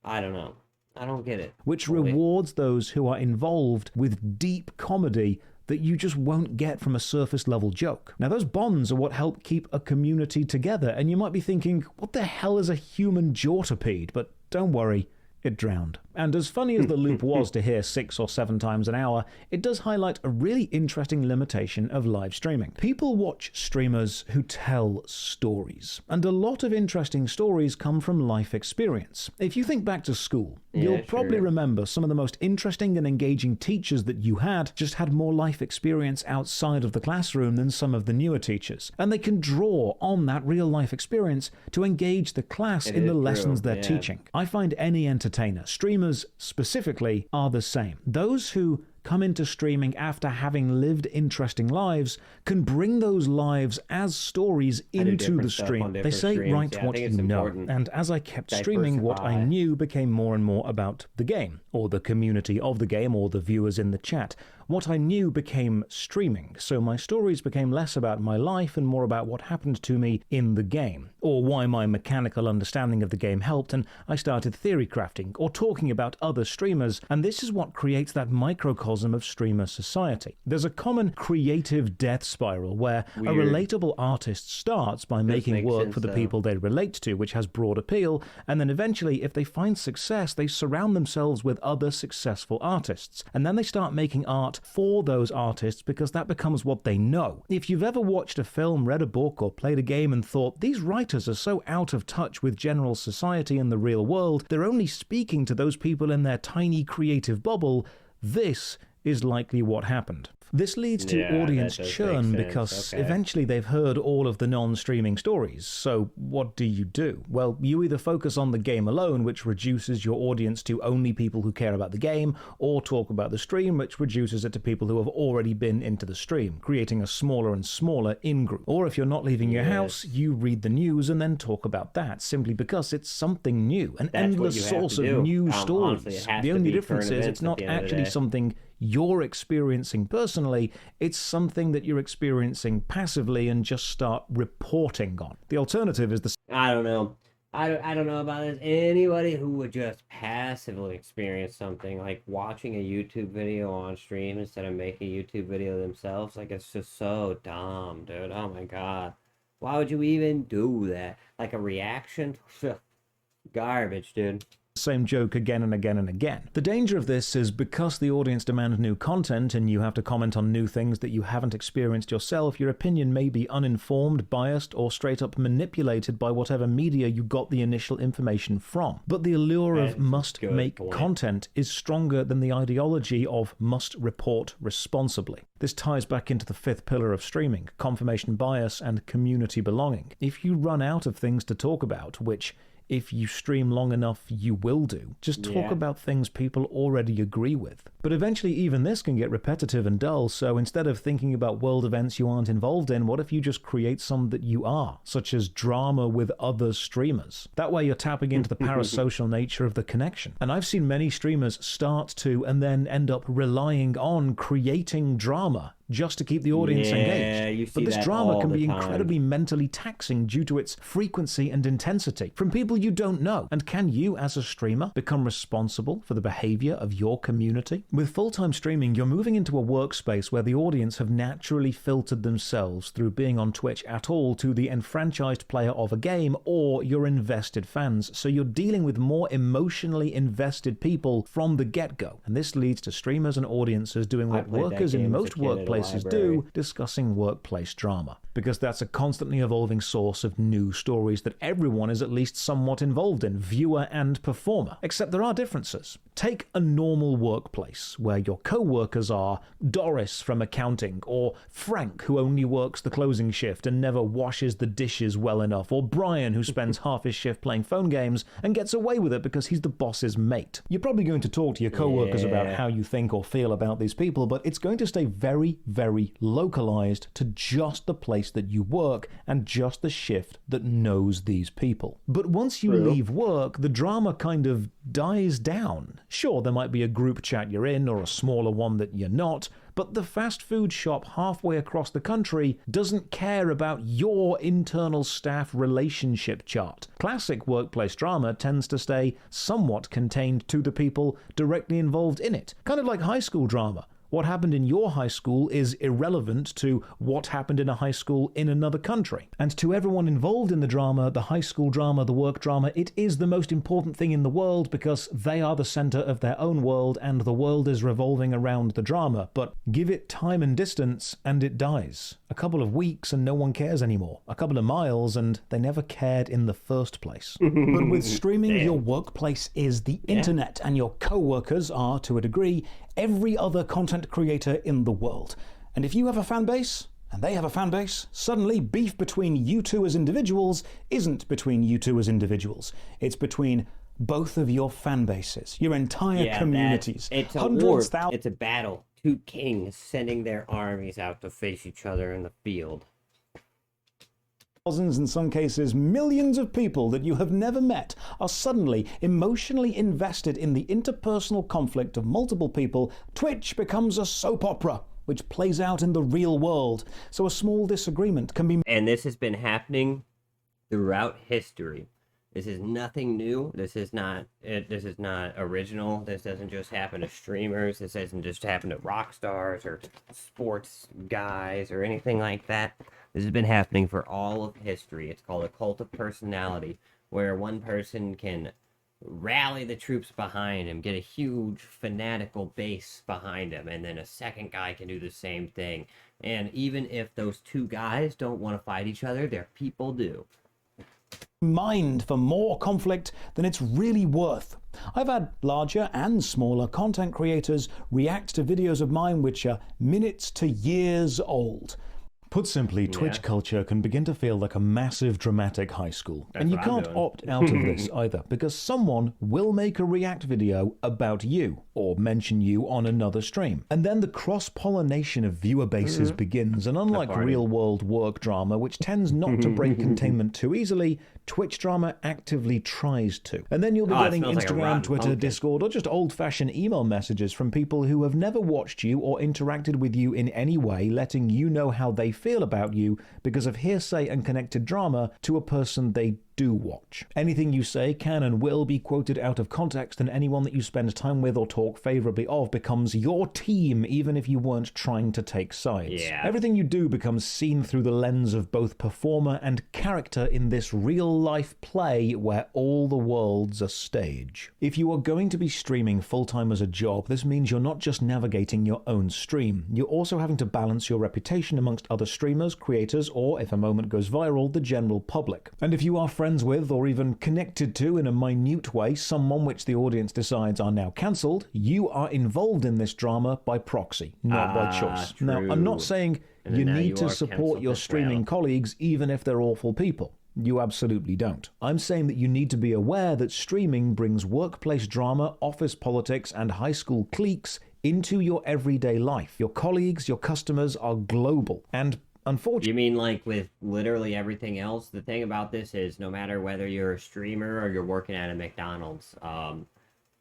I don't know. I don't get it. Which rewards those who are involved with deep comedy that you just won't get from a surface level joke. Now, those bonds are what help keep a community together, and you might be thinking, what the hell is a human jawtapede? But don't worry, it drowned. And as funny as the loop was to hear 6 or 7 times an hour, it does highlight a really interesting limitation of live streaming. People watch streamers who tell stories, and a lot of interesting stories come from life experience. If you think back to school, you'll probably remember some of the most interesting and engaging teachers that you had just had more life experience outside of the classroom than some of the newer teachers. And they can draw on that real life experience to engage the class in the lessons they're teaching. I find any entertainer, streamers specifically, are the same. Those who come into streaming after having lived interesting lives can bring those lives as stories into the stream. They say write what you know. And as I kept streaming, what I knew became more and more about the game, or the community of the game, or the viewers in the chat. What I knew became streaming, so my stories became less about my life and more about what happened to me in the game, or why my mechanical understanding of the game helped, and I started theory crafting, or talking about other streamers, and this is what creates that microcosm of streamer society. There's a common creative death spiral where a relatable artist starts by making work for the people they relate to, which has broad appeal, and then eventually, if they find success, they surround themselves with other successful artists, and then they start making art for those artists because that becomes what they know. If you've ever watched a film, read a book, or played a game and thought, these writers are so out of touch with general society and the real world, they're only speaking to those people in their tiny creative bubble, this is likely what happened. This leads to audience churn because eventually they've heard all of the non-streaming stories. So what do? Well, you either focus on the game alone, which reduces your audience to only people who care about the game, or talk about the stream, which reduces it to people who have already been into the stream, creating a smaller and smaller in-group. Or if you're not leaving your house, you read the news and then talk about that, simply because it's something new, an endless source of new stories. Honestly, the only difference is it's not actually something you're experiencing personally, it's something that you're experiencing passively and just start reporting on. The alternative is the... I don't know. I don't know about this. Anybody who would just passively experience something, like watching a YouTube video on stream instead of making a YouTube video themselves, like, it's just so dumb, dude. Oh my god. Why would you even do that? Like a reaction? Garbage, dude. same joke again and again and again. The danger of this is because the audience demand new content and you have to comment on new things that you haven't experienced yourself, your opinion may be uninformed, biased, or straight up manipulated by whatever media you got the initial information from. But the allure of must make content is stronger than the ideology of must report responsibly. This ties back into the fifth pillar of streaming, confirmation bias and community belonging. If you run out of things to talk about, which if you stream long enough, you will do. Just talk about things people already agree with. But eventually even this can get repetitive and dull, so instead of thinking about world events you aren't involved in, what if you just create some that you are, such as drama with other streamers? That way you're tapping into the parasocial nature of the connection. And I've seen many streamers start to and then end up relying on creating drama just to keep the audience engaged. But this drama can be incredibly mentally taxing due to its frequency and intensity from people you don't know. And can you, as a streamer, become responsible for the behavior of your community? With full-time streaming, you're moving into a workspace where the audience have naturally filtered themselves through being on Twitch at all to the enfranchised player of a game or your invested fans. So you're dealing with more emotionally invested people from the get-go. And this leads to streamers and audiences doing what workers in most workplaces do, discussing workplace drama, because that's a constantly evolving source of new stories that everyone is at least somewhat involved in, viewer and performer. Except there are differences. Take a normal workplace where your co-workers are Doris from accounting, or Frank who only works the closing shift and never washes the dishes well enough, or Brian who spends half his shift playing phone games and gets away with it because he's the boss's mate. You're probably going to talk to your co-workers about how you think or feel about these people, but it's going to stay very, very localized to just the place that you work and just the shift that knows these people. But once you leave work, the drama kind of dies down. Sure, there might be a group chat you're in or a smaller one that you're not, but the fast food shop halfway across the country doesn't care about your internal staff relationship chart. Classic workplace drama tends to stay somewhat contained to the people directly involved in it. Kind of like high school drama. What happened in your high school is irrelevant to what happened in a high school in another country. And to everyone involved in the drama, the high school drama, the work drama, it is the most important thing in the world because they are the center of their own world and the world is revolving around the drama. But give it time and distance and it dies. A couple of weeks and no one cares anymore. A couple of miles and they never cared in the first place. But with streaming, your workplace is the internet and your co-workers are, to a degree, every other content creator in the world. And if you have a fan base, and they have a fan base, suddenly beef between you two as individuals isn't between you two as individuals. It's between both of your fan bases, your entire communities. It's a war. It's a battle. Two kings sending their armies out to face each other in the field. Thousands, in some cases millions of people that you have never met are suddenly emotionally invested in the interpersonal conflict of multiple people. Twitch becomes a soap opera which plays out in the real world. So a small disagreement can be... And this has been happening throughout history. This is nothing new. This is not original. This doesn't just happen to streamers. This doesn't just happen to rock stars or sports guys or anything like that. This has been happening for all of history. It's called a cult of personality, where one person can rally the troops behind him, get a huge fanatical base behind him, and then a second guy can do the same thing. And even if those two guys don't want to fight each other, their people do. Mined for more conflict than it's really worth. I've had larger and smaller content creators react to videos of mine which are minutes to years old. Put simply, Twitch culture can begin to feel like a massive dramatic high school. And you can't opt out of this either, because someone will make a react video about you, or mention you on another stream. And then the cross-pollination of viewer bases begins, and unlike real-world work drama, which tends not to break containment too easily, Twitch drama actively tries to. And then you'll be getting Instagram, like Twitter, Discord, or just old-fashioned email messages from people who have never watched you or interacted with you in any way, letting you know how they feel about you because of hearsay and connected drama to a person they do watch. Anything you say can and will be quoted out of context, and anyone that you spend time with or talk favorably of becomes your team, even if you weren't trying to take sides. Yeah. Everything you do becomes seen through the lens of both performer and character in this real-life play where all the world's a stage. If you are going to be streaming full-time as a job, this means you're not just navigating your own stream. You're also having to balance your reputation amongst other streamers, creators, or, if a moment goes viral, the general public. And if you are friends with, or even connected to in a minute way, someone which the audience decides are now cancelled, you are involved in this drama by proxy, not by choice. True. Now, I'm not saying And you now need you to are support cancelled your as streaming well. colleagues even if they're awful people. You absolutely don't. I'm saying that you need to be aware that streaming brings workplace drama, office politics, and high school cliques into your everyday life. Your colleagues, your customers are global. And unfortunately, You mean like with literally everything else? The thing about this is no matter whether you're a streamer or you're working at a McDonald's,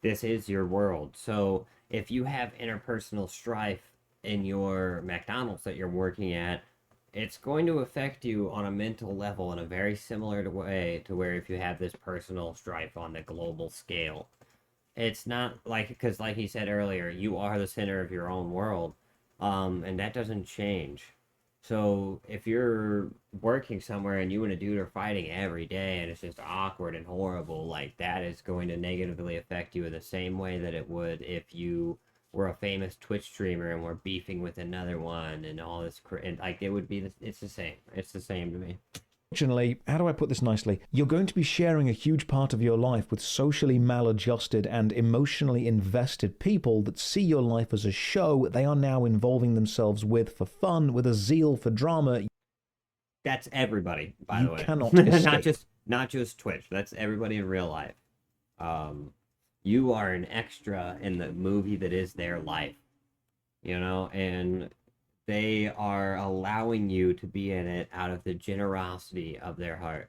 this is your world. So if you have interpersonal strife in your McDonald's that you're working at, it's going to affect you on a mental level in a very similar way to where if you have this personal strife on the global scale. It's not like, because like he said earlier, you are the center of your own world, and that doesn't change. So if you're working somewhere and you and a dude are fighting every day and it's just awkward and horrible, like that is going to negatively affect you in the same way that it would if you were a famous Twitch streamer and were beefing with another one and all this, and like it would be, it's the same. It's the same to me. how do I put this nicely? You're going to be sharing a huge part of your life with socially maladjusted and emotionally invested people that see your life as a show they are now involving themselves with for fun, with a zeal for drama. That's everybody, by You the way. cannot escape. not just Twitch. That's everybody in real life. You are an extra in the movie that is their life, you know, and they are allowing you to be in it out of the generosity of their heart.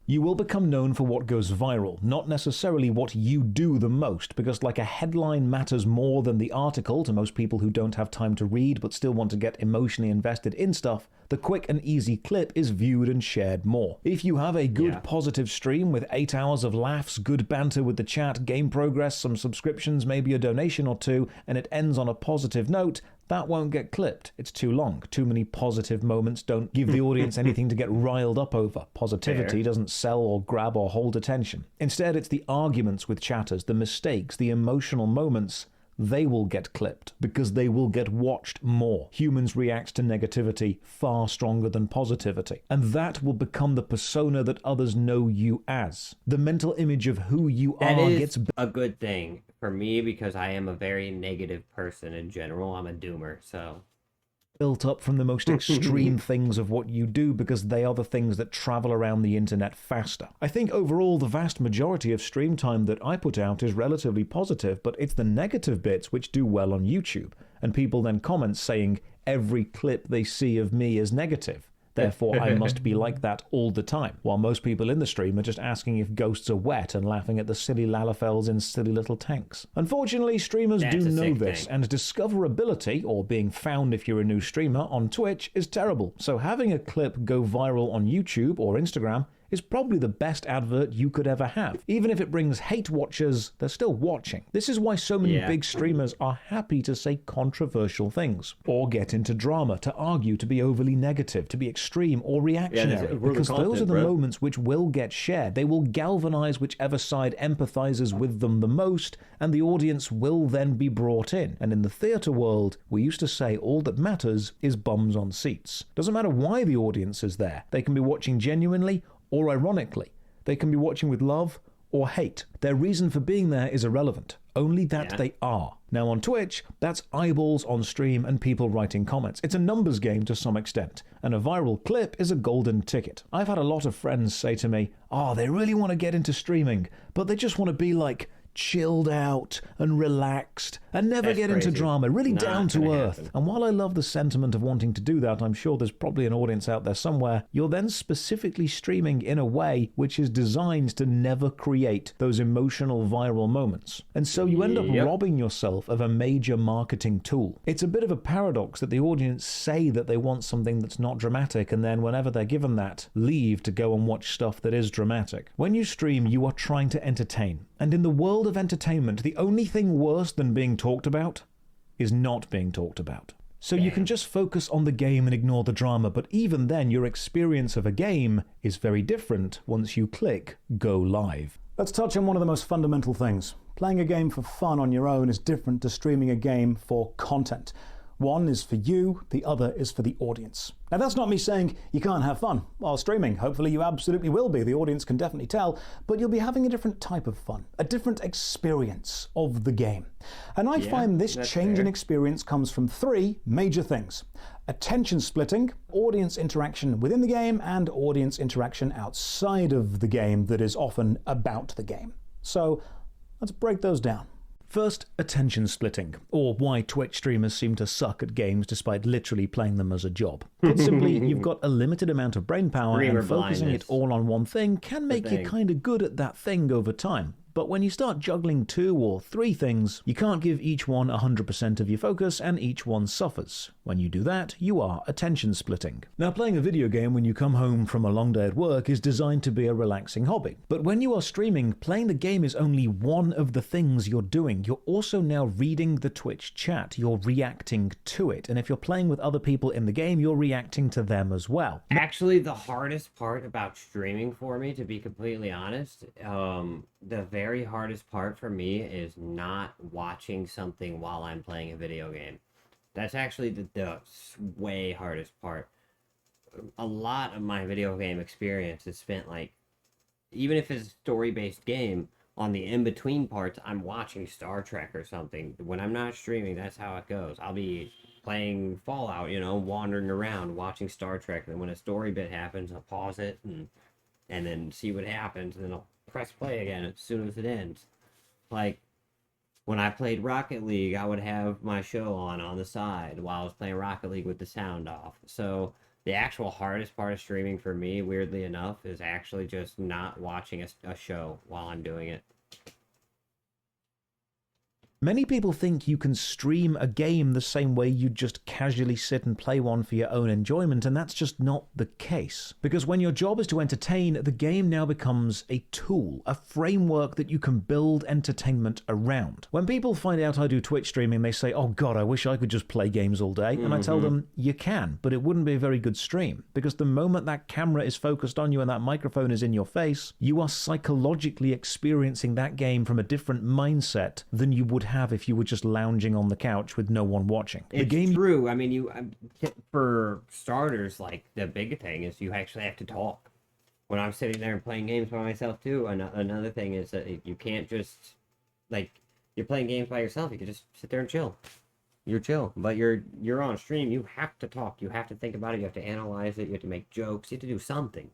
You will become known for what goes viral, not necessarily what you do the most, because like a headline matters more than the article to most people who don't have time to read but still want to get emotionally invested in stuff, the quick and easy clip is viewed and shared more. If you have a good positive stream with 8 hours of laughs, good banter with the chat, game progress, some subscriptions, maybe a donation or two, and it ends on a positive note, that won't get clipped. It's too long. Too many positive moments don't give the audience anything to get riled up over. Positivity doesn't sell or grab or hold attention. Instead, it's the arguments with chatters, the mistakes, the emotional moments. They will get clipped because they will get watched more. Humans react to negativity far stronger than positivity. And that will become the persona that others know you as. The mental image of who you That are is gets a good thing for me because I am a very negative person in general. I'm a doomer, so built up from the most extreme things of what you do because they are the things that travel around the internet faster. I think overall the vast majority of stream time that I put out is relatively positive, but it's the negative bits which do well on YouTube, and people then comment saying every clip they see of me is negative. Therefore, I must be like that all the time, while most people in the stream are just asking if ghosts are wet and laughing at the silly Lalafels in silly little tanks. Unfortunately, streamers do know this, and discoverability, or being found if you're a new streamer, on Twitch is terrible. So having a clip go viral on YouTube or Instagram is probably the best advert you could ever have. Even if it brings hate watchers, they're still watching. This is why so many big streamers are happy to say controversial things, or get into drama, to argue, to be overly negative, to be extreme or reactionary, because those are the moments which will get shared. They will galvanize whichever side empathizes with them the most, and the audience will then be brought in. And in the theater world, we used to say all that matters is bums on seats. Doesn't matter why the audience is there. They can be watching genuinely or ironically. They can be watching with love or hate. Their reason for being there is irrelevant, only that they are. Now on Twitch, that's eyeballs on stream and people writing comments. It's a numbers game to some extent, and a viral clip is a golden ticket. I've had a lot of friends say to me, they really want to get into streaming, but they just want to be like chilled out and relaxed and never That's get into crazy. drama, really Not down to gonna earth. happen. And while I love the sentiment of wanting to do that, I'm sure there's probably an audience out there somewhere, you're then specifically streaming in a way which is designed to never create those emotional viral moments. And so you end up Yep. robbing yourself of a major marketing tool. It's a bit of a paradox that the audience say that they want something that's not dramatic, and then whenever they're given that, leave to go and watch stuff that is dramatic. When you stream, you are trying to entertain. And in the world of entertainment, the only thing worse than being talked about is not being talked about. So you can just focus on the game and ignore the drama, but even then your experience of a game is very different once you click Go Live. Let's touch on one of the most fundamental things. Playing a game for fun on your own is different to streaming a game for content. One is for you, the other is for the audience. Now that's not me saying you can't have fun while streaming. Hopefully you absolutely will be. The audience can definitely tell, but you'll be having a different type of fun, a different experience of the game. And I find this change in experience comes from three major things: attention splitting, audience interaction within the game, and audience interaction outside of the game that is often about the game. So let's break those down. First, attention splitting, or why Twitch streamers seem to suck at games despite literally playing them as a job. Put simply, you've got a limited amount of brain power, Streamer and focusing blindness. it all on one thing can make you thing. kind of good at that thing over time. But when you start juggling 2 or 3 things, you can't give each one 100% of your focus, and each one suffers. When you do that, you are attention splitting. Now, playing a video game when you come home from a long day at work is designed to be a relaxing hobby. But when you are streaming, playing the game is only one of the things you're doing. You're also now reading the Twitch chat. You're reacting to it. And if you're playing with other people in the game, you're reacting to them as well. Actually, the hardest part about streaming for me, to be completely honest, the very hardest part for me is not watching something while I'm playing a video game. That's actually the way hardest part. A lot of my video game experience is spent, like, even if it's a story-based game, on the in-between parts, I'm watching Star Trek or something. When I'm not streaming, that's how it goes. I'll be playing Fallout, you know, wandering around, watching Star Trek, and when a story bit happens, I'll pause it and then see what happens, and then I'll press play again as soon as it ends. Like, when I played Rocket League, I would have my show on the side while I was playing Rocket League with the sound off. So the actual hardest part of streaming for me, weirdly enough, is actually just not watching a show while I'm doing it. Many people think you can stream a game the same way you just casually sit and play one for your own enjoyment, and that's just not the case. Because when your job is to entertain, the game now becomes a tool, a framework that you can build entertainment around. When people find out I do Twitch streaming, they say, "Oh God, I wish I could just play games all day." And I tell them, you can, but it wouldn't be a very good stream. Because the moment that camera is focused on you and that microphone is in your face, you are psychologically experiencing that game from a different mindset than you would have if you were just lounging on the couch with no one watching. It's true. I mean, for starters, like, the big thing is you actually have to talk. When I'm sitting there and playing games by myself too, another thing is that you can't just, like, you're playing games by yourself, you can just sit there and chill. You're chill, but you're on stream, you have to talk, you have to think about it, you have to analyze it, you have to make jokes, you have to do something.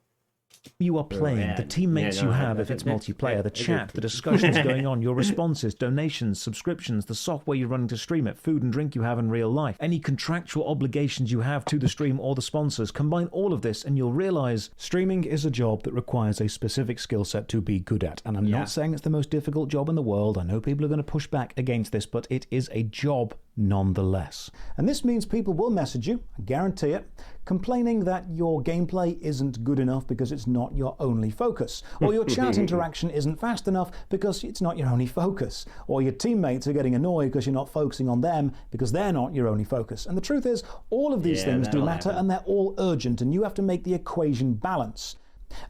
You are playing, the teammates you have if it's multiplayer, the chat, the discussions going on, your responses, donations, subscriptions, the software you're running to stream it, food and drink you have in real life, any contractual obligations you have to the stream or the sponsors. Combine all of this and you'll realize Streaming is a job that requires a specific skill set to be good at. And I'm not saying it's the most difficult job in the world. I know people are going to push back against this, but it is a job nonetheless. And this means people will message you, I guarantee it, complaining that your gameplay isn't good enough because it's not your only focus, or your chat interaction isn't fast enough because it's not your only focus, or your teammates are getting annoyed because you're not focusing on them because they're not your only focus. And the truth is, all of these things do matter, and they're all urgent, and you have to make the equation balance.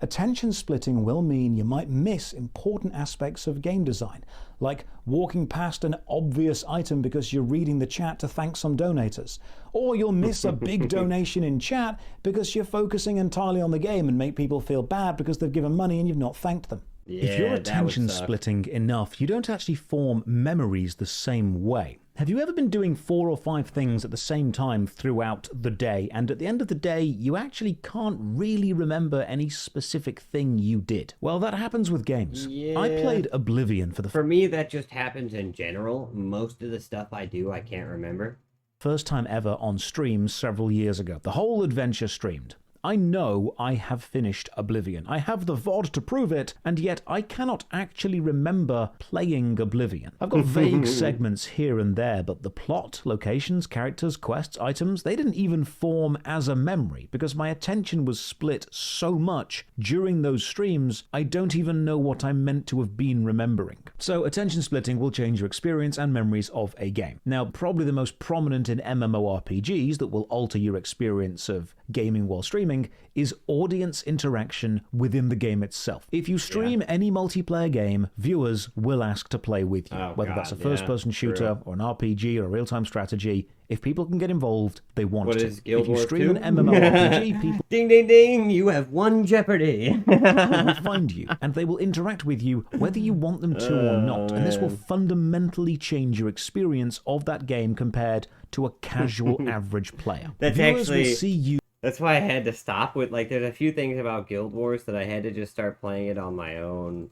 Attention splitting will mean you might miss important aspects of game design, like walking past an obvious item because you're reading the chat to thank some donators. Or you'll miss a big donation in chat because you're focusing entirely on the game and make people feel bad because they've given money and you've not thanked them. if you're attention splitting enough, you don't actually form memories the same way. Have you ever been doing 4 or 5 things at the same time throughout the day, and at the end of the day, you actually can't really remember any specific thing you did? Well, that happens with games. Yeah. I played Oblivion For me, that just happens in general. Most of the stuff I do, I can't remember. first time ever on stream several years ago. The whole adventure streamed. I know I have finished Oblivion. I have the VOD to prove it, and yet I cannot actually remember playing Oblivion. I've got vague segments here and there, but the plot, locations, characters, quests, items, they didn't even form as a memory, because my attention was split so much during those streams, I don't even know what I'm meant to have been remembering. So attention splitting will change your experience and memories of a game. Now, probably the most prominent in MMORPGs that will alter your experience of gaming while streaming is audience interaction within the game itself. If you stream any multiplayer game, viewers will ask to play with you, whether that's a first-person shooter or an RPG or a real-time strategy. If people can get involved, they want What to. is Guild If you Wars stream 2? an MMORPG, people Ding, ding, ding! You have won Jeopardy! will find you, and they will interact with you whether you want them to or not, and this will fundamentally change your experience of that game compared to a casual average player. That's Viewers actually- will see you That's why I had to stop with, like, there's a few things about Guild Wars that I had to just start playing it on my own,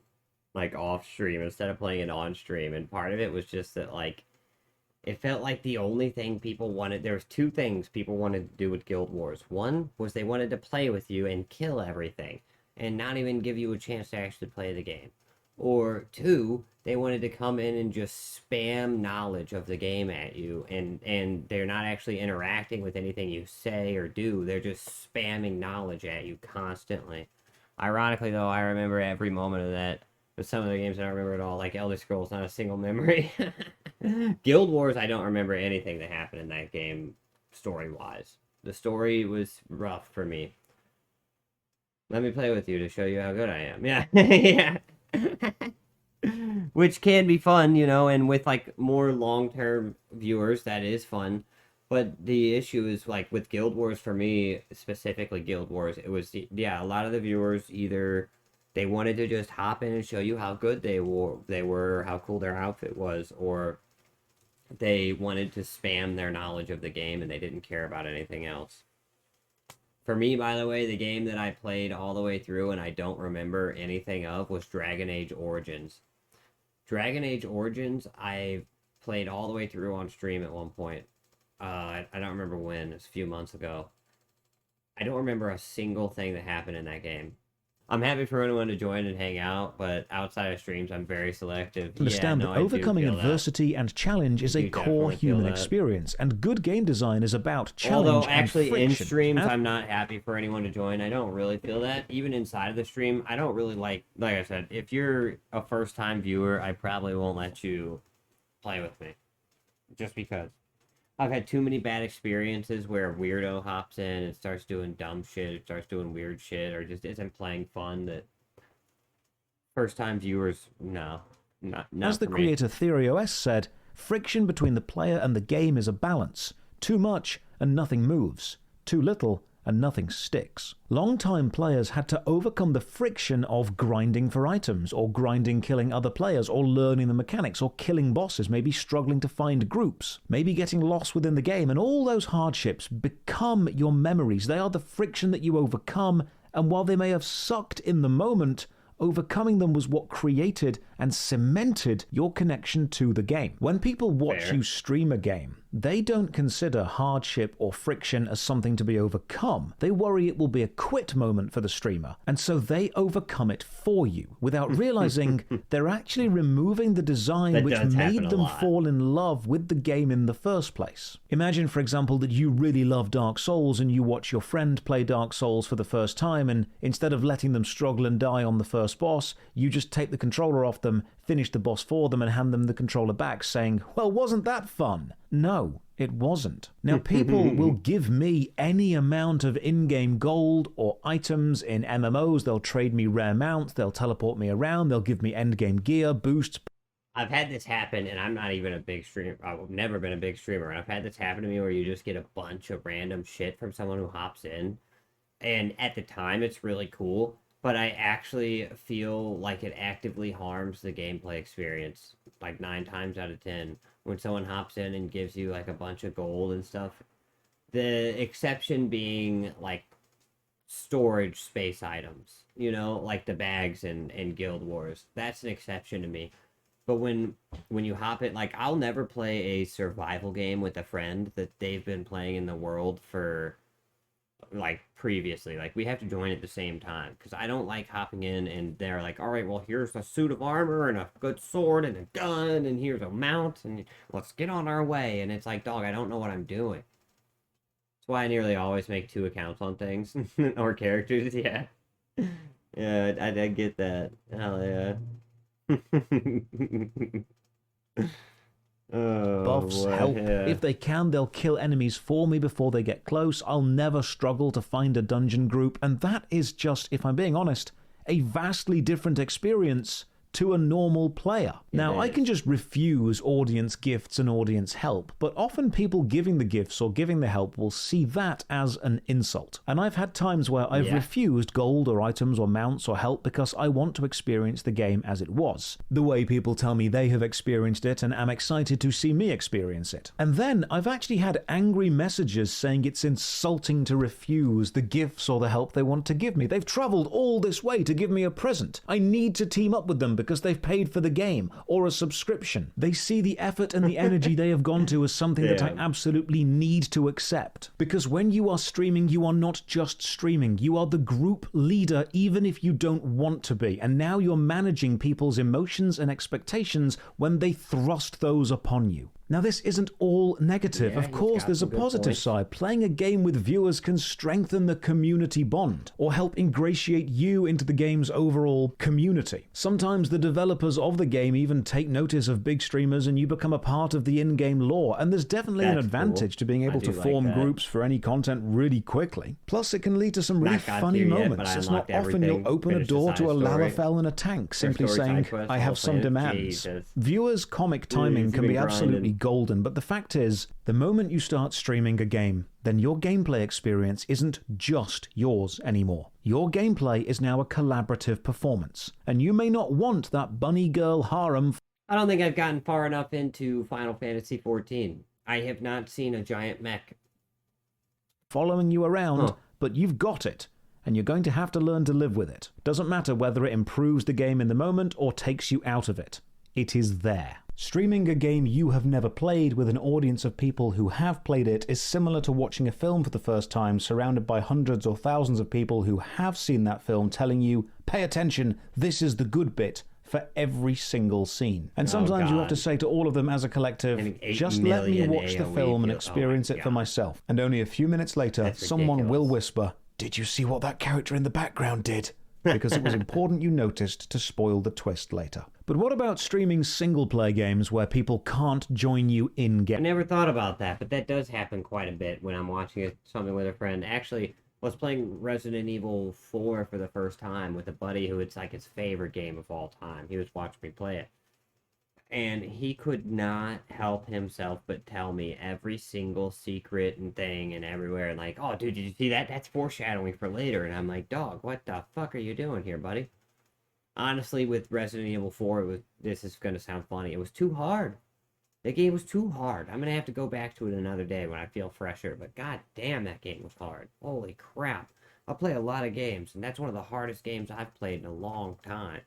like, off stream instead of playing it on stream. And part of it was just that, like, it felt like the only thing people wanted, there was 2 things people wanted to do with Guild Wars. One was they wanted to play with you and kill everything and not even give you a chance to actually play the game. Or 2, they wanted to come in and just spam knowledge of the game at you, and they're not actually interacting with anything you say or do. They're just spamming knowledge at you constantly. Ironically, though, I remember every moment of that. But some of the games I don't remember at all, like Elder Scrolls, not a single memory. Guild Wars, I don't remember anything that happened in that game story-wise. The story was rough for me. Let me play with you to show you how good I am. Yeah, yeah. Which can be fun, you know, and with like more long-term viewers, that is fun. But the issue is, like, with Guild Wars, for me, specifically Guild Wars, it was, yeah, a lot of the viewers either they wanted to just hop in and show you how good they were, how cool their outfit was, or they wanted to spam their knowledge of the game and they didn't care about anything else. For me, by the way, the game that I played all the way through and I don't remember anything of was Dragon Age Origins. Dragon Age Origins, I played all the way through on stream at one point. I don't remember when. It was a few months ago. I don't remember a single thing that happened in that game. I'm happy for anyone to join and hang out, but outside of streams, I'm very selective. Understand that overcoming adversity and challenge is a core human experience, and good game design is about challenge Although, actually, and friction. in streams, I'm not happy for anyone to join. I don't really feel that. Even inside of the stream, I don't really like I said, if you're a first-time viewer, I probably won't let you play with me. Just because. I've had too many bad experiences where a weirdo hops in and starts doing dumb shit, starts doing weird shit, or just isn't playing fun. That first-time viewers, no, not As the for me. creator TheoryOS said, friction between the player and the game is a balance. Too much and nothing moves. Too little and nothing sticks. Long-time players had to overcome the friction of grinding for items, or grinding killing other players, or learning the mechanics, or killing bosses, maybe struggling to find groups, maybe getting lost within the game, and all those hardships become your memories. They are the friction that you overcome, and while they may have sucked in the moment, overcoming them was what created and cemented your connection to the game. When people watch you stream a game, they don't consider hardship or friction as something to be overcome. They worry it will be a quit moment for the streamer, and so they overcome it for you without realizing they're actually removing the design which made them fall in love with the game in the first place. Imagine, for example, that you really love Dark Souls and you watch your friend play Dark Souls for the first time, and instead of letting them struggle and die on the first boss, you just take the controller off them, finish the boss for them, and hand them the controller back, saying, "Well, wasn't that fun?" No, it wasn't. Now, people will give me any amount of in-game gold or items in MMOs. They'll trade me rare mounts, they'll teleport me around, they'll give me endgame gear, boosts. I've had this happen, and I'm not even a big streamer. I've never been a big streamer. I've had this happen to me where you just get a bunch of random shit from someone who hops in. And at the time, it's really cool. but I actually feel like it actively harms the gameplay experience, like 9 times out of 10. When someone hops in and gives you like a bunch of gold and stuff, the exception being like storage space items, you know, like the bags in Guild Wars. That's an exception to me. But when you hop it, like I'll never play a survival game with a friend that they've been playing in the world for like previously. Like we have to join at the same time because I don't like hopping in and they're like, all right, well here's a suit of armor and a good sword and a gun and here's a mount and let's get on our way. And it's like, dog, I don't know what I'm doing. That's why I nearly always make 2 accounts on things or characters. Yeah, yeah, I get that. Hell yeah. Oh, Buffs boy, help. yeah. If they can, they'll kill enemies for me before they get close. I'll never struggle to find a dungeon group, and that is just, if I'm being honest, a vastly different experience to a normal player. Now, I can just refuse audience gifts and audience help, but often people giving the gifts or giving the help will see that as an insult. And I've had times where I've refused gold or items or mounts or help because I want to experience the game as it was, the way people tell me they have experienced it and am excited to see me experience it. And then I've actually had angry messages saying it's insulting to refuse the gifts or the help they want to give me. They've traveled all this way to give me a present. I need to team up with them because they've paid for the game or a subscription. They see the effort and the energy they have gone to as something that I absolutely need to accept. Because when you are streaming, you are not just streaming. You are the group leader, even if you don't want to be. And now you're managing people's emotions and expectations when they thrust those upon you. Now, this isn't all negative. Of course, there's a positive side. Playing a game with viewers can strengthen the community bond or help ingratiate you into the game's overall community. Sometimes the developers of the game even take notice of big streamers and you become a part of the in-game lore. And there's definitely an advantage to being able to form groups for any content really quickly. Plus, it can lead to some really funny moments. It's not often you'll open a door to a Lalafell in a tank simply saying, I have some demands. Viewers' comic timing can be absolutely golden, but the fact is, the moment you start streaming a game, then your gameplay experience isn't just yours anymore. Your gameplay is now a collaborative performance, and you may not want that bunny girl harem. I don't think I've gotten far enough into Final Fantasy XIV. I have not seen a giant mech following you around, but you've got it, and you're going to have to learn to live with it. Doesn't matter whether it improves the game in the moment or takes you out of it. It is there. Streaming a game you have never played with an audience of people who have played it is similar to watching a film for the first time surrounded by hundreds or thousands of people who have seen that film telling you, pay attention, this is the good bit, for every single scene. And sometimes you have to say to all of them as a collective, just let me watch the film and experience it for myself. And only a few minutes later, someone will whisper, did you see what that character in the background did? Because it was important you noticed to spoil the twist later. But what about streaming single-player games where people can't join you in-game? I never thought about that, but that does happen quite a bit when I'm watching something with a friend. Actually, I was playing Resident Evil 4 for the first time with a buddy who it's like his favorite game of all time. He was watching me play it. And he could not help himself but tell me every single secret and thing and everywhere. And like, oh, dude, did you see that? That's foreshadowing for later. And I'm like, dog, what the fuck are you doing here, buddy? Honestly, with Resident Evil 4, this is going to sound funny. It was too hard. The game was too hard. I'm going to have to go back to it another day when I feel fresher. But god damn, that game was hard. Holy crap. I play a lot of games, and that's one of the hardest games I've played in a long time.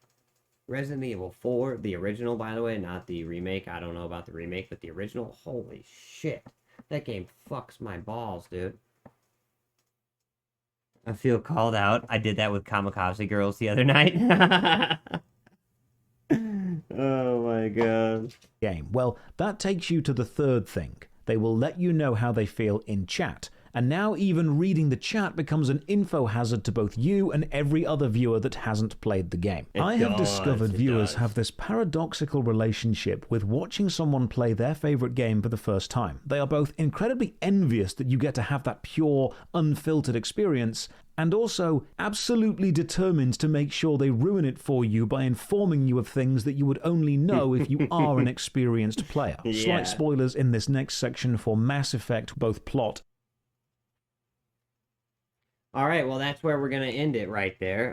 Resident Evil 4, the original, by the way, not the remake. I don't know about the remake, but the original, holy shit. That game fucks my balls, dude. I feel called out. I did that with Kamikaze Girls the other night. Oh my god. Game. Well, that takes you to the third thing. They will let you know how they feel in chat. And now even reading the chat becomes an info hazard to both you and every other viewer that hasn't played the game. I have discovered viewers have this paradoxical relationship with watching someone play their favorite game for the first time. They are both incredibly envious that you get to have that pure, unfiltered experience, and also absolutely determined to make sure they ruin it for you by informing you of things that you would only know if you are an experienced player. Slight spoilers in this next section for Mass Effect, both plot. All right, well, that's where we're going to end it right there.